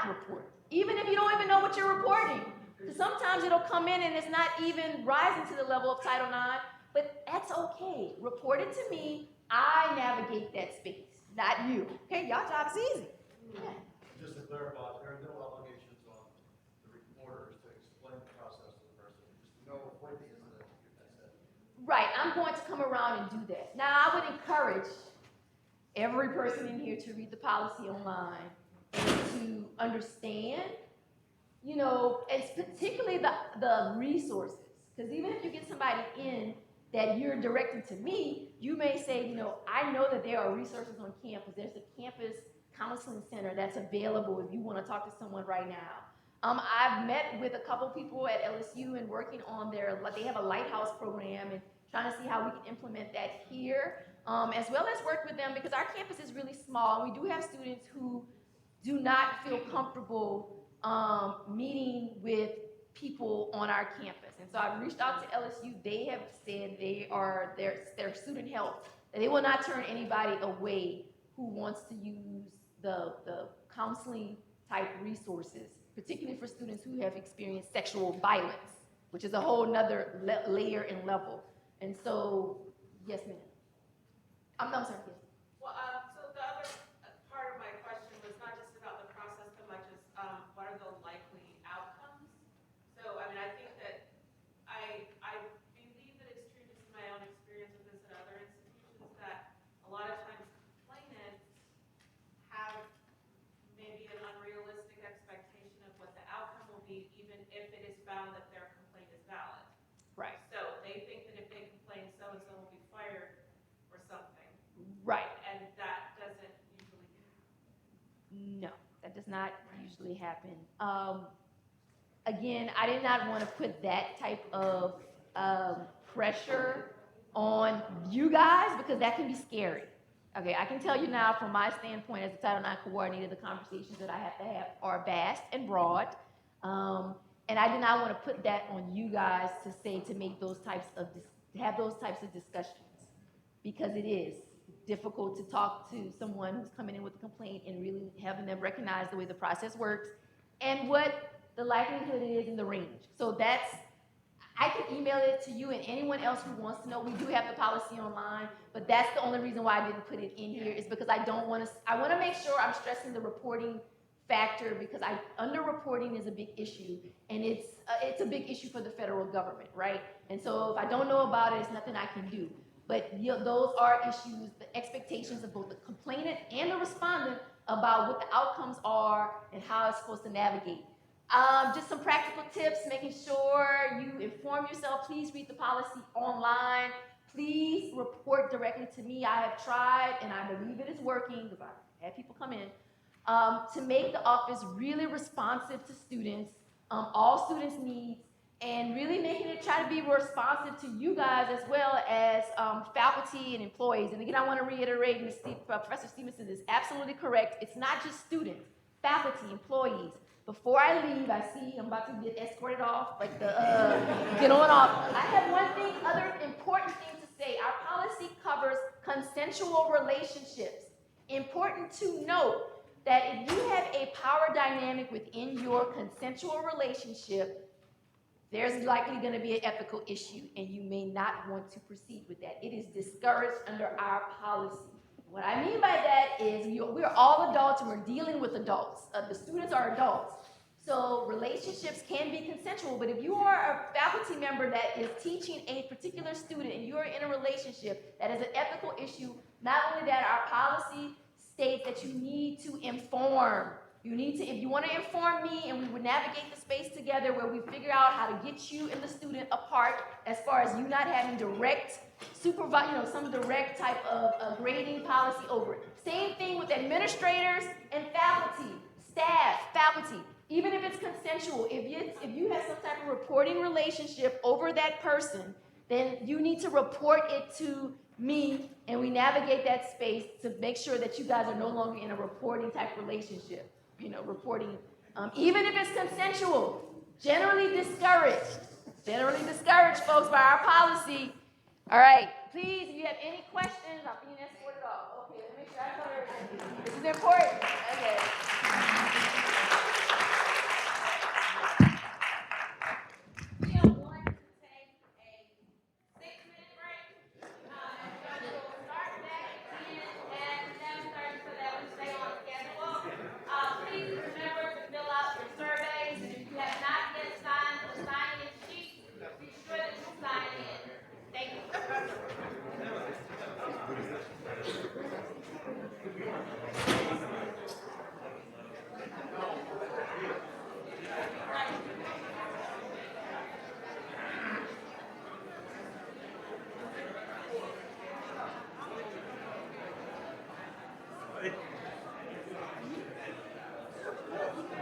report. Even if you don't even know what you're reporting. Because sometimes it'll come in and it's not even rising to the level of Title IX, but that's okay. Report it to me. I navigate that space, not you. Okay, y'all job is easy. Yeah. Just to clarify, there are no obligations on the reporters to explain the process to the person. Just know what it is that you're said. Right, I'm going to come around and do that. Now, I would encourage every person in here to read the policy online and to understand, and particularly the resources. Because even if you get somebody in that you're directing to me, you may say, I know that there are resources on campus. There's a campus counseling center that's available if you want to talk to someone right now. I've met with a couple people at LSU and working on they have a lighthouse program and trying to see how we can implement that here, as well as work with them, because our campus is really small. We do have students who do not feel comfortable meeting with people on our campus. And so I've reached out to LSU. They have said their student health, that they will not turn anybody away who wants to use the counseling type resources, particularly for students who have experienced sexual violence, which is a whole nother layer and level. And so, yes, ma'am. I'm sorry, yes. Well, so the other part of my question was not just about No, that does not usually happen. Again, I did not want to put that type of pressure on you guys because that can be scary. Okay, I can tell you now from my standpoint as a Title IX coordinator, the conversations that I have to have are vast and broad. And I did not want to put that on you guys to say to make those types of, to have those types of discussions because it is difficult to talk to someone who's coming in with a complaint and really having them recognize the way the process works and what the likelihood is in the range. So that's, I can email it to you and anyone else who wants to know. We do have the policy online, but that's the only reason why I didn't put it in here is because I don't want to, I want to make sure I'm stressing the reporting factor because underreporting is a big issue and it's a big issue for the federal government, right? And so if I don't know about it, it's nothing I can do. But those are issues, the expectations of both the complainant and the respondent about what the outcomes are and how it's supposed to navigate. Just some practical tips, making sure you inform yourself. Please read the policy online. Please report directly to me. I have tried, and I believe it is working because I've had people come in, to make the office really responsive to students, all students' needs, and really making it try to be responsive to you guys as well as faculty and employees. And again, I want to reiterate, Professor Stevenson is absolutely correct. It's not just students, faculty, employees. Before I leave, I see I'm about to get escorted off, like the get on off. I have one thing, other important thing to say. Our policy covers consensual relationships. Important to note that if you have a power dynamic within your consensual relationship, there's likely going to be an ethical issue, and you may not want to proceed with that. It is discouraged under our policy. What I mean by that is we're all adults and we're dealing with adults. The students are adults. So relationships can be consensual, but if you are a faculty member that is teaching a particular student and you're in a relationship that is an ethical issue, not only that, our policy states that you need to inform. You need to, if you want to inform me and we would navigate the space together where we figure out how to get you and the student apart as far as you not having direct supervise, some direct type of grading policy over it. Same thing with administrators and faculty, staff, faculty. Even if it's consensual, if you have some type of reporting relationship over that person, then you need to report it to me and we navigate that space to make sure that you guys are no longer in a reporting type relationship. Reporting, even if it's consensual, generally discouraged, folks, by our policy. All right, please, if you have any questions, I'm being escorted off. Okay, let me make sure I cover everything. This is important. Okay. We are going to take a 6-minute break. And so we'll start back again at 7:30 so that we stay on schedule. Please remember to fill out your surveys. And if you have not yet signed the sign-in sheet, be sure that you sign in. Thank you.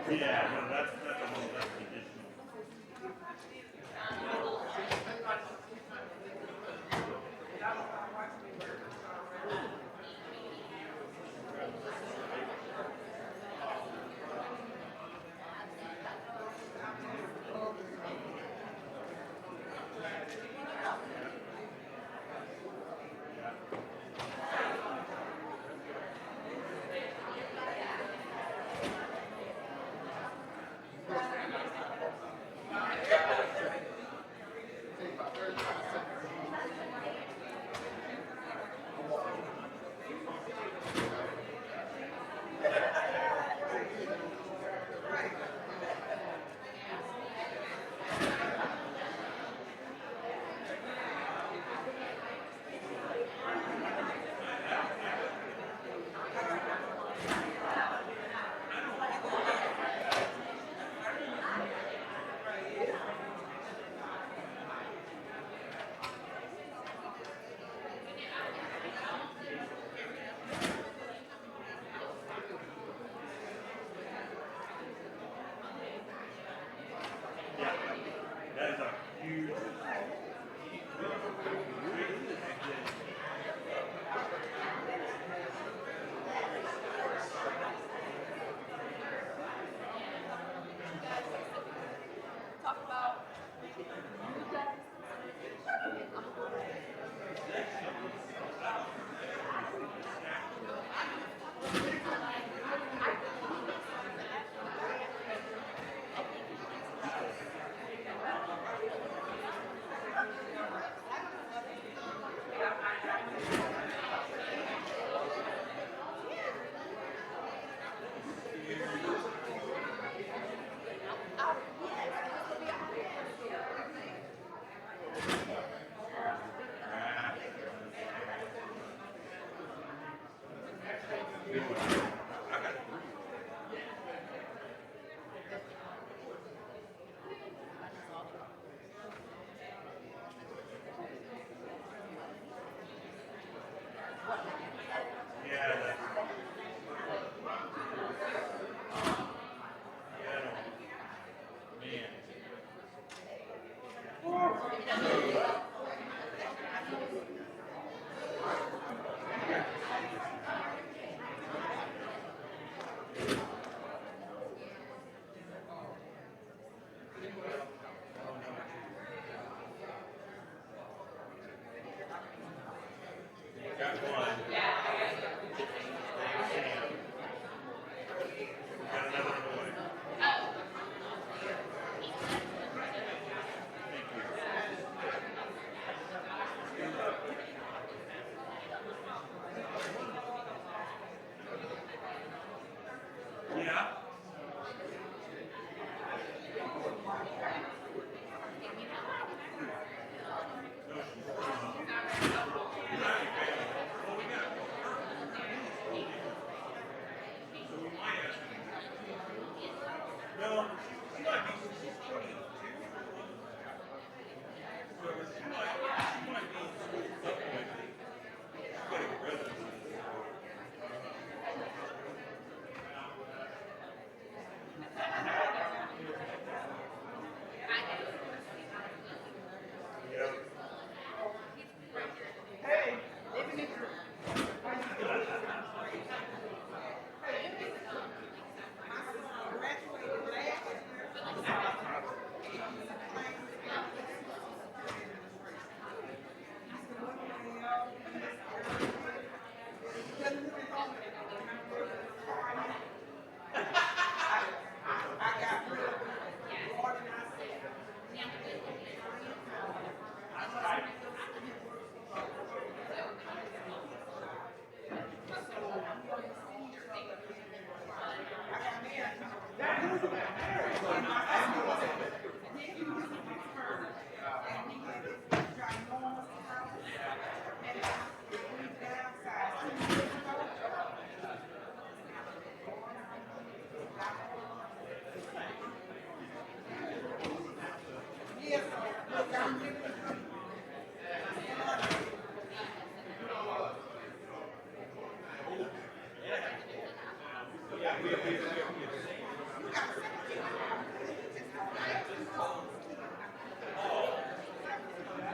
Yeah, no, that's a whole other issue.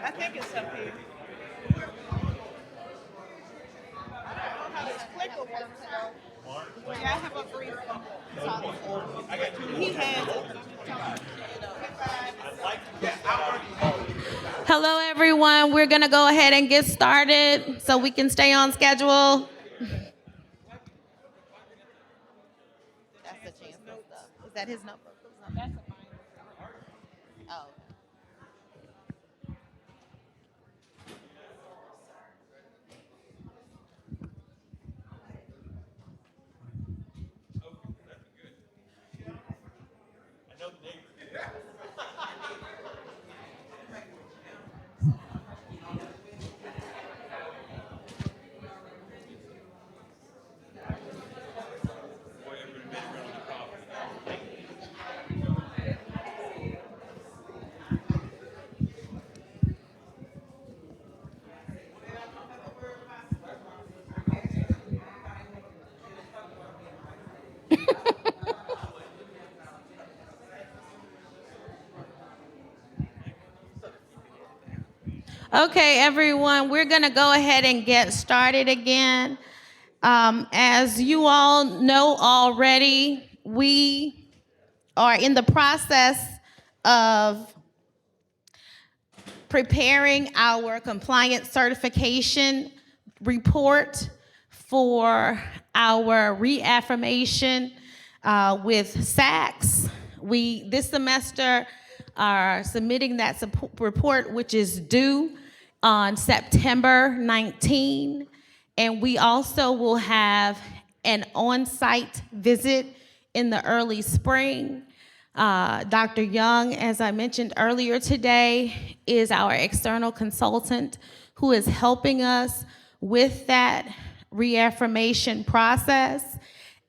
I think it's up here. How this clicker works, though. Yeah, I have a brief one. He has it. Hello, everyone. We're going to go ahead and get started so we can stay on schedule. That's the chancellor's stuff. Is that his notebook? That's mine. Oh. Okay, everyone, we're going to go ahead and get started again. As you all know already, we are in the process of preparing our compliance certification report for our reaffirmation with SACS. We, this semester, are submitting that report, which is due on September 19. And we also will have an on-site visit in the early spring. Dr. Young, as I mentioned earlier today, is our external consultant who is helping us with that reaffirmation process.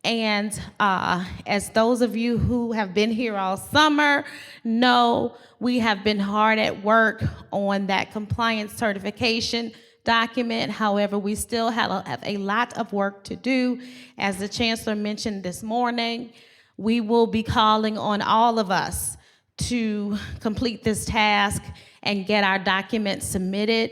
And as those of you who have been here all summer know, we have been hard at work on that compliance certification document. However, we still have a lot of work to do. As the Chancellor mentioned this morning, we will be calling on all of us to complete this task and get our documents submitted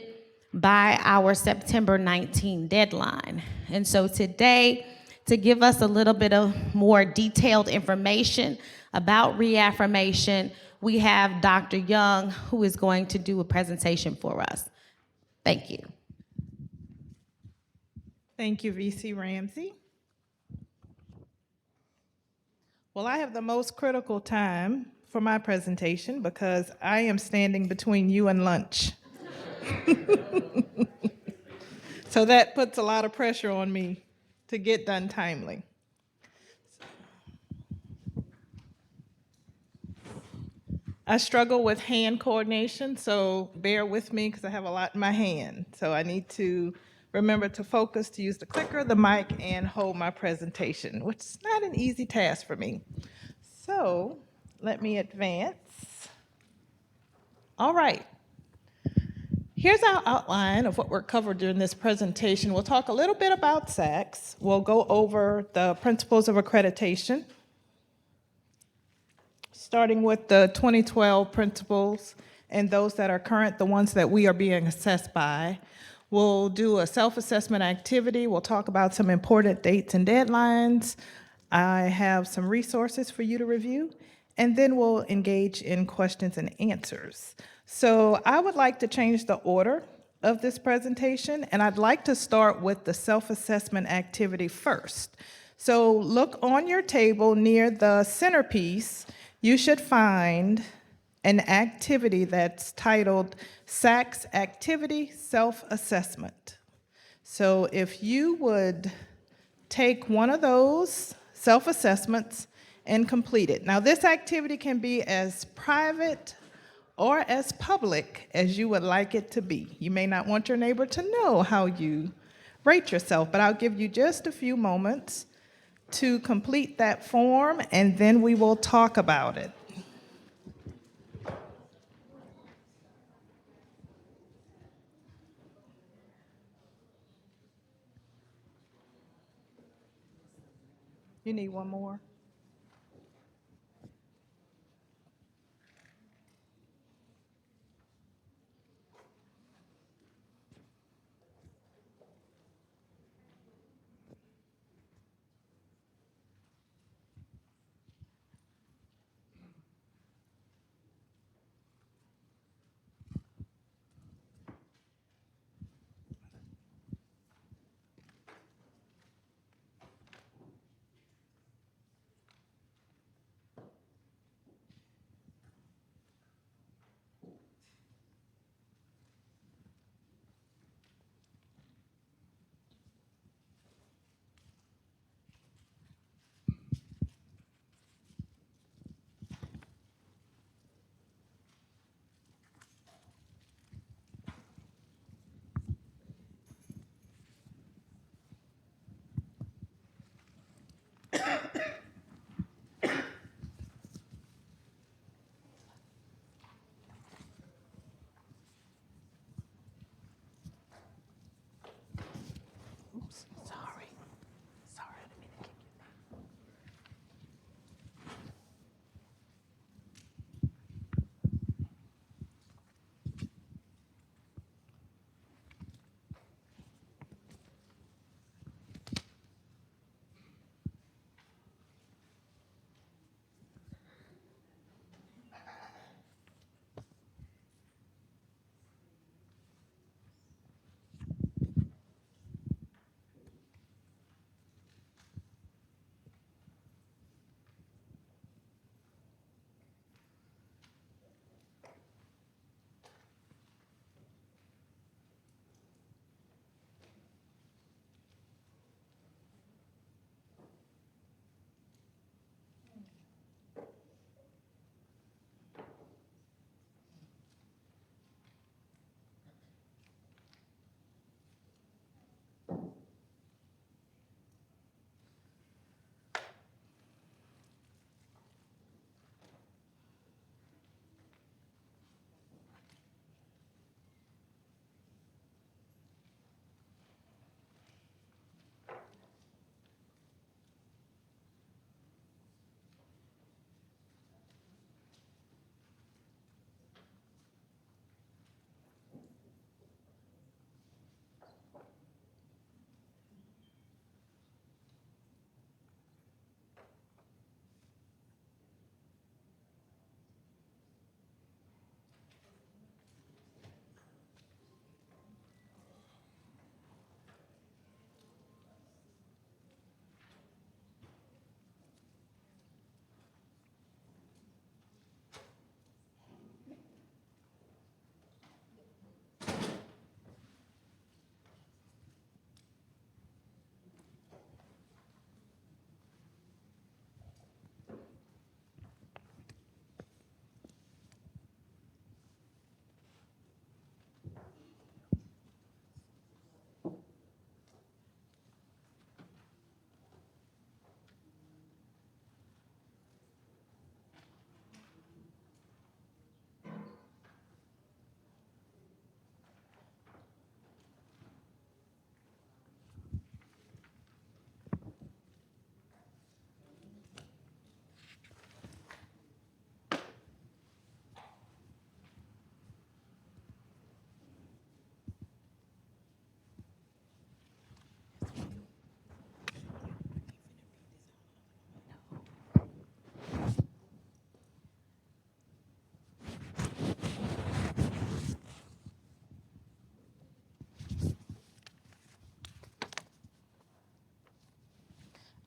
by our September 19 deadline. And so today, to give us a little bit of more detailed information about reaffirmation, we have Dr. Young, who is going to do a presentation for us. Thank you. Thank you, VC Ramsey. Well, I have the most critical time for my presentation because I am standing between you and lunch. So that puts a lot of pressure on me to get done timely. I struggle with hand coordination, so bear with me because I have a lot in my hand. So I need to remember to focus, to use the clicker, the mic, and hold my presentation, which is not an easy task for me. So let me advance. All right. Here's our outline of what we're covered during this presentation. We'll talk a little bit about SACS. We'll go over the principles of accreditation, starting with the 2012 principles and those that are current, the ones that we are being assessed by. We'll do a self-assessment activity. We'll talk about some important dates and deadlines. I have some resources for you to review, and then we'll engage in questions and answers. So I would like to change the order of this presentation, and I'd like to start with the self-assessment activity first. So look on your table near the centerpiece. You should find an activity that's titled SACS Activity Self-Assessment. So if you would take one of those self-assessments and complete it. Now, this activity can be as private or as public as you would like it to be. You may not want your neighbor to know how you rate yourself, but I'll give you just a few moments to complete that form, and then we will talk about it. You need one more?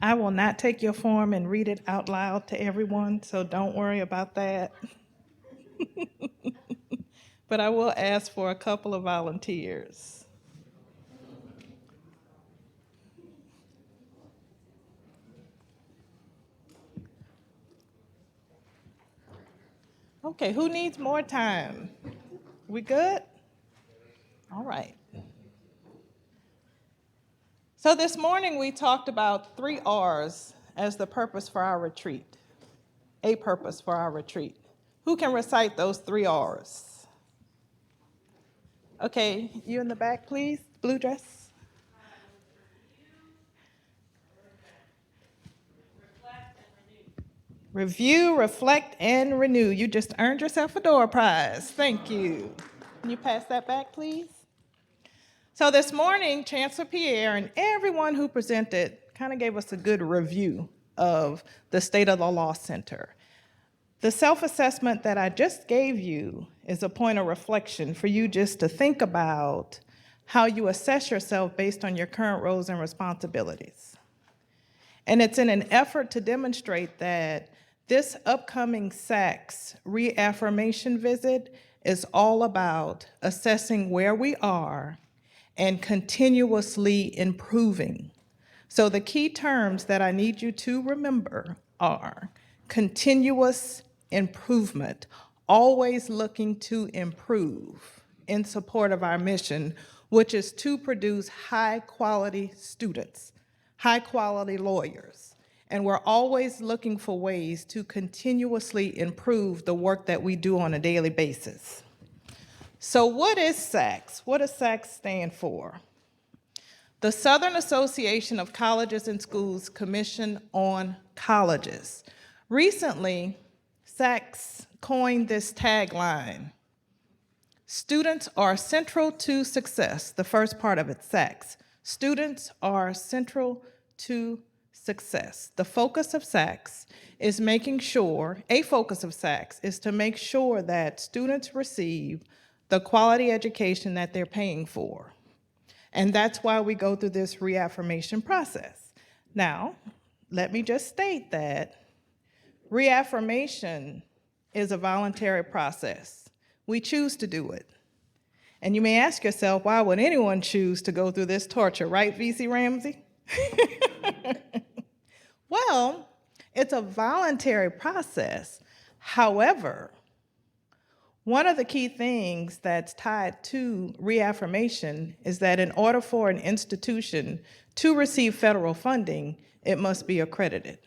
I will not take your form and read it out loud to everyone, so don't worry about that. But I will ask for a couple of volunteers. Okay, who needs more time? We good? All right. So this morning we talked about 3 R's as the purpose for our retreat, a purpose for our retreat. Who can recite those 3 R's? Okay, you in the back, please, blue dress. Review, reflect, and renew. You just earned yourself a door prize. Thank you. Can you pass that back, please? So this morning, Chancellor Pierre and everyone who presented kind of gave us a good review of the state of the Law Center. The self-assessment that I just gave you is a point of reflection for you just to think about how you assess yourself based on your current roles and responsibilities. And it's in an effort to demonstrate that this upcoming SACS reaffirmation visit is all about assessing where we are and continuously improving. So the key terms that I need you to remember are continuous improvement, always looking to improve in support of our mission, which is to produce high-quality students, high-quality lawyers. And we're always looking for ways to continuously improve the work that we do on a daily basis. So what is SACS? What does SACS stand for? The Southern Association of Colleges and Schools Commission on Colleges. Recently, SACS coined this tagline: students are central to success. The first part of it, SACS. Students are central to success. The focus of SACS is making sure, a focus of SACS is to make sure that students receive the quality education that they're paying for. And that's why we go through this reaffirmation process. Now, let me just state that reaffirmation is a voluntary process. We choose to do it. And you may ask yourself, why would anyone choose to go through this torture, right, VC Ramsey? Well, it's a voluntary process. However, one of the key things that's tied to reaffirmation is that in order for an institution to receive federal funding, it must be accredited.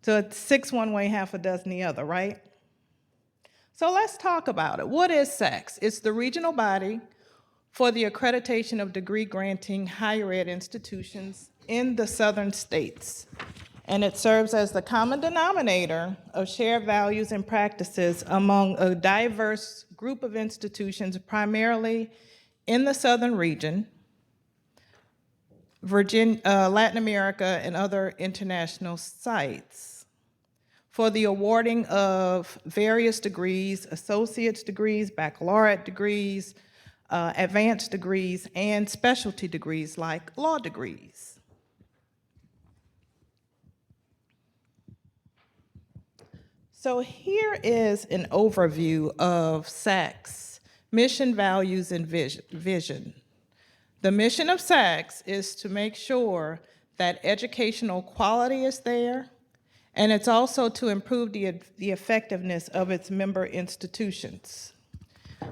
So it's 6 one way, half a dozen the other, right? So let's talk about it. What is SACS? It's the regional body for the accreditation of degree granting higher ed institutions in the southern states. And it serves as the common denominator of shared values and practices among a diverse group of institutions, primarily in the southern region, Latin America, and other international sites, for the awarding of various degrees, associate's degrees, baccalaureate degrees, advanced degrees, and specialty degrees like law degrees. So here is an overview of SACS, mission, values, and vision. The mission of SACS is to make sure that educational quality is there, and it's also to improve the effectiveness of its member institutions,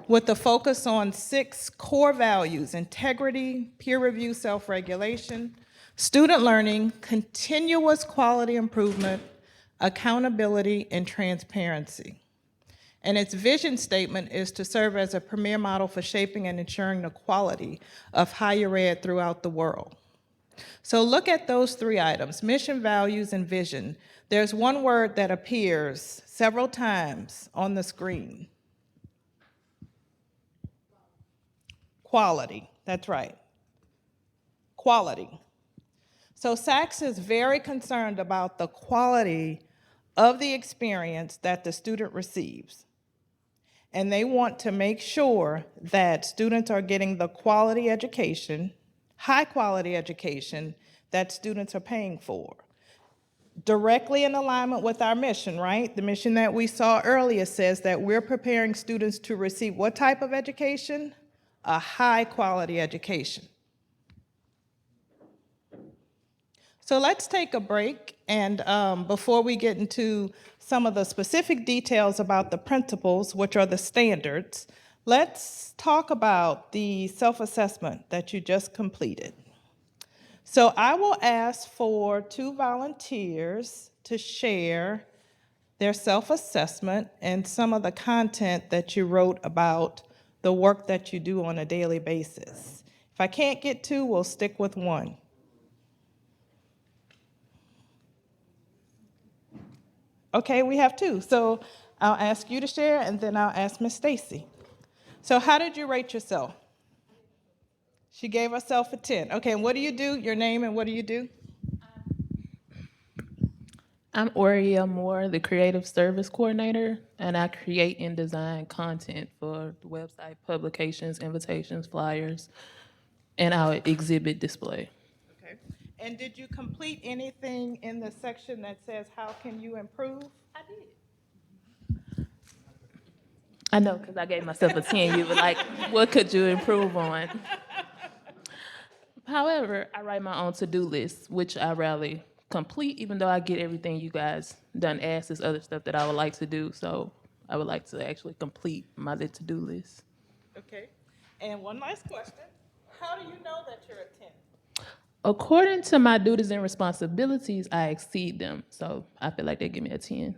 with the focus on 6 core values: integrity, peer review, self-regulation, student learning, continuous quality improvement, accountability, and transparency. And its vision statement is to serve as a premier model for shaping and ensuring the quality of higher ed throughout the world. So look at those 3 items: mission, values, and vision. There's one word that appears several times on the screen. Quality, that's right. Quality. So SACS is very concerned about the quality of the experience that the student receives. And they want to make sure that students are getting the quality education, high quality education, that students are paying for. Directly in alignment with our mission, right? The mission that we saw earlier says that we're preparing students to receive what type of education? A high-quality education. So let's take a break, and before we get into some of the specific details about the principles, which are the standards, let's talk about the self-assessment that you just completed. So I will ask for 2 volunteers to share their self-assessment and some of the content that you wrote about the work that you do on a daily basis. If I can't get 2, we'll stick with 1. Okay, we have 2. So I'll ask you to share, and then I'll ask Miss Stacy. So how did you rate yourself? She gave herself a 10. Okay, and what do you do? Your name and what do you do? I'm Aurea Moore, the Creative Service Coordinator, and I create and design content for the website, publications, invitations, flyers, and our exhibit display. Okay. And did you complete anything in the section that says, how can you improve? I did. I know, because I gave myself a 10. You were like, what could you improve on? However, I write my own to-do list, which I rarely complete, even though I get everything you guys done asked. There's other stuff that I would like to do, so I would like to actually complete my to-do list. Okay. And one last question. How do you know that you're a 10? According to my duties and responsibilities, I exceed them, so I feel like they give me a 10.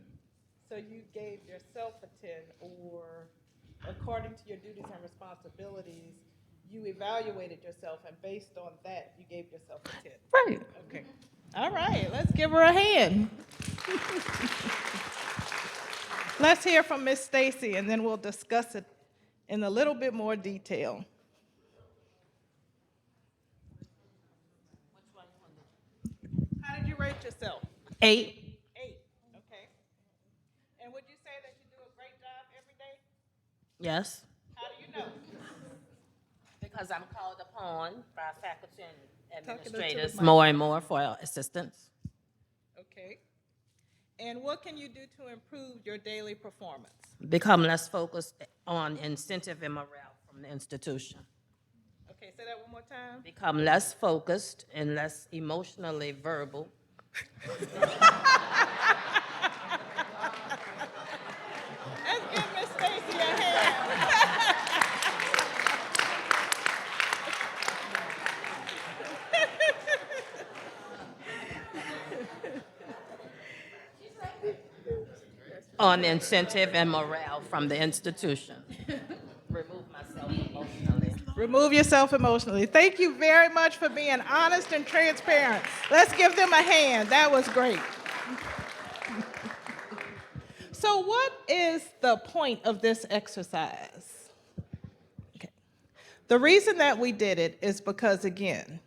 So you gave yourself a 10, or according to your duties and responsibilities, you evaluated yourself, and based on that, you gave yourself a 10. Right. Okay. All right, let's give her a hand. Let's hear from Miss Stacy, and then we'll discuss it in a little bit more detail. How did you rate yourself? 8. 8, okay. And would you say that you do a great job every day? Yes. How do you know? Because I'm called upon by faculty and Talk into the administrators mic. more and more for assistance. Okay. And what can you do to improve your daily performance? Become less focused on incentive and morale from the institution. Okay, say that one more time. Become less focused and less emotionally verbal. Let's give Miss Stacy a hand. On incentive and morale from the institution. Remove myself emotionally. Remove yourself emotionally. Thank you very much for being honest and transparent. Let's give them a hand. That was great. So what is the point of this exercise? Okay. The reason that we did it is because, again,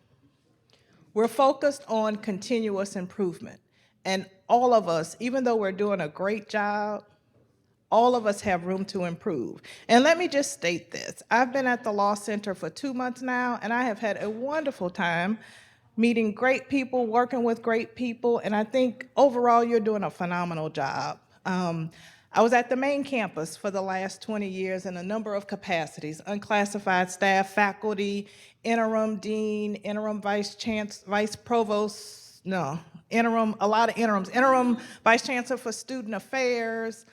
we're focused on continuous improvement. And all of us, even though we're doing a great job, all of us have room to improve. And let me just state this. I've been at the Law Center for 2 months now, and I have had a wonderful time meeting great people, working with great people, and I think overall you're doing a phenomenal job. I was at the main campus for the last 20 years in a number of capacities: unclassified staff, faculty, interim dean, interim vice provost, no, interim, a lot of interims, interim vice chancellor for student affairs,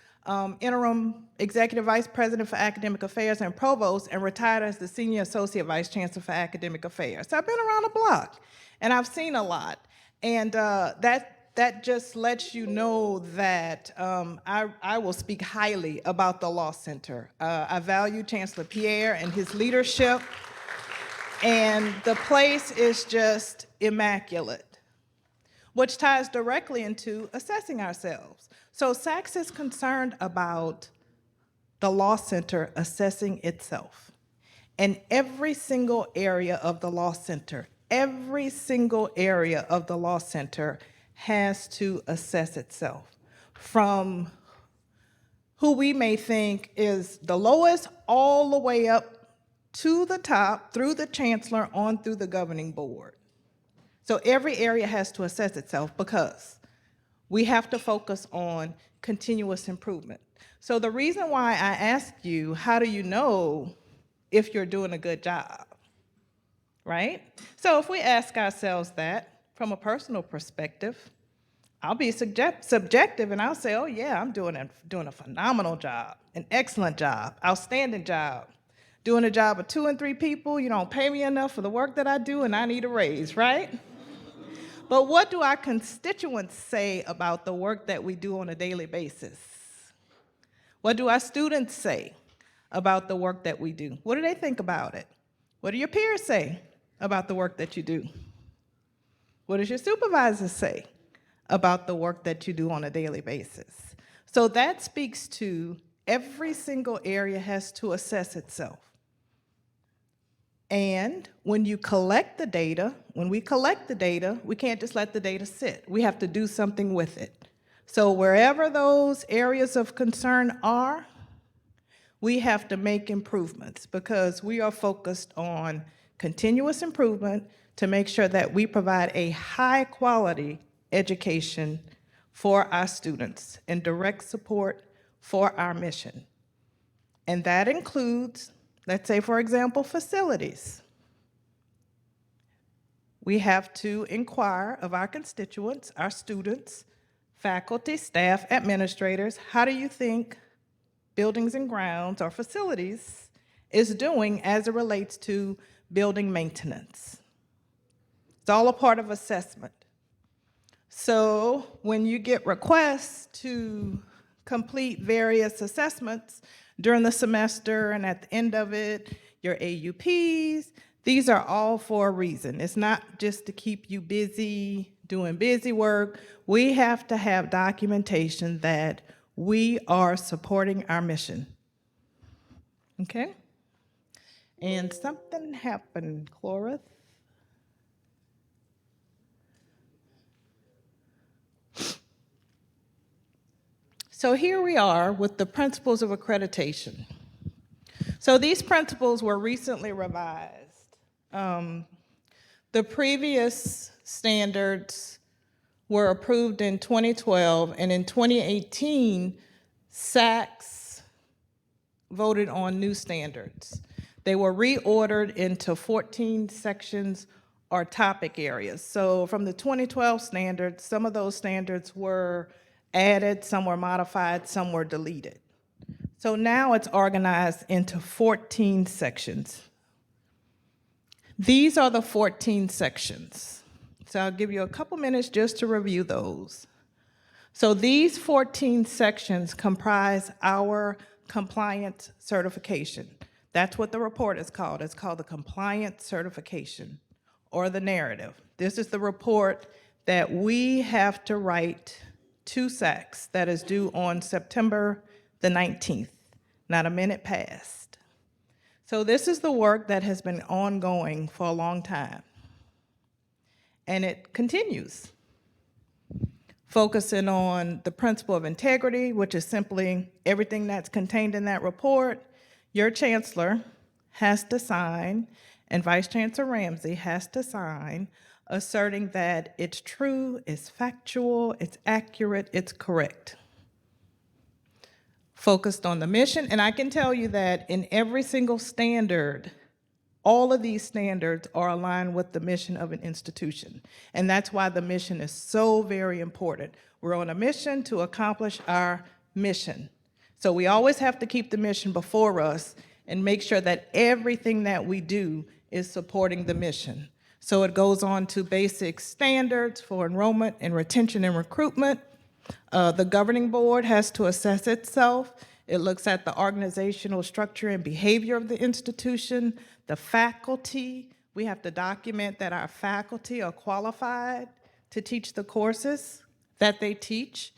interim executive vice president for academic affairs and provost, and retired as the senior associate vice chancellor for academic affairs. So I've been around the block, and I've seen a lot. And that just lets you know that I will speak highly about the Law Center. I value Chancellor Pierre and his leadership, and the place is just immaculate, which ties directly into assessing ourselves. So SACS is concerned about the Law Center assessing itself. And every single area of the Law Center, every single area of the Law Center has to assess itself, from who we may think is the lowest all the way up to the top, through the chancellor, on through the governing board. So every area has to assess itself because we have to focus on continuous improvement. So the reason why I ask you, how do you know if you're doing a good job, right? So if we ask ourselves that from a personal perspective, I'll be subjective and I'll say, oh yeah, I'm doing a phenomenal job, an excellent job, outstanding job. Doing a job of 2 and 3 people, you don't pay me enough for the work that I do and I need a raise, right? But what do our constituents say about the work that we do on a daily basis? What do our students say about the work that we do? What do they think about it? What do your peers say about the work that you do? What does your supervisor say about the work that you do on a daily basis? So that speaks to every single area has to assess itself. And when you collect the data, when we collect the data, we can't just let the data sit. We have to do something with it. So wherever those areas of concern are, we have to make improvements because we are focused on continuous improvement to make sure that we provide a high quality education for our students and direct support for our mission. And that includes, let's say, for example, facilities. We have to inquire of our constituents, our students, faculty, staff, administrators, how do you think buildings and grounds or facilities is doing as it relates to building maintenance? It's all a part of assessment. So when you get requests to complete various assessments during the semester and at the end of it, your AUPs, these are all for a reason. It's not just to keep you busy doing busy work. We have to have documentation that we are supporting our mission. Okay? And something happened, Cloris. So here we are with the principles of accreditation. So these principles were recently revised. The previous standards were approved in 2012, and in 2018, SACS voted on new standards. They were reordered into 14 sections or topic areas. So from the 2012 standards, some of those standards were added, some were modified, some were deleted. So now it's organized into 14 sections. These are the 14 sections. So I'll give you a couple minutes just to review those. So these 14 sections comprise our compliance certification. That's what the report is called. It's called the compliance certification or the narrative. This is the report that we have to write to SACS that is due on September the 19th, not a minute past. So this is the work that has been ongoing for a long time. And it continues, focusing on the principle of integrity, which is simply everything that's contained in that report. Your chancellor has to sign, and Vice Chancellor Ramsey has to sign, asserting that it's true, it's factual, it's accurate, it's correct. Focused on the mission, and I can tell you that in every single standard, all of these standards are aligned with the mission of an institution. And that's why the mission is so very important. We're on a mission to accomplish our mission. So we always have to keep the mission before us and make sure that everything that we do is supporting the mission. So it goes on to basic standards for enrollment and retention and recruitment. The governing board has to assess itself. It looks at the organizational structure and behavior of the institution. The faculty, we have to document that our faculty are qualified to teach the courses that they teach.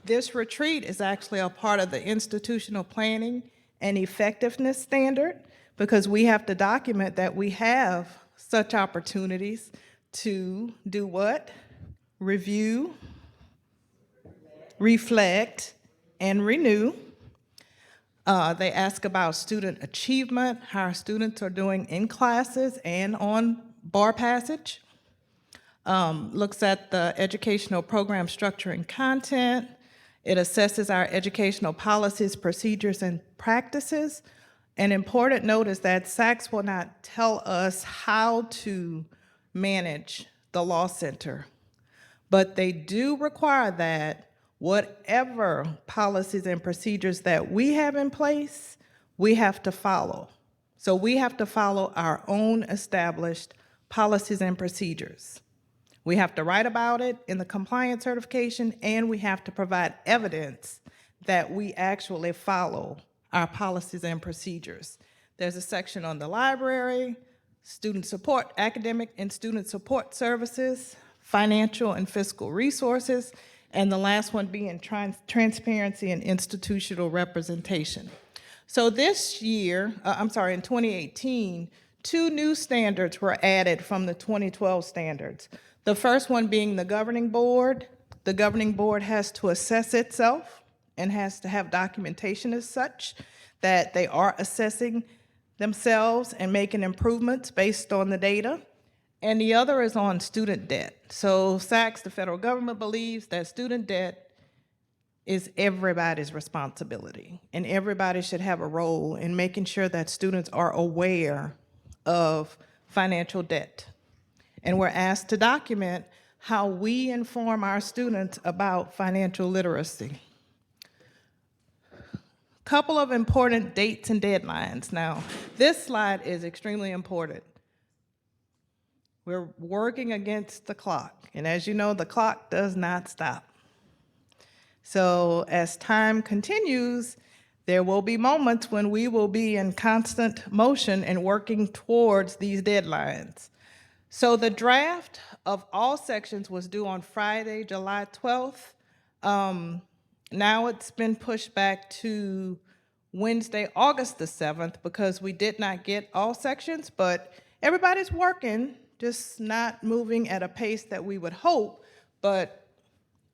This retreat is actually a part of the institutional planning and effectiveness standard because we have to document that we have such opportunities to do what? Review, reflect, and renew. They ask about student achievement, how our students are doing in classes and on bar passage. looks at the educational program structure and content. It assesses our educational policies, procedures, and practices. An important note is that SACS will not tell us how to manage the law center, but they do require that whatever policies and procedures that we have in place, we have to follow. So we have to follow our own established policies and procedures. We have to write about it in the compliance certification, and we have to provide evidence that we actually follow our policies and procedures. There's a section on the library, student support, academic and student support services, financial and fiscal resources, and the last one being transparency and institutional representation. So this year, in 2018, 2 new standards were added from the 2012 standards. The first one being the governing board. The governing board has to assess itself and has to have documentation as such that they are assessing themselves and making improvements based on the data. And the other is on student debt. So SACS, the federal government, believes that student debt is everybody's responsibility, and everybody should have a role in making sure that students are aware of financial debt. And we're asked to document how we inform our students about financial literacy. Couple of important dates and deadlines. Now, this slide is extremely important. We're working against the clock, and as you know, the clock does not stop. So as time continues, there will be moments when we will be in constant motion and working towards these deadlines. So the draft of all sections was due on Friday, July 12th. Now it's been pushed back to Wednesday, August the 7th, because we did not get all sections, but everybody's working, just not moving at a pace that we would hope, but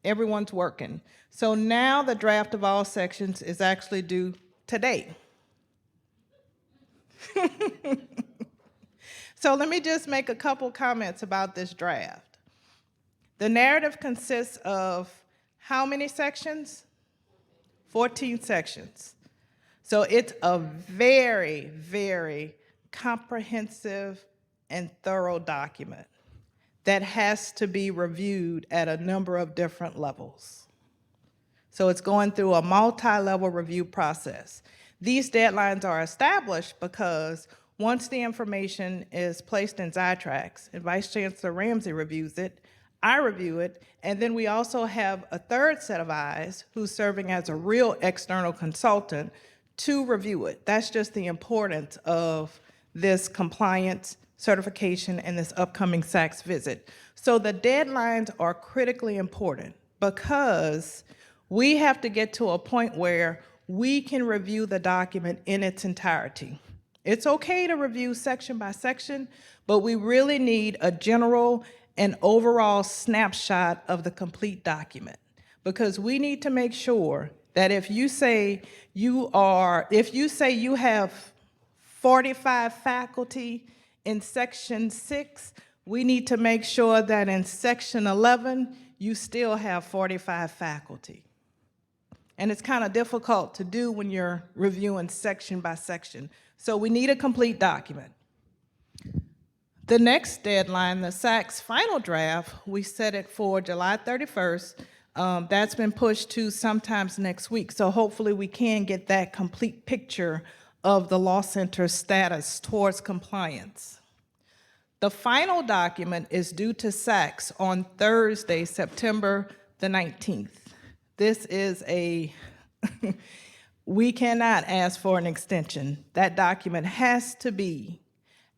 everyone's working. So now the draft of all sections is actually due today. So let me just make a couple comments about this draft. The narrative consists of how many sections? 14 sections. So it's a very, very comprehensive and thorough document that has to be reviewed at a number of different levels. So it's going through a multi-level review process. These deadlines are established because once the information is placed in Zytrax and Vice Chancellor Ramsey reviews it, I review it, and then we also have a third set of eyes who's serving as a real external consultant to review it. That's just the importance of this compliance certification and this upcoming SACS visit. So the deadlines are critically important because we have to get to a point where we can review the document in its entirety. It's okay to review section by section, but we really need a general and overall snapshot of the complete document, because we need to make sure that if you say you have 45 faculty in section 6, we need to make sure that in section 11, you still have 45 faculty. And it's kind of difficult to do when you're reviewing section by section. So we need a complete document. The next deadline, the SACS final draft, we set it for July 31st. That's been pushed to sometimes next week. So hopefully we can get that complete picture of the law center's status towards compliance. The final document is due to SACS on Thursday, September the 19th. This is we cannot ask for an extension. That document has to be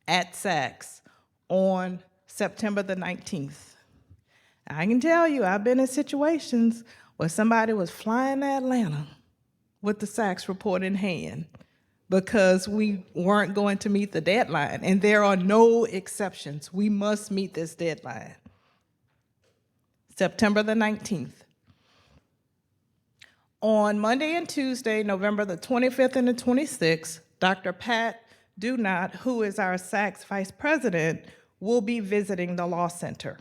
at SACS on September the 19th. I can tell you, I've been in situations where somebody was flying to Atlanta with the SACS report in hand because we weren't going to meet the deadline, and there are no exceptions. We must meet this deadline. September the 19th. On Monday and Tuesday, November the 25th and the 26th, Dr. Pat Dunot, who is our SACS Vice President, will be visiting the Law Center.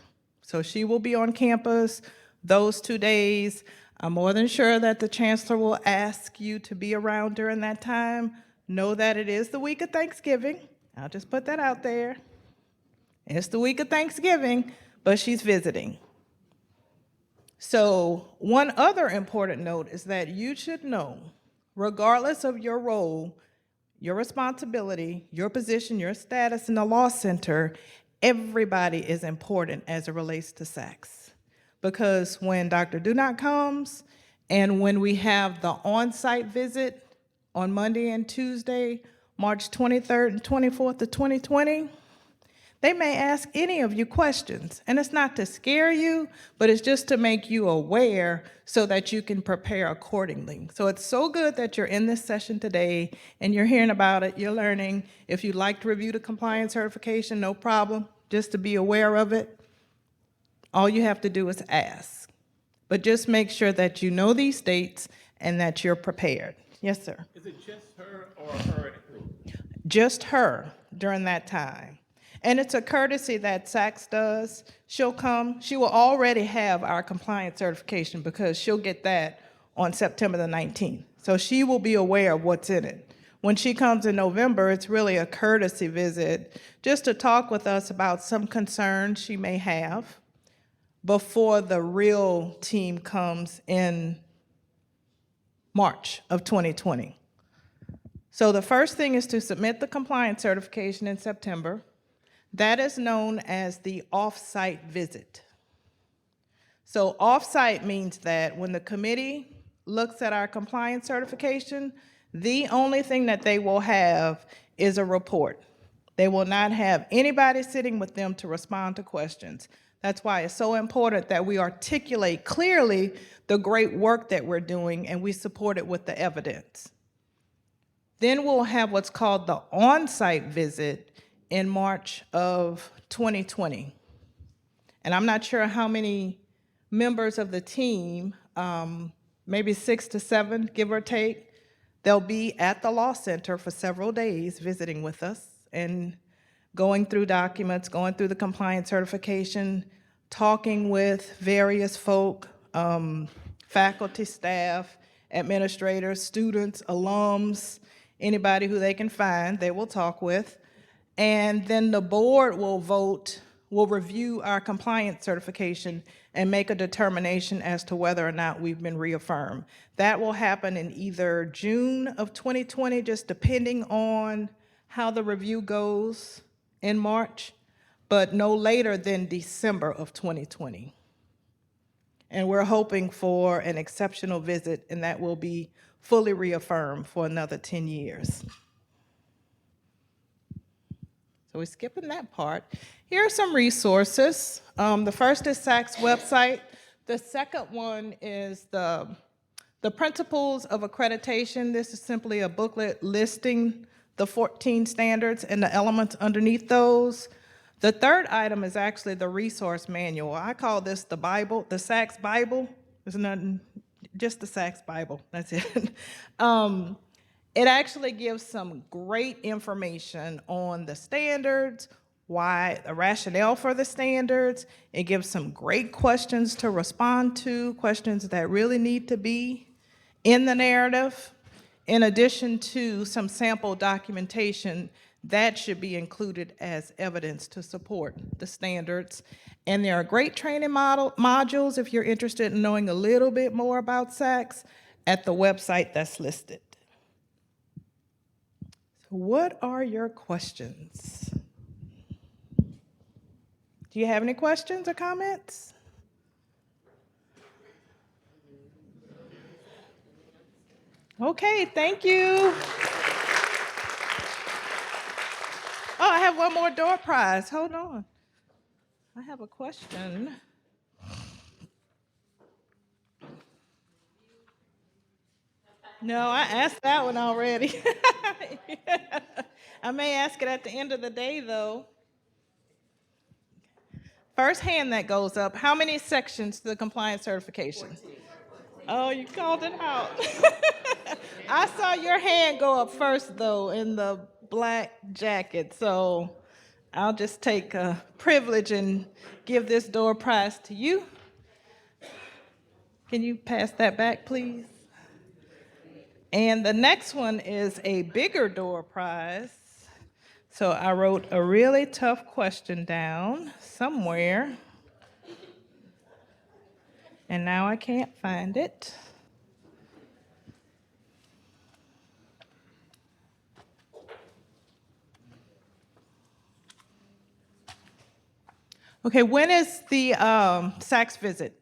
So she will be on campus those 2 days. I'm more than sure that the chancellor will ask you to be around during that time. Know that it is the week of Thanksgiving. I'll just put that out there. It's the week of Thanksgiving, but she's visiting. So one other important note is that you should know, regardless of your role, your responsibility, your position, your status in the law center, everybody is important as it relates to SACS. Because when Dr. Dunot comes and when we have the on-site visit on Monday and Tuesday, March 23rd and 24th of 2020, they may ask any of you questions. And it's not to scare you, but it's just to make you aware so that you can prepare accordingly. So it's so good that you're in this session today and you're hearing about it, you're learning. If you'd like to review the compliance certification, no problem, just to be aware of it. All you have to do is ask. But just make sure that you know these dates and that you're prepared. Yes, sir. Is it just her or her? Just her during that time. And it's a courtesy that SACS does. She'll come, she will already have our compliance certification because she'll get that on September the 19th. So she will be aware of what's in it. When she comes in November, it's really a courtesy visit just to talk with us about some concerns she may have before the real team comes in March of 2020. So the first thing is to submit the compliance certification in September. That is known as the off-site visit. So off-site means that when the committee looks at our compliance certification, the only thing that they will have is a report. They will not have anybody sitting with them to respond to questions. That's why it's so important that we articulate clearly the great work that we're doing and we support it with the evidence. Then we'll have what's called the on-site visit in March of 2020. And I'm not sure how many members of the team, maybe 6 to 7, give or take, they'll be at the law center for several days visiting with us and going through documents, going through the compliance certification, talking with various folk, faculty, staff, administrators, students, alums, anybody who they can find, they will talk with. And then the board will vote, will review our compliance certification and make a determination as to whether or not we've been reaffirmed. That will happen in either June of 2020, just depending on how the review goes in March, but no later than December of 2020. And we're hoping for an exceptional visit, and that will be fully reaffirmed for another 10 years. So we're skipping that part. Here are some resources. The first is SAC's website. The second one is the Principles of Accreditation. This is simply a booklet listing the 14 standards and the elements underneath those. The third item is actually the resource manual. I call this the Bible, the SACS Bible. There's nothing, just the SACS Bible, that's it. It actually gives some great information on the standards, why the rationale for the standards. It gives some great questions to respond to, questions that really need to be in the narrative, in addition to some sample documentation that should be included as evidence to support the standards. And there are great training modules if you're interested in knowing a little bit more about SACS at the website that's listed. What are your questions? Do you have any questions or comments? Okay, thank you. Oh, I have one more door prize. Hold on. I have a question. No, I asked that one already. I may ask it at the end of the day, though. First hand that goes up, how many sections to the compliance certification? 14. Oh, you called it out. I saw your hand go up first, though, in the black jacket, so I'll just take a privilege and give this door prize to you. Can you pass that back, please? And the next one is a bigger door prize. So I wrote a really tough question down somewhere, and now I can't find it. Okay, when is the Saks visit?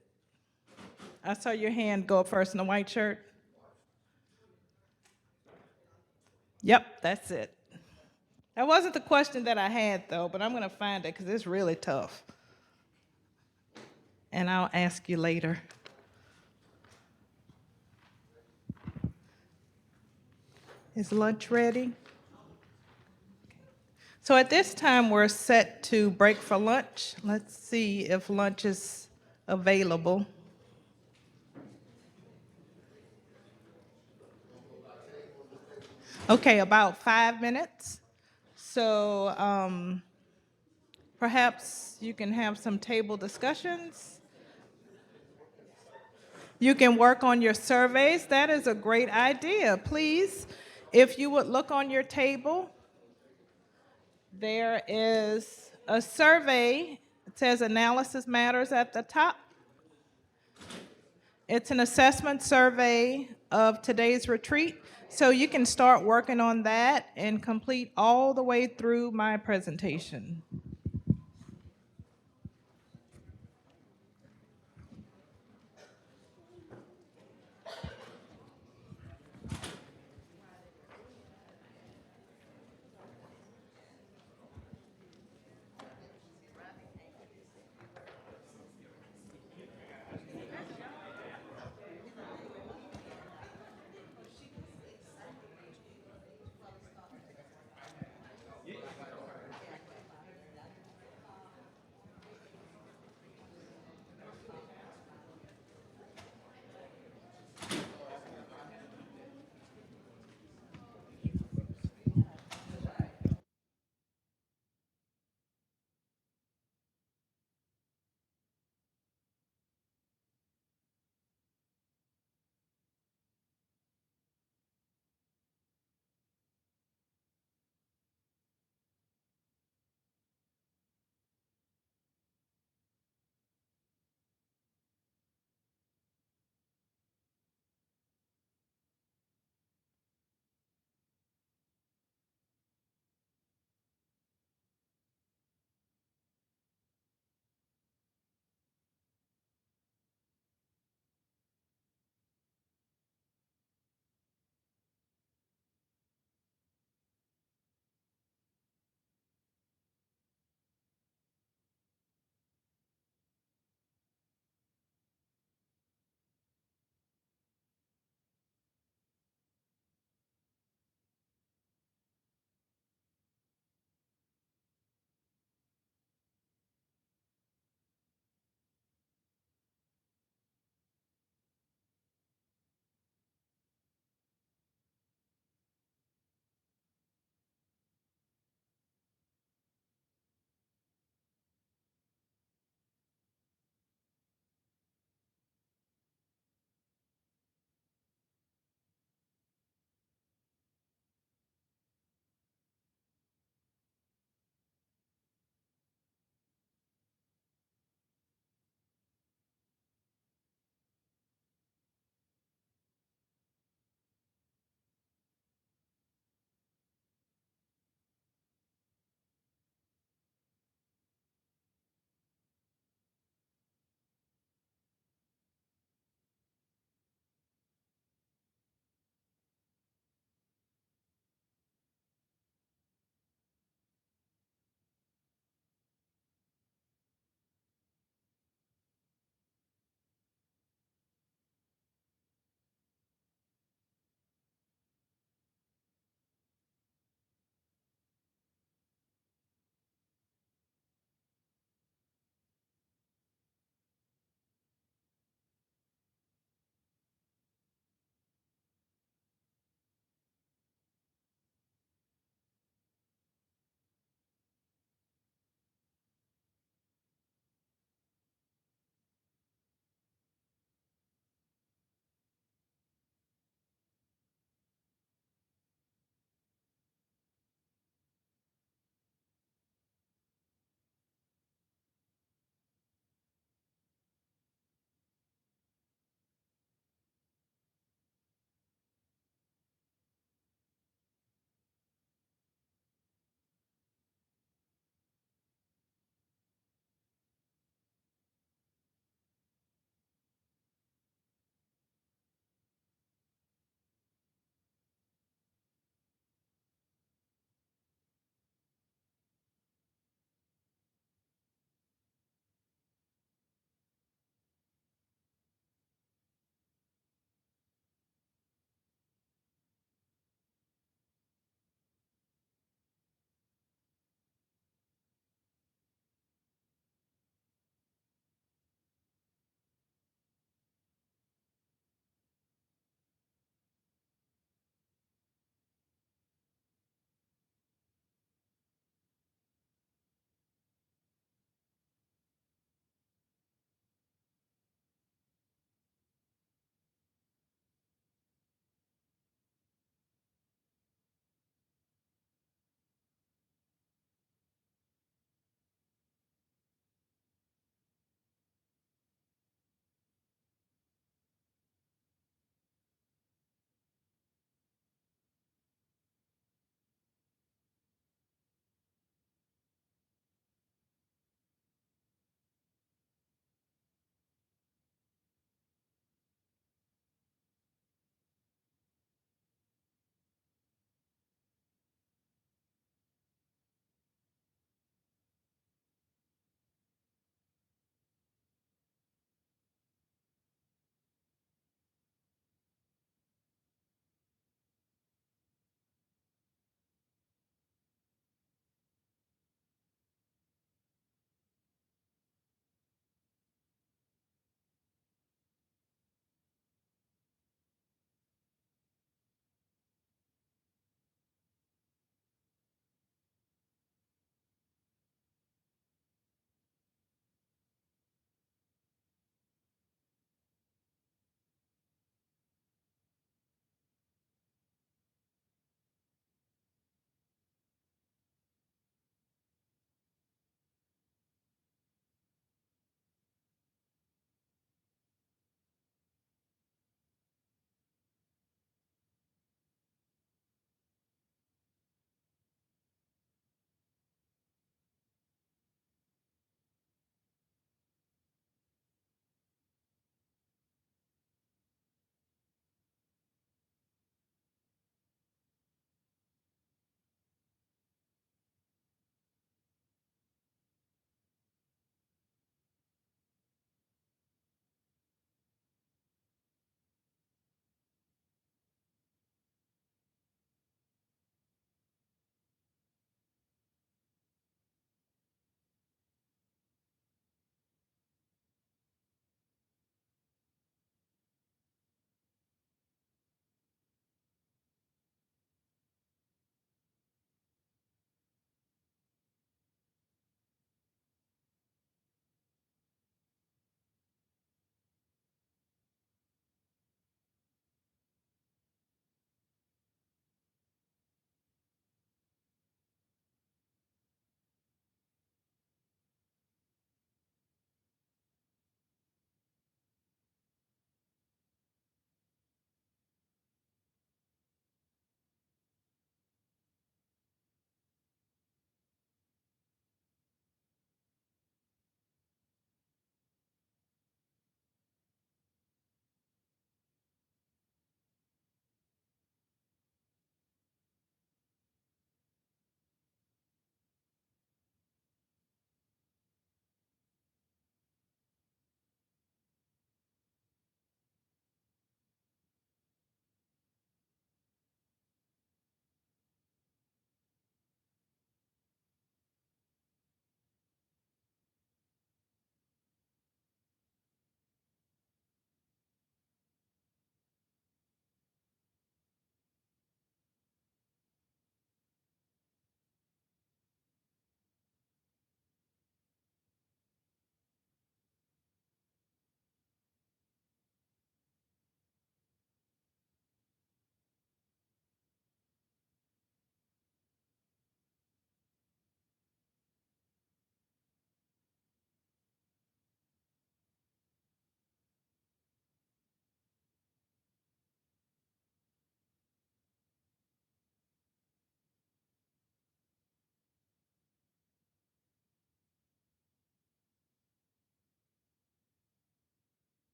I saw your hand go up first in the white shirt. Yep, that's it. That wasn't the question that I had, though, but I'm going to find it because it's really tough. And I'll ask you later. Is lunch ready? So at this time, we're set to break for lunch. Let's see if lunch is available. Okay, about 5 minutes. So perhaps you can have some table discussions. You can work on your surveys. That is a great idea. Please, if you would look on your table, there is a survey. It says Analysis Matters at the top. It's an assessment survey of today's retreat. So you can start working on that and complete all the way through my presentation.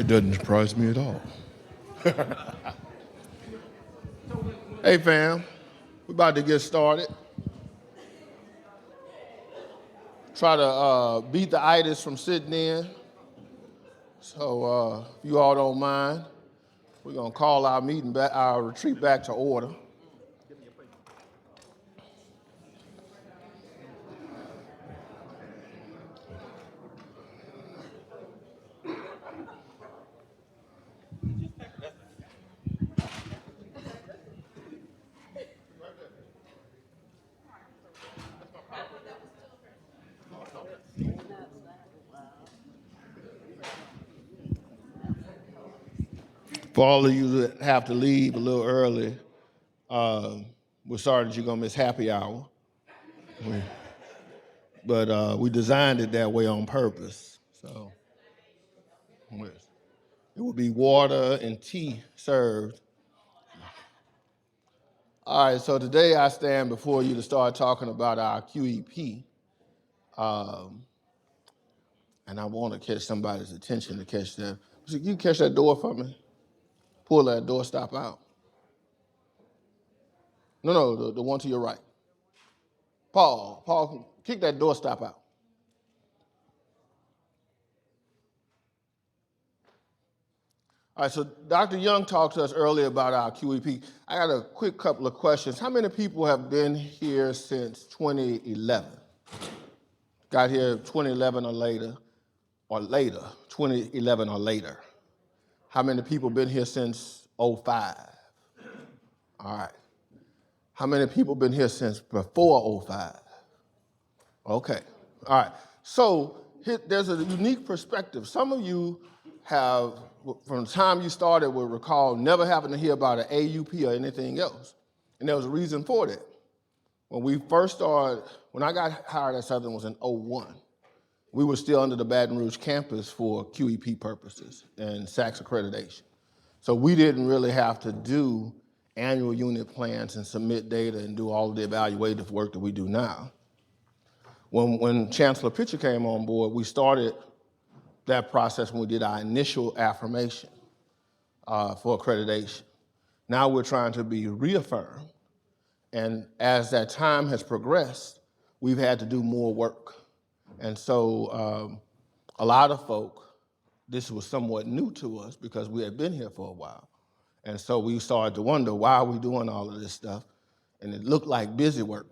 It doesn't surprise me at all. Hey fam, we're about to get started. Try to beat the itis from sitting in. So if you all don't mind, we're gonna call our meeting back, our retreat back to order. For all of you that have to leave a little early, we're sorry that you're gonna miss happy hour. But we designed it that way on purpose. So it will be water and tea served. All right, so today I stand before you to start talking about our QEP. And I want to catch somebody's attention to catch that. So you catch that door for me? Pull that door stop out. No, the one to your right. Paul, kick that door stop out. All right, so Dr. Young talked to us earlier about our QEP. I got a quick couple of questions. How many people have been here since 2011? Got here 2011 or later, 2011 or later. How many people been here since 05? All right. How many people been here since before 05? Okay, all right. So there's a unique perspective. Some of you have, from the time you started, will recall never having to hear about an AUP or anything else. And there was a reason for that. When we first started, when I got hired at Southern was in 01, we were still under the Baton Rouge campus for QEP purposes and SACS accreditation. So we didn't really have to do annual unit plans and submit data and do all of the evaluative work that we do now. When Chancellor Pitcher came on board, we started that process when we did our initial affirmation for accreditation. Now we're trying to be reaffirmed. And as that time has progressed, we've had to do more work. And so a lot of folk, this was somewhat new to us because we had been here for a while. And so we started to wonder, why are we doing all of this stuff? And it looked like busy work.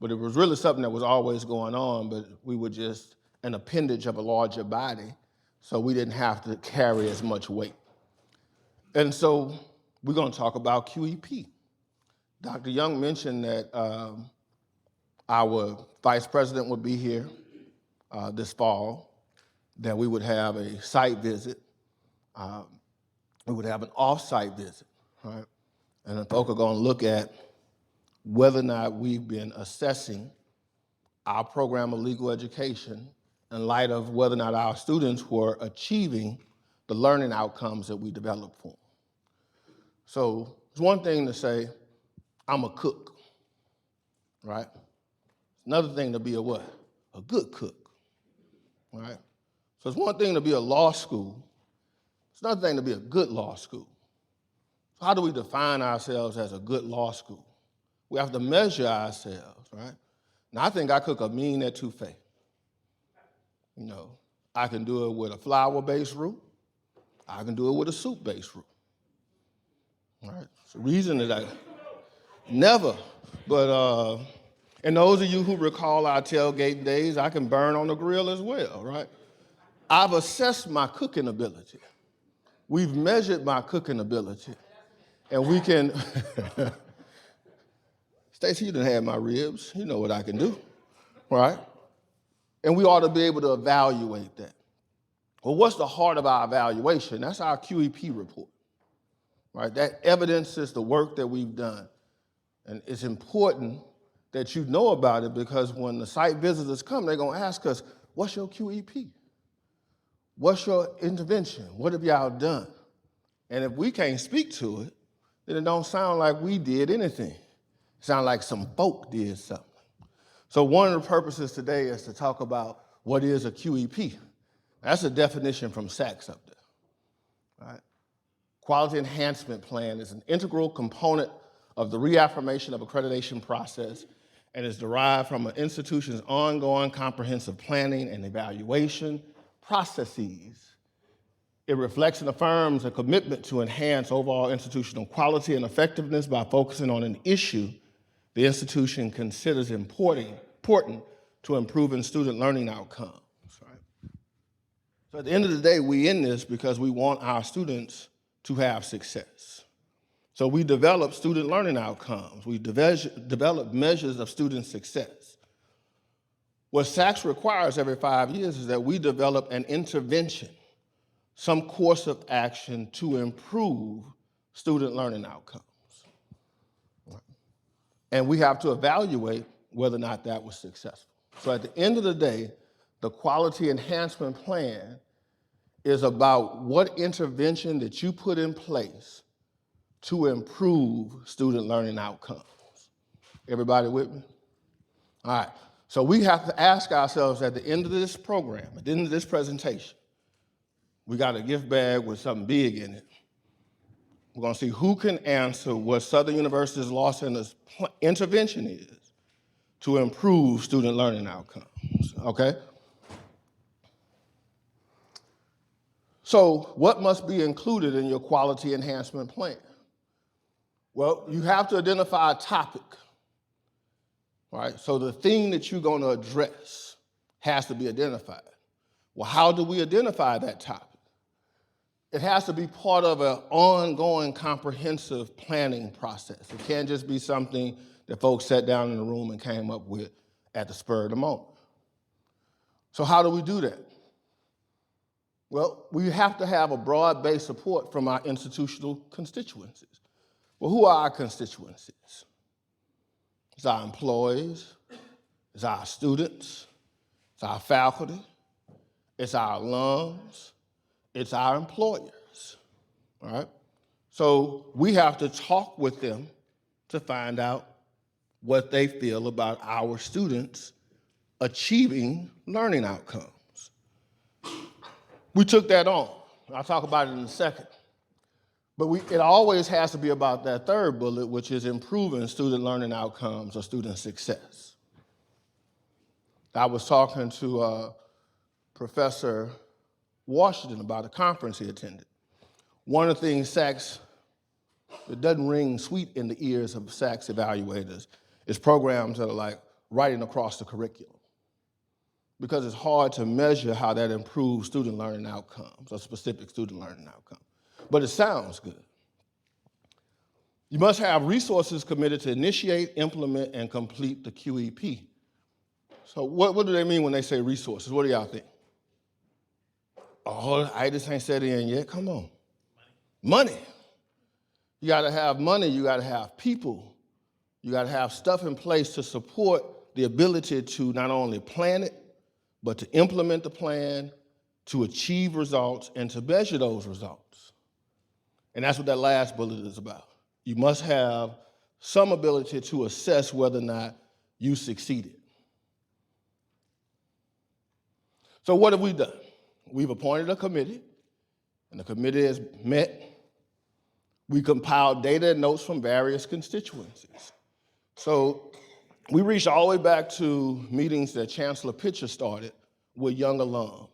But it was really something that was always going on, but we were just an appendage of a larger body, so we didn't have to carry as much weight. And so we're going to talk about QEP. Dr. Young mentioned that our vice president would be here this fall, that we would have a site visit. We would have an off-site visit, right? And the folk are going to look at whether or not we've been assessing our program of legal education in light of whether or not our students were achieving the learning outcomes that we developed for them. So it's one thing to say, I'm a cook, right? It's another thing to be a what? A good cook, right? So it's one thing to be a law school. It's another thing to be a good law school. So how do we define ourselves as a good law school? We have to measure ourselves, right? Now, I think I cook a mean etouffee. You know, I can do it with a flour-based roux. I can do it with a soup-based roux. All right? It's the reason that I never, but and those of you who recall our tailgate days, I can burn on the grill as well, right? I've assessed my cooking ability. We've measured my cooking ability. And we can, Stacey, you done had my ribs. You know what I can do, right? And we ought to be able to evaluate that. Well, what's the heart of our evaluation? That's our QEP report, right? That evidences the work that we've done. And it's important that you know about it because when the site visitors come, they're gonna ask us, what's your QEP? What's your intervention? What have y'all done? And if we can't speak to it, then it don't sound like we did anything. It sounds like some folk did something. So one of the purposes today is to talk about what is a QEP. That's a definition from SACS up there. right? Quality enhancement plan is an integral component of the reaffirmation of accreditation process and is derived from an institution's ongoing comprehensive planning and evaluation processes. It reflects and affirms a commitment to enhance overall institutional quality and effectiveness by focusing on an issue the institution considers important to improving student learning outcomes. Right? So at the end of the day, we in this because we want our students to have success. So we develop student learning outcomes. We develop measures of student success. What SACS requires every 5 years is that we develop an intervention, some course of action to improve student learning outcomes. And we have to evaluate whether or not that was successful. So at the end of the day, the quality enhancement plan is about what intervention that you put in place to improve student learning outcomes. Everybody with me? All right, so we have to ask ourselves at the end of this program, at the end of this presentation, we got a gift bag with something big in it. We're gonna see who can answer what Southern University's Los Angeles intervention is to improve student learning outcomes, okay? So what must be included in your quality enhancement plan? Well, you have to identify a topic, right? So the thing that you're gonna address has to be identified. Well, how do we identify that topic? It has to be part of an ongoing comprehensive planning process. It can't just be something that folks sat down in the room and came up with at the spur of the moment. So how do we do that? Well, we have to have a broad-based support from our institutional constituencies. Well, who are our constituencies? It's our employees, it's our students, it's our faculty, it's our alums, it's our employers, all right? So we have to talk with them to find out what they feel about our students achieving learning outcomes. We took that on. I'll talk about it in a second. But it always has to be about that third bullet, which is improving student learning outcomes or student success. I was talking to Professor Washington about a conference he attended. One of the things SACS, it doesn't ring sweet in the ears of SACS evaluators, is programs that are like writing across the curriculum. Because it's hard to measure how that improves student learning outcomes, or specific student learning outcomes. But it sounds good. You must have resources committed to initiate, implement, and complete the QEP. So what do they mean when they say resources? What do y'all think? Oh, I just ain't said it in yet. Come on. Money. You gotta have money, you gotta have people, you gotta have stuff in place to support the ability to not only plan it, but to implement the plan, to achieve results, and to measure those results. And that's what that last bullet is about. You must have some ability to assess whether or not you succeeded. So what have we done? We've appointed a committee, and the committee has met. We compiled data and notes from various constituencies. So we reached all the way back to meetings that Chancellor Pitcher started with young alums.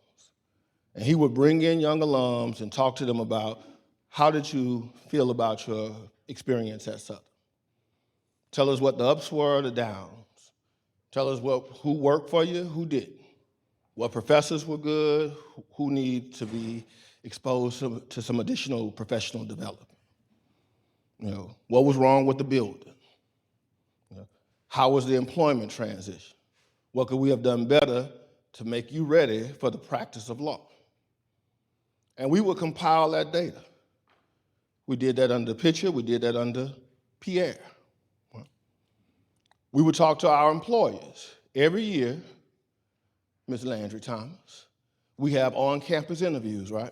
And he would bring in young alums and talk to them about, how did you feel about your experience at Southern? Tell us what the ups were, the downs. Tell us who worked for you, who didn't. What professors were good, who need to be exposed to some additional professional development. You know, what was wrong with the building? You know, how was the employment transition? What could we have done better to make you ready for the practice of law? And we would compile that data. We did that under Pitcher, we did that under Pierre. We would talk to our employers. Every year, Ms. Landry Thomas, we have on-campus interviews, right?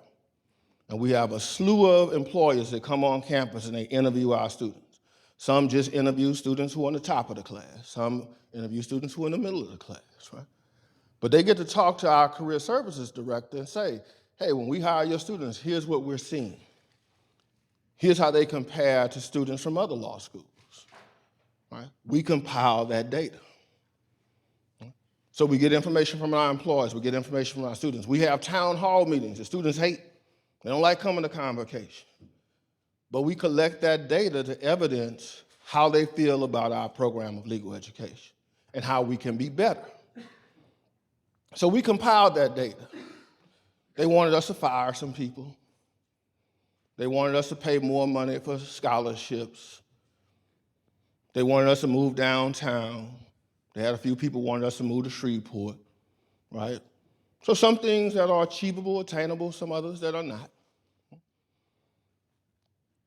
And we have a slew of employers that come on campus and they interview our students. Some just interview students who are on the top of the class. Some interview students who are in the middle of the class, right? But they get to talk to our career services director and say, hey, when we hire your students, here's what we're seeing. Here's how they compare to students from other law schools. Right? We compile that data. So we get information from our employees, we get information from our students. We have town hall meetings. The students hate, they don't like coming to convocation. But we collect that data to evidence how they feel about our program of legal education and how we can be better. So we compiled that data. They wanted us to fire some people. They wanted us to pay more money for scholarships. They wanted us to move downtown. They had a few people wanted us to move to Shreveport, right? So some things that are achievable, attainable, some others that are not.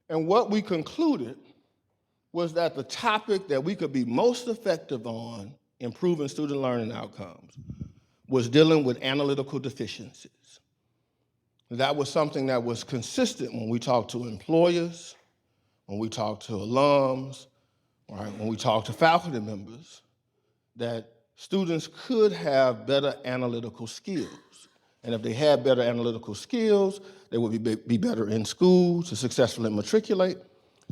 And what we concluded was that the topic that we could be most effective on improving student learning outcomes was dealing with analytical deficiencies. That was something that was consistent when we talked to employers, when we talked to alums, right, when we talked to faculty members, that students could have better analytical skills. And if they had better analytical skills, they would be better in school to successfully matriculate.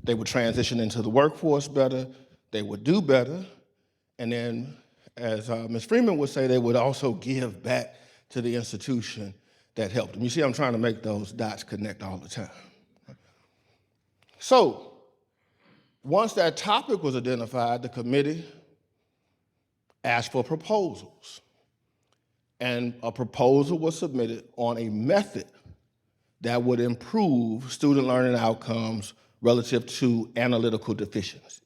They would transition into the workforce better. They would do better. And then, as Ms. Freeman would say, they would also give back to the institution that helped them. You see, I'm trying to make those dots connect all the time. So, once that topic was identified, the committee asked for proposals. And a proposal was submitted on a method that would improve student learning outcomes relative to analytical deficiencies.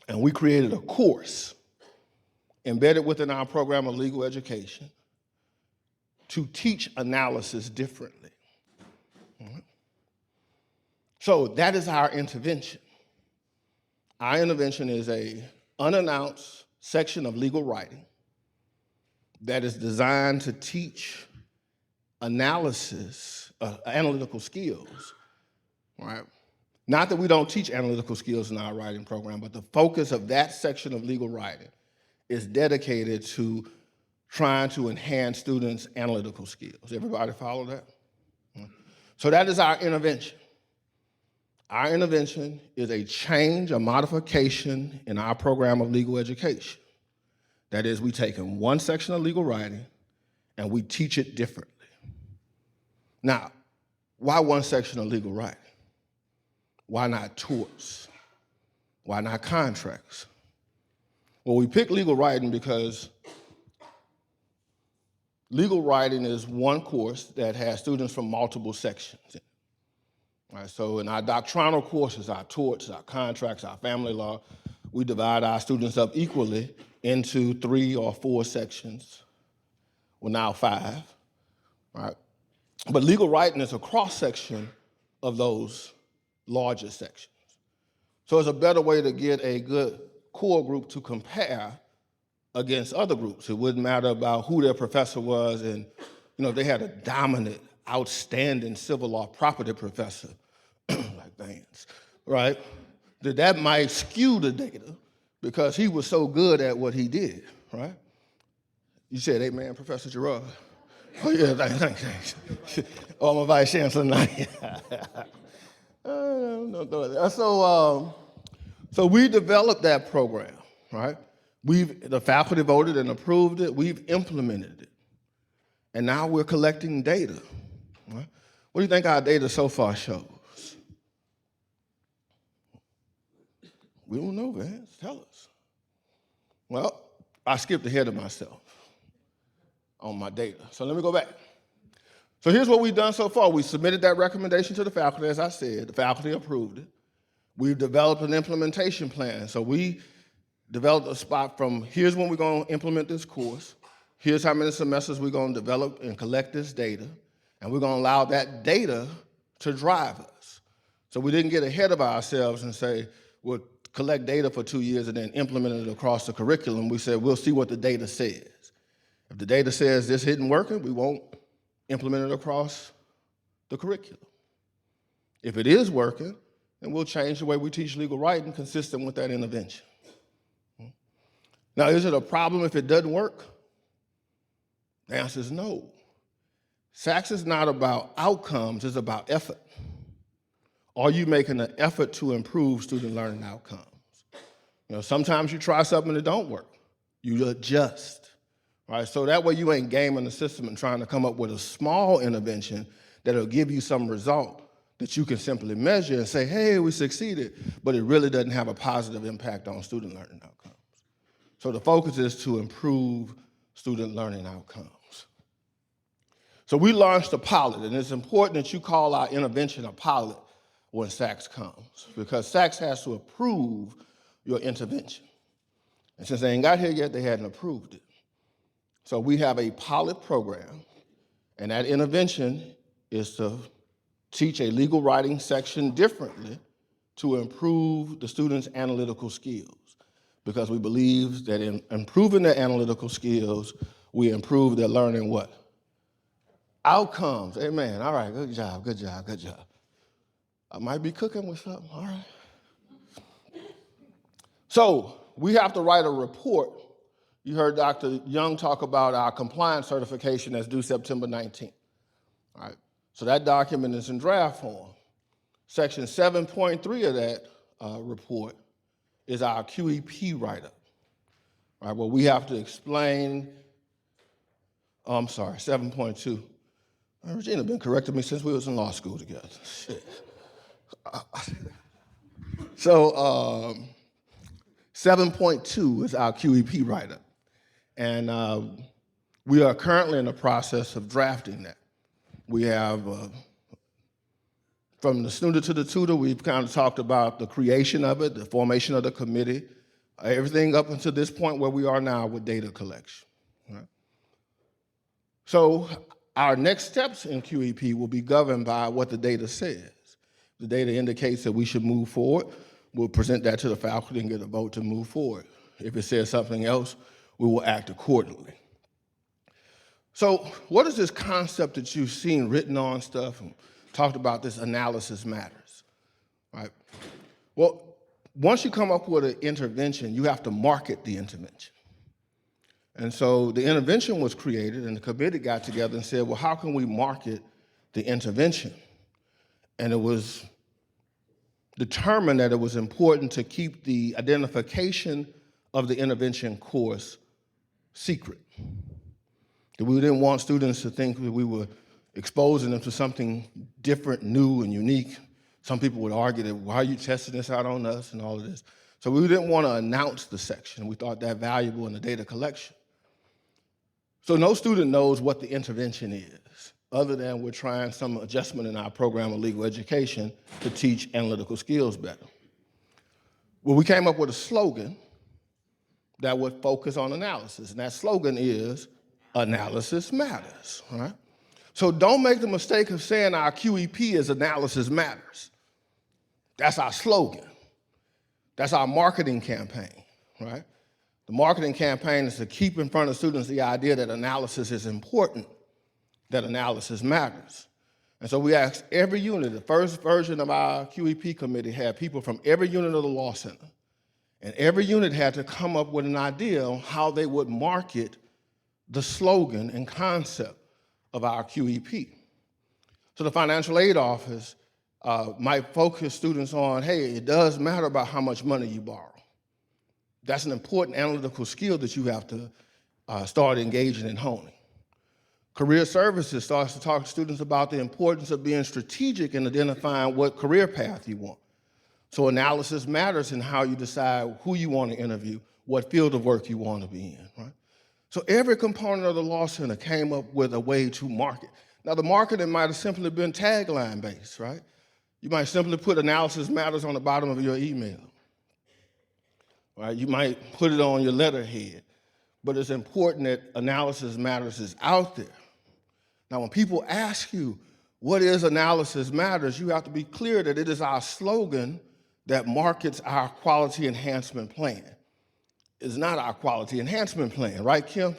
And we created a course embedded within our program of legal education to teach analysis differently. So that is our intervention. Our intervention is an unannounced section of legal writing that is designed to teach analysis, analytical skills, right? Not that we don't teach analytical skills in our writing program, but the focus of that section of legal writing is dedicated to trying to enhance students' analytical skills. Everybody follow that? So that is our intervention. Our intervention is a change, a modification in our program of legal education. That is, we take in one section of legal writing and we teach it differently. Now, why one section of legal writing? Why not torts? Why not contracts? Well, we picked legal writing because legal writing is one course that has students from multiple sections. All right, so in our doctrinal courses, our torts, our contracts, our family law, we divide our students up equally into 3 or 4 sections, well now 5, right? But legal writing is a cross-section of those larger sections. So it's a better way to get a good core group to compare against other groups. It wouldn't matter about who their professor was, and if they had a dominant, outstanding civil law property professor, like Vance, right? That might skew the data because he was so good at what he did, right? You said, amen, Professor Gerard. Oh yeah, thanks. Oh, my vice chancellor tonight. So we developed that program, right? The faculty voted and approved it. We've implemented it. And now we're collecting data. Right? What do you think our data so far shows? We don't know, Vance. Tell us. Well, I skipped ahead of myself on my data. So let me go back. So here's what we've done so far. We submitted that recommendation to the faculty, as I said. The faculty approved it. We've developed an implementation plan. So we developed a spot from here's when we're going to implement this course. Here's how many semesters we're going to develop and collect this data. And we're going to allow that data to drive us. So we didn't get ahead of ourselves and say, we'll collect data for 2 years and then implement it across the curriculum. We said, we'll see what the data says. If the data says this isn't working, we won't implement it across the curriculum. If it is working, then we'll change the way we teach legal writing consistent with that intervention. Now, is it a problem if it doesn't work? The answer is no. SACS is not about outcomes, it's about effort. Are you making an effort to improve student learning outcomes? You know, sometimes you try something that don't work. You adjust, right? So that way you ain't gaming the system and trying to come up with a small intervention that'll give you some result that you can simply measure and say, hey, we succeeded, but it really doesn't have a positive impact on student learning outcomes. So the focus is to improve student learning outcomes. So we launched a pilot, and it's important that you call our intervention a pilot when SACS comes, because SACS has to approve your intervention. And since they ain't got here yet, they hadn't approved it. So we have a pilot program, and that intervention is to teach a legal writing section differently to improve the students' analytical skills, because we believe that in improving their analytical skills, we improve their learning what? Outcomes. Amen. All right, good job, good job, good job. I might be cooking with something, all right. So we have to write a report. You heard Dr. Young talk about our compliance certification that's due September 19th. All right, so that document is in draft form. Section 7.3 of that report is our QEP write-up, right, where we have to explain, I'm sorry, 7.2. Regina been correcting me since we was in law school together. Shit. So 7.2 is our QEP write-up. And we are currently in the process of drafting that. We have, from the student to the tutor, we've kind of talked about the creation of it, the formation of the committee, everything up until this point where we are now with data collection. Right? So our next steps in QEP will be governed by what the data says. The data indicates that we should move forward. We'll present that to the faculty and get a vote to move forward. If it says something else, we will act accordingly. So what is this concept that you've seen written on stuff and talked about, this analysis matters, right? Well, once you come up with an intervention, you have to market the intervention. And so the intervention was created and the committee got together and said, well, how can we market the intervention? And it was determined that it was important to keep the identification of the intervention course secret. That we didn't want students to think that we were exposing them to something different, new, and unique. Some people would argue that, why are you testing this out on us and all of this? So we didn't want to announce the section. We thought that valuable in the data collection. So no student knows what the intervention is, other than we're trying some adjustment in our program of legal education to teach analytical skills better. Well, we came up with a slogan that would focus on analysis, and that slogan is, analysis matters, all right? So don't make the mistake of saying our QEP is analysis matters. That's our slogan. That's our marketing campaign, right? The marketing campaign is to keep in front of students the idea that analysis is important, that analysis matters. And so we asked every unit, the first version of our QEP committee had people from every unit of the law center, and every unit had to come up with an idea on how they would market the slogan and concept of our QEP. So the financial aid office might focus students on, hey, it does matter about how much money you borrow. That's an important analytical skill that you have to start engaging in honing. Career Services starts to talk to students about the importance of being strategic in identifying what career path you want. So analysis matters in how you decide who you want to interview, what field of work you want to be in, right? So every component of the law center came up with a way to market. Now the marketing might have simply been tagline based, right? You might simply put analysis matters on the bottom of your email, right? You might put it on your letterhead, but it's important that analysis matters is out there. Now when people ask you, what is analysis matters, you have to be clear that it is our slogan that markets our quality enhancement plan. It's not our quality enhancement plan, right, Kim?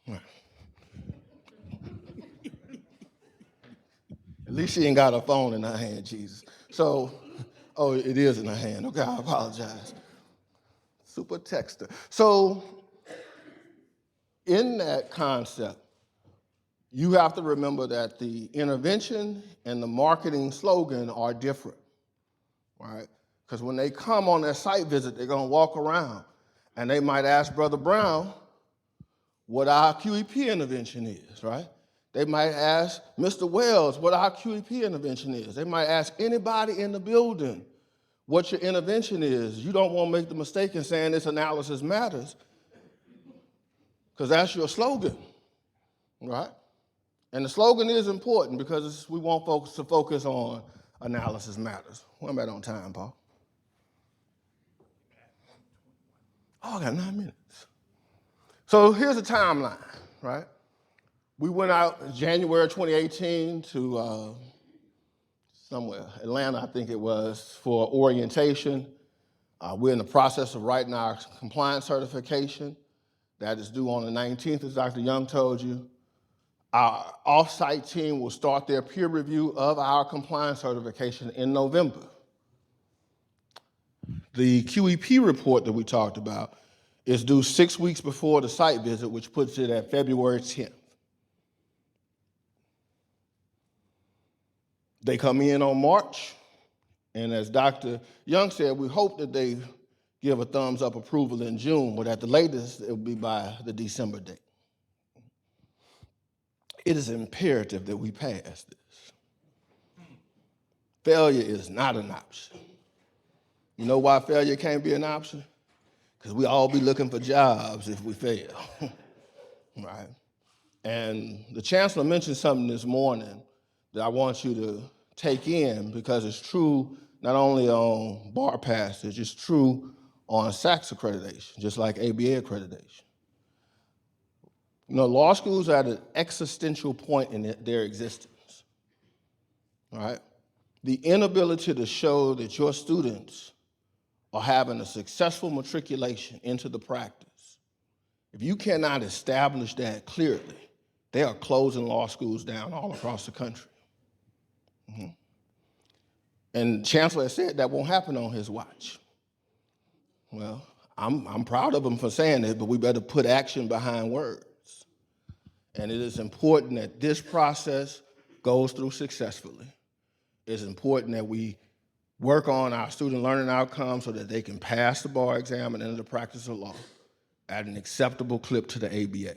Right. At least she ain't got her phone in her hand, Jesus. So, oh, it is in her hand. Okay, I apologize. Super texter. So, in that concept, you have to remember that the intervention and the marketing slogan are different, right? Because when they come on their site visit, they're gonna walk around and they might ask Brother Brown what our QEP intervention is, right? They might ask Mr. Wells what our QEP intervention is. They might ask anybody in the building what your intervention is. You don't want to make the mistake in saying this analysis matters, because that's your slogan, right? And the slogan is important because we want folks to focus on analysis matters. Where am I on time, Paul? Oh, I got 9 minutes. So here's a timeline, right? We went out January 2018 to somewhere, Atlanta, I think it was, for orientation. We're in the process of writing our compliance certification. That is due on the 19th, as Dr. Young told you. Our off-site team will start their peer review of our compliance certification in November. The QEP report that we talked about is due 6 weeks before the site visit, which puts it at February 10th. They come in on March, and as Dr. Young said, we hope that they give a thumbs up approval in June, but at the latest, it'll be by the December date. It is imperative that we pass this. Failure is not an option. You know why failure can't be an option? Because we all be looking for jobs if we fail, right? And the chancellor mentioned something this morning that I want you to take in, because it's true not only on bar passage, it's true on SACS accreditation, just like ABA accreditation. You know, law schools are at an existential point in their existence, right? The inability to show that your students are having a successful matriculation into the practice, if you cannot establish that clearly, they are closing law schools down all across the country. Mm-hmm. And Chancellor said that won't happen on his watch. Well, I'm proud of him for saying it, but we better put action behind words. And it is important that this process goes through successfully. It's important that we work on our student learning outcomes so that they can pass the bar exam and enter the practice of law at an acceptable clip to the ABA.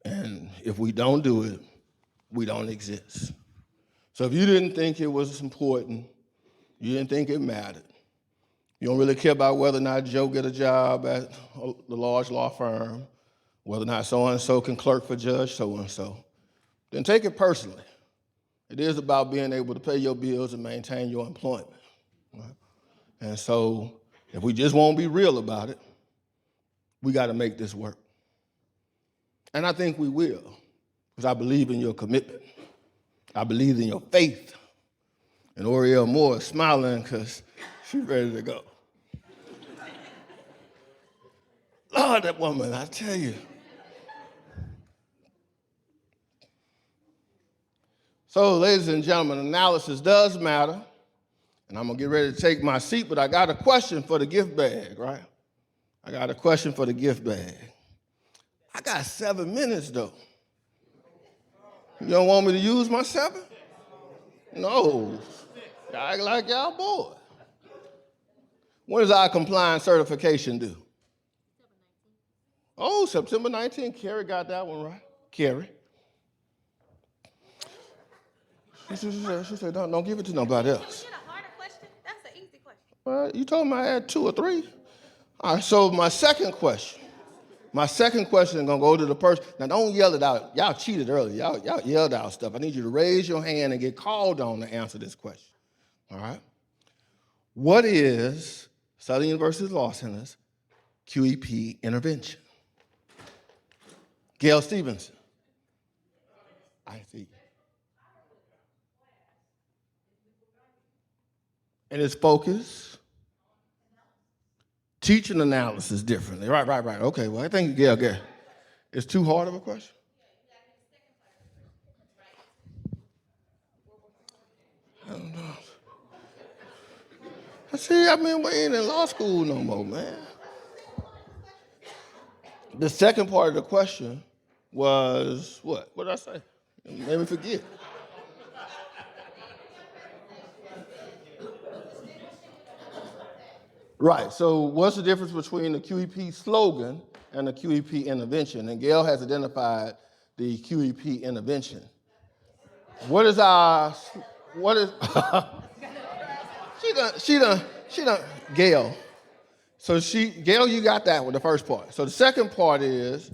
And if we don't do it, we don't exist. So if you didn't think it was important, you didn't think it mattered, you don't really care about whether or not Joe get a job at the large law firm, whether or not so-and-so can clerk for Judge so-and-so, then take it personally. It is about being able to pay your bills and maintain your employment. Right? And so if we just won't be real about it, we got to make this work. And I think we will, because I believe in your commitment. I believe in your faith. And Oriel Moore is smiling because she's ready to go. Lord, that woman, I tell you. So, ladies and gentlemen, analysis does matter. And I'm going to get ready to take my seat, but I got a question for the gift bag, right? I got a question for the gift bag. I got 7 minutes, though. You don't want me to use my 7? No. Y'all act like y'all bored. When does our compliance certification due? Oh, September 19th. Carrie got that one right. Carrie. She said, don't give it to nobody else. Get a harder question? That's an easy question. Well, you told me I had 2 or 3. All right, so my second question is gonna go to the person. Now don't yell it out. Y'all cheated earlier. Y'all yelled out stuff. I need you to raise your hand and get called on to answer this question. All right? What is Southern University Law Center's QEP intervention? Gail Stevenson. I see. And its focus, teaching analysis differently. Right. Okay, well, I think, Gail, it's too hard of a question? I don't know. See, we ain't in law school no more, man. The second part of the question was what? What did I say? Made me forget. Right, so what's the difference between the QEP slogan and the QEP intervention? And Gail has identified the QEP intervention. What is, she done, Gail. So Gail, you got that one, the first part. So the second part is,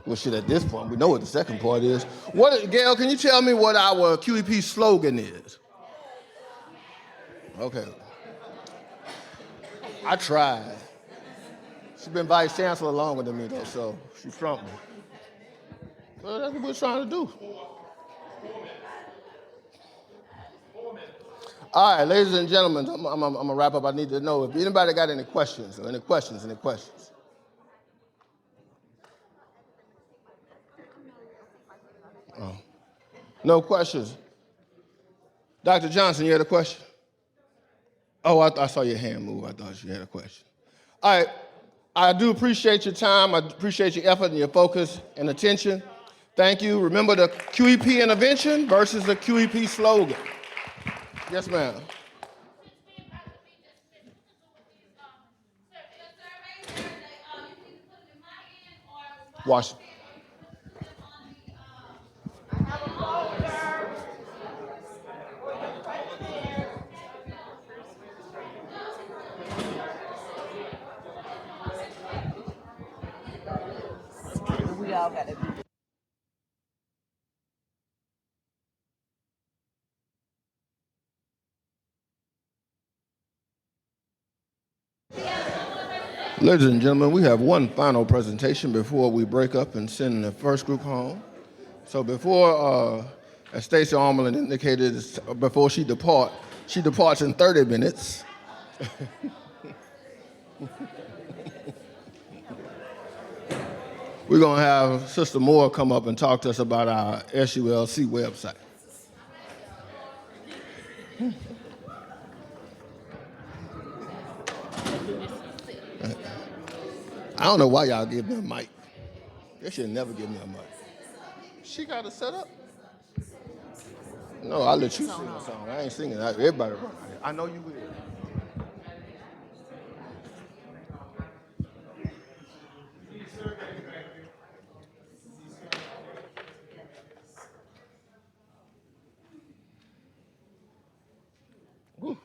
well, shit, at this point, we know what the second part is. Gail, can you tell me what our QEP slogan is? Okay. I tried. She's been vice chancellor longer than me, though, so she trumped me. Well, that's what we're trying to do. All right, ladies and gentlemen, I'm gonna wrap up. I need to know if anybody got any questions or any questions. Oh. No questions. Dr. Johnson, you had a question? Oh, I saw your hand move. I thought you had a question. All right, I do appreciate your time. I appreciate your effort and your focus and attention. Thank you. Remember the QEP intervention versus the QEP slogan. Yes, ma'am. Watch. We all got to do. Ladies and gentlemen, we have one final presentation before we break up and send the first group home. So before, as Stacey Almond indicated, before she departs in 30 minutes. We're gonna have Sister Moore come up and talk to us about our SULC website. I don't know why y'all give me a mic. They should never give me a mic. She got it set up? No, I'll let you sing a song. I ain't singing. Everybody run. I know you will. Woo.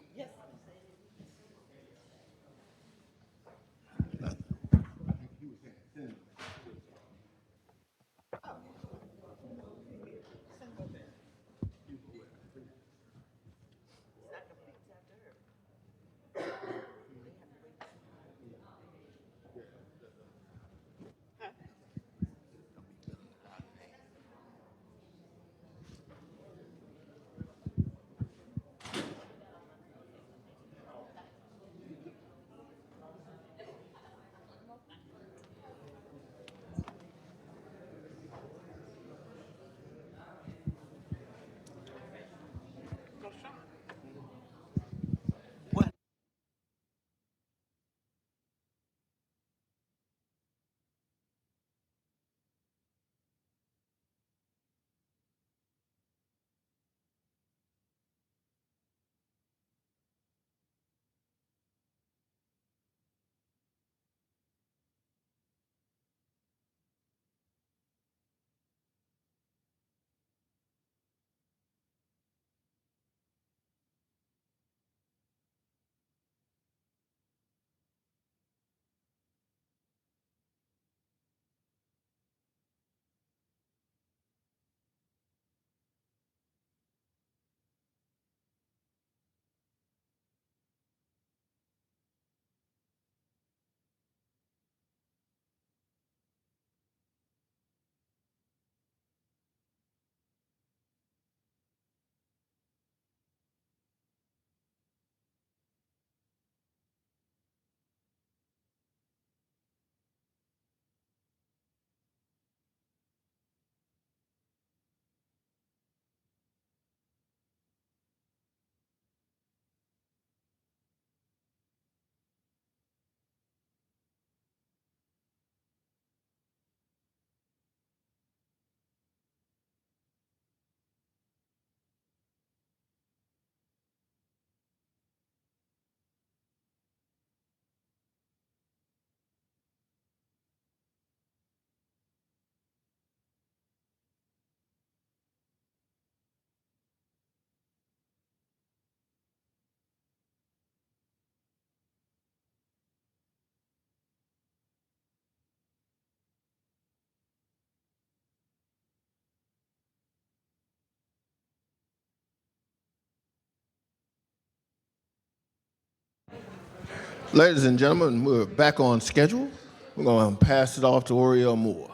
Ladies and gentlemen, we're back on schedule. We're going to pass it off to Oriel Moore.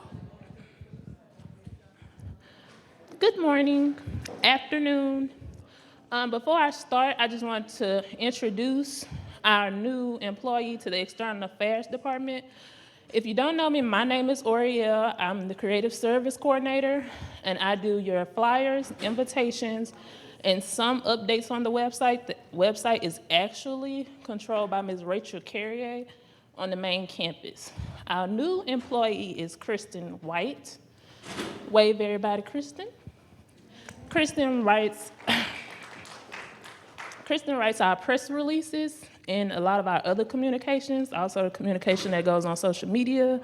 Good morning, afternoon. Before I start, I just want to introduce our new employee to the External Affairs Department. If you don't know me, my name is Oriel. I'm the Creative Service Coordinator, and I do your flyers, invitations, and some updates on the website. The website is actually controlled by Ms. Rachel Carrier on the main campus. Our new employee is Kristen White. Wave everybody, Kristen. Kristen writes our press releases and a lot of our other communications, also the communication that goes on social media,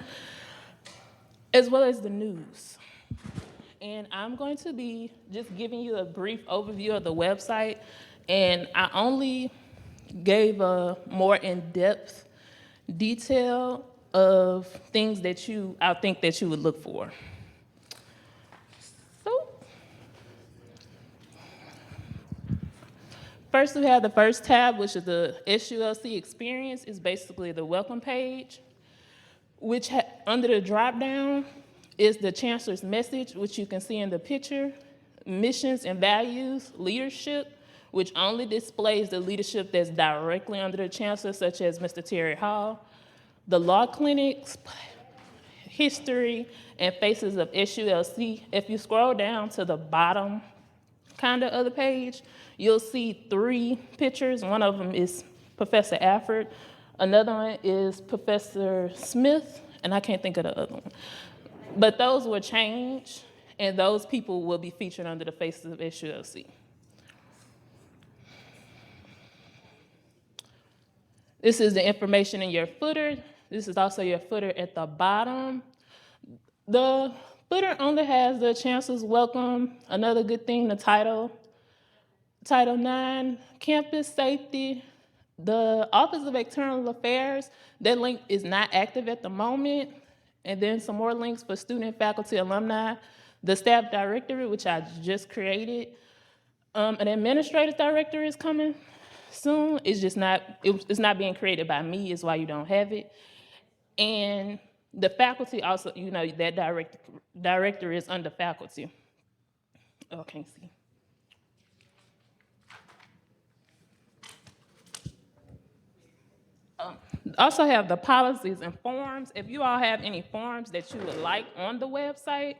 as well as the news. And I'm going to be just giving you a brief overview of the website, and I only gave a more in-depth detail of things that I think that you would look for. First, we have the first tab, which is the SULC experience. It's basically the welcome page, which under the drop-down is the chancellor's message, which you can see in the picture, missions and values, leadership, which only displays the leadership that's directly under the chancellor, such as Mr. Terry Hall, the law clinics, history, and faces of SULC. If you scroll down to the bottom of the page, you'll see 3 pictures. One of them is Professor Alford. Another one is Professor Smith, and I can't think of the other one. But those will change, and those people will be featured under the faces of SULC. This is the information in your footer. This is also your footer at the bottom. The footer only has the chancellor's welcome. Another good thing, the Title IX, campus safety. The Office of External Affairs, that link is not active at the moment. And then some more links for student, faculty, alumni. The staff directory, which I just created. An administrative directory is coming soon. It's just it's not being created by me, is why you don't have it. And the faculty also, that directory is under faculty. Oh, I can't see. Also have the policies and forms. If you all have any forms that you would like on the website,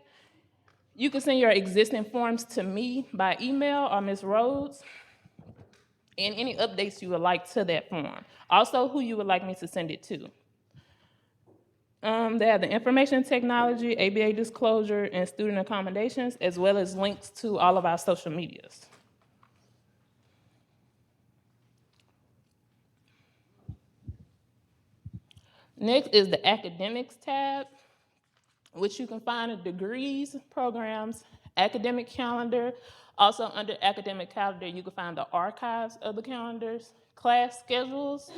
you can send your existing forms to me by email or Ms. Rhodes, and any updates you would like to that form. Also, who you would like me to send it to. They have the information technology, ABA disclosure, and student accommodations, as well as links to all of our social medias. Next is the academics tab, which you can find in degrees, programs, academic calendar. Also under academic calendar, you can find the archives of the calendars, class schedules,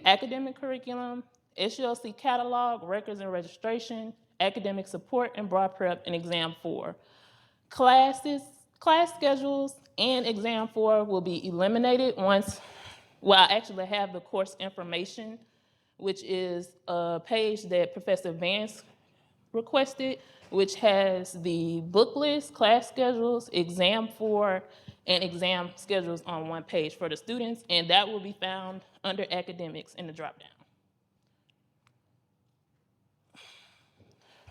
academic curriculum, SULC catalog, records and registration, academic support and broad prep, and exam 4. Class schedules and exam 4 will be eliminated once, I actually have the course information, which is a page that Professor Vance requested, which has the book list, class schedules, exam 4, and exam schedules on one page for the students, and that will be found under academics in the dropdown.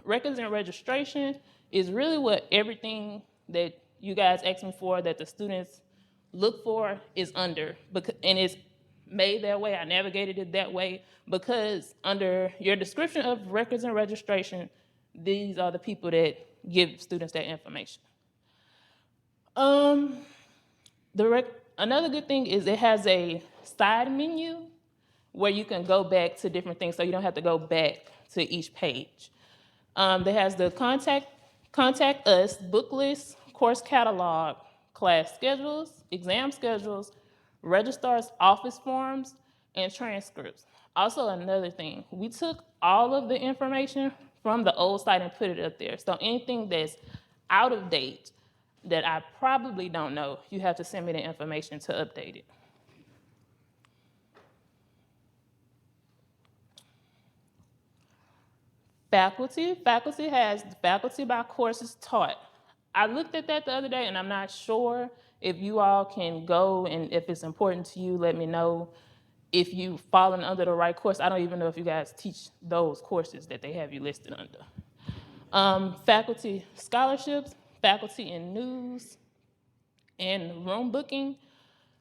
Records and registration is really what everything that you guys asked me for, that the students look for, is under, and it's made that way. I navigated it that way because under your description of records and registration, these are the people that give students that information. Another good thing is it has a side menu where you can go back to different things, so you don't have to go back to each page. That has the contact us, book list, course catalog, class schedules, exam schedules, registrar's office forms, and transcripts. Also, another thing, we took all of the information from the old site and put it up there. So anything that's out of date that I probably don't know, you have to send me the information to update it. Faculty has faculty by courses taught. I looked at that the other day and I'm not sure if you all can go, and if it's important to you, let me know if you've fallen under the right course. I don't even know if you guys teach those courses that they have you listed under. Faculty scholarships, faculty in news, and room booking.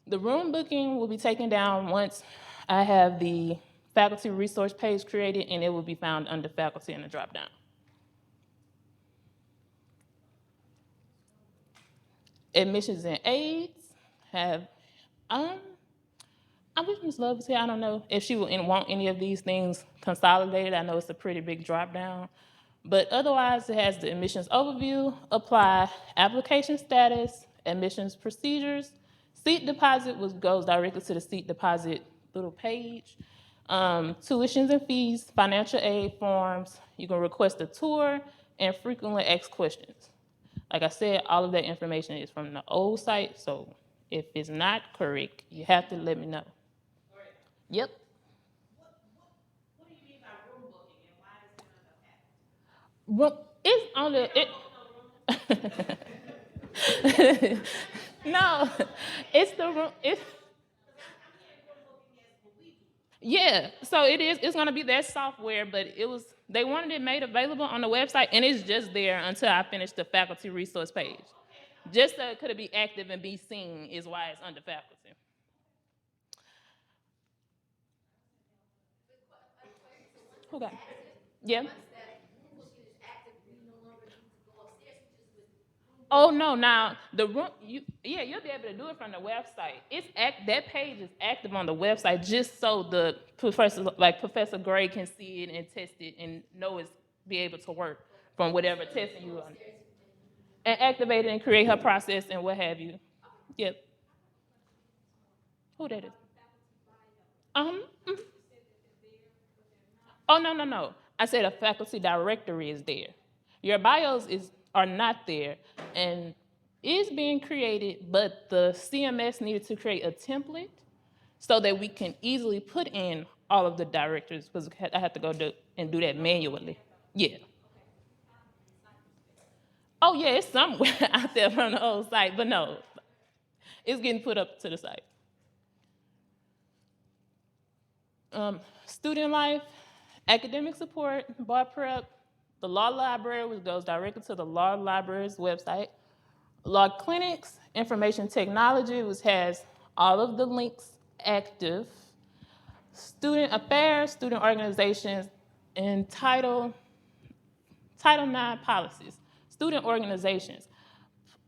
The room booking will be taken down once I have the faculty resource page created, and it will be found under faculty in the dropdown. Admissions and aids have, I wish Ms. Love was here. I don't know if she will want any of these things consolidated. I know it's a pretty big drop down. But otherwise, it has the admissions overview, apply, application status, admissions procedures, seat deposit, which goes directly to the seat deposit little page, tuitions and fees, financial aid forms. You can request a tour, and frequently asked questions. Like I said, all of that information is from the old site, so if it's not correct, you have to let me know. Yep. What do you mean by room booking, and why is it under Well, it's on the, no, it's the room, yeah, so it's gonna be their software, but they wanted it made available on the website, and it's just there until I finish the faculty resource page. Just so it could be active and be seen is why it's under faculty. Who got it? Yeah. Oh no! Now the room, you'll be able to do it from the website. That page is active on the website just so the Professor Gray can see it and test it and know it's be able to work from whatever testing you on, and activate it and create her process and what have you. Yep. Who that is? Mhm. Oh no! I said a faculty directory is there. Your bios are not there, and is being created, but the CMS needed to create a template so that we can easily put in all of the directors, because I had to go do that manually. Yeah. Oh yeah, it's somewhere out there from the old site, but no, it's getting put up to the site. Student life, academic support, bar prep, the law library, which goes directly to the law library's website, law clinics, information technology, which has all of the links active, student affairs, student organizations, and Title IX policies, student organizations.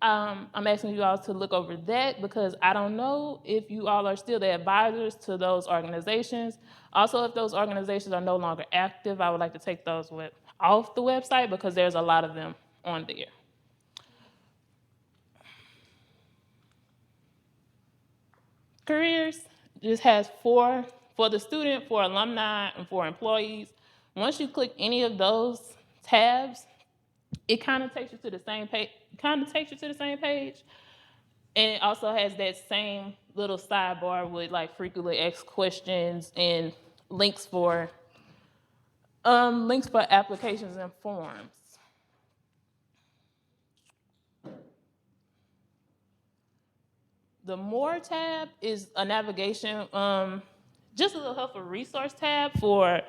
I'm asking you all to look over that because I don't know if you all are still the advisors to those organizations. Also, if those organizations are no longer active, I would like to take those off the website because there's a lot of them on there. Careers just has for the student, for alumni, and for employees. Once you click any of those tabs, it kind of takes you to the same page. And it also has that same little sidebar with like frequently asked questions and links for applications and forms. The More tab is a navigation, just a little helpful resource tab for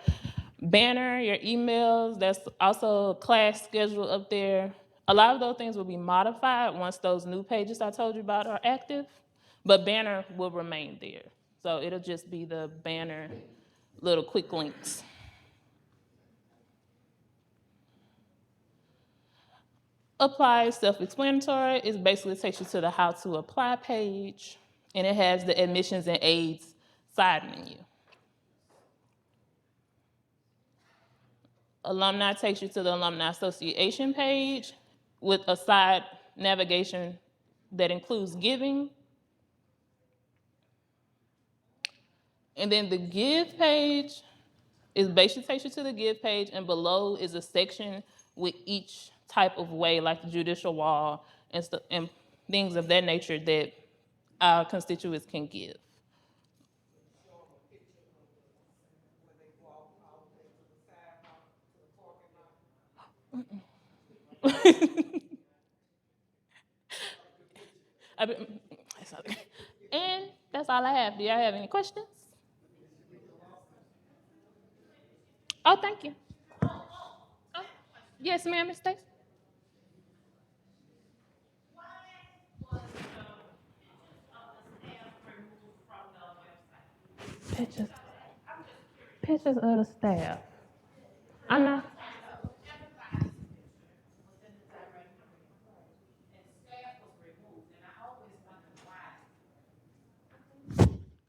Banner, your emails. There's also a class schedule up there. A lot of those things will be modified once those new pages I told you about are active, but Banner will remain there. So it'll just be the Banner little quick links. Apply is self-explanatory. It basically takes you to the how to apply page, and it has the admissions and aids side menu. Alumni takes you to the Alumni Association page with a side navigation that includes giving. And then the give page basically takes you to the give page, and below is a section with each type of way, like the judicial wall and things of that nature that our constituents can give. And that's all I have. Do y'all have any questions? Oh, thank you. Oh, yes, ma'am, Miss Stacy. Pictures. Pictures of the staff. I'm not.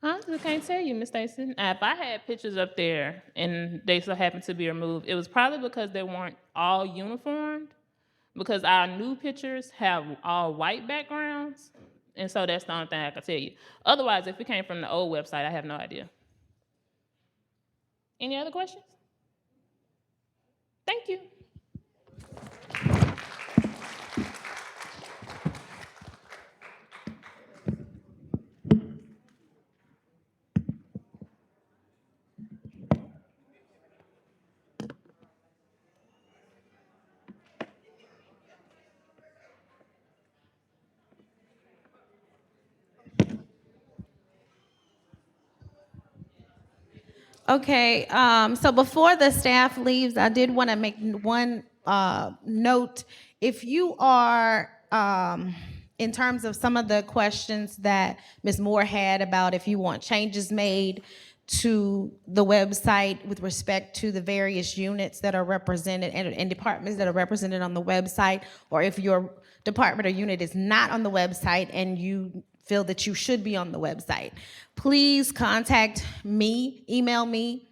I honestly can't tell you, Miss Stacy. Now, if I had pictures up there and they so happened to be removed, it was probably because they weren't all uniformed. Because our new pictures have all white backgrounds, and so that's the only thing I can tell you. Otherwise, if it came from the old website, I have no idea. Any other questions? Thank you. Okay, so before the staff leaves, I did want to make one note. If you are, in terms of some of the questions that Ms. Moore had about if you want changes made to the website with respect to the various units that are represented and departments that are represented on the website, or if your department or unit is not on the website and you feel that you should be on the website, please contact me, email me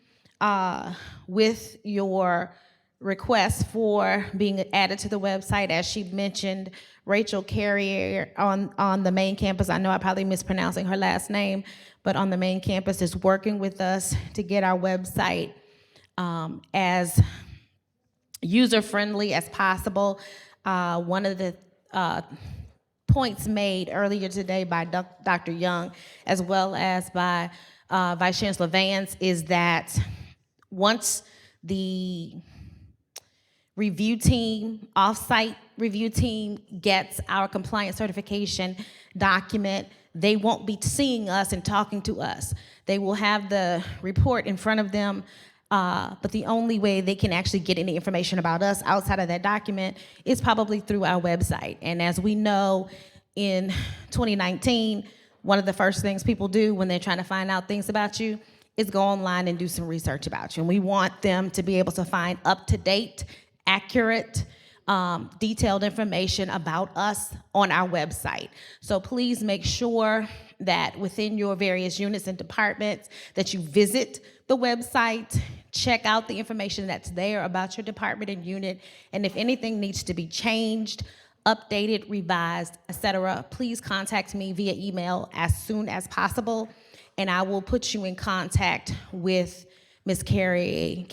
with your request for being added to the website. As she mentioned, Rachel Carrier on the main campus, I know I'm probably mispronouncing her last name, but on the main campus is working with us to get our website as user-friendly as possible. One of the points made earlier today by Dr. Young, as well as by Vice Chancellor Vance, is that once the review team, off-site review team gets our compliance certification document, they won't be seeing us and talking to us. They will have the report in front of them, but the only way they can actually get any information about us outside of that document is probably through our website. And as we know, in 2019, one of the first things people do when they're trying to find out things about you is go online and do some research about you. And we want them to be able to find up-to-date, accurate, detailed information about us on our website. So please make sure that within your various units and departments that you visit the website, check out the information that's there about your department and unit, and if anything needs to be changed, updated, revised, etc., please contact me via email as soon as possible, and I will put you in contact with Ms. Carrier,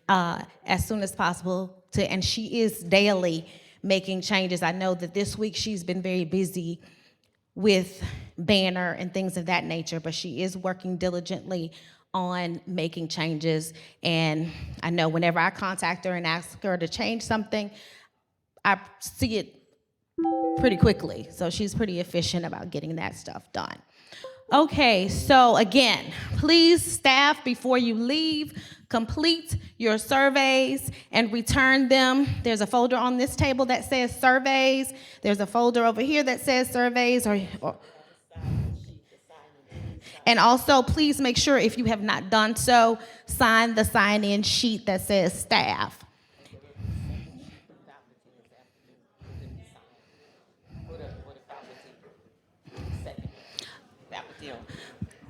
as soon as possible, and she is daily making changes. I know that this week she's been very busy with banner and things of that nature, but she is working diligently on making changes. And I know whenever I contact her and ask her to change something, I see it pretty quickly. So she's pretty efficient about getting that stuff done. Okay, so again, please, staff, before you leave, complete your surveys and return them. There's a folder on this table that says surveys. There's a folder over here that says surveys. And also, please make sure, if you have not done so, sign the sign-in sheet that says staff.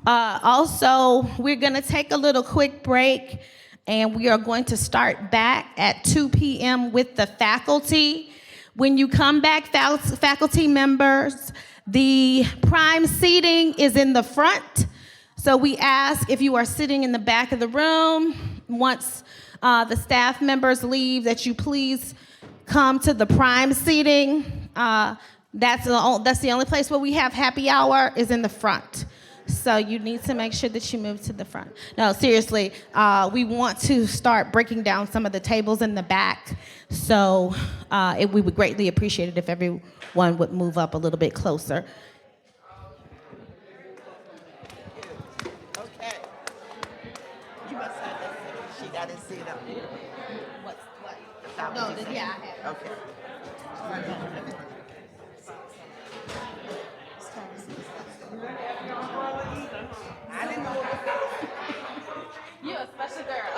Also, we're going to take a little quick break, and we are going to start back at 2 p.m. with the faculty. When you come back, faculty members, the prime seating is in the front. So we ask if you are sitting in the back of the room, once the staff members leave, that you please come to the prime seating. That's the only place where we have happy hour is in the front. So you need to make sure that you move to the front. No, seriously, we want to start breaking down some of the tables in the back. So we would greatly appreciate it if everyone would move up a little bit closer. Okay. You must have that sheet. I didn't see it up there. What's what? The faculty section. Yeah, I have. Okay. I didn't know. You're a special girl.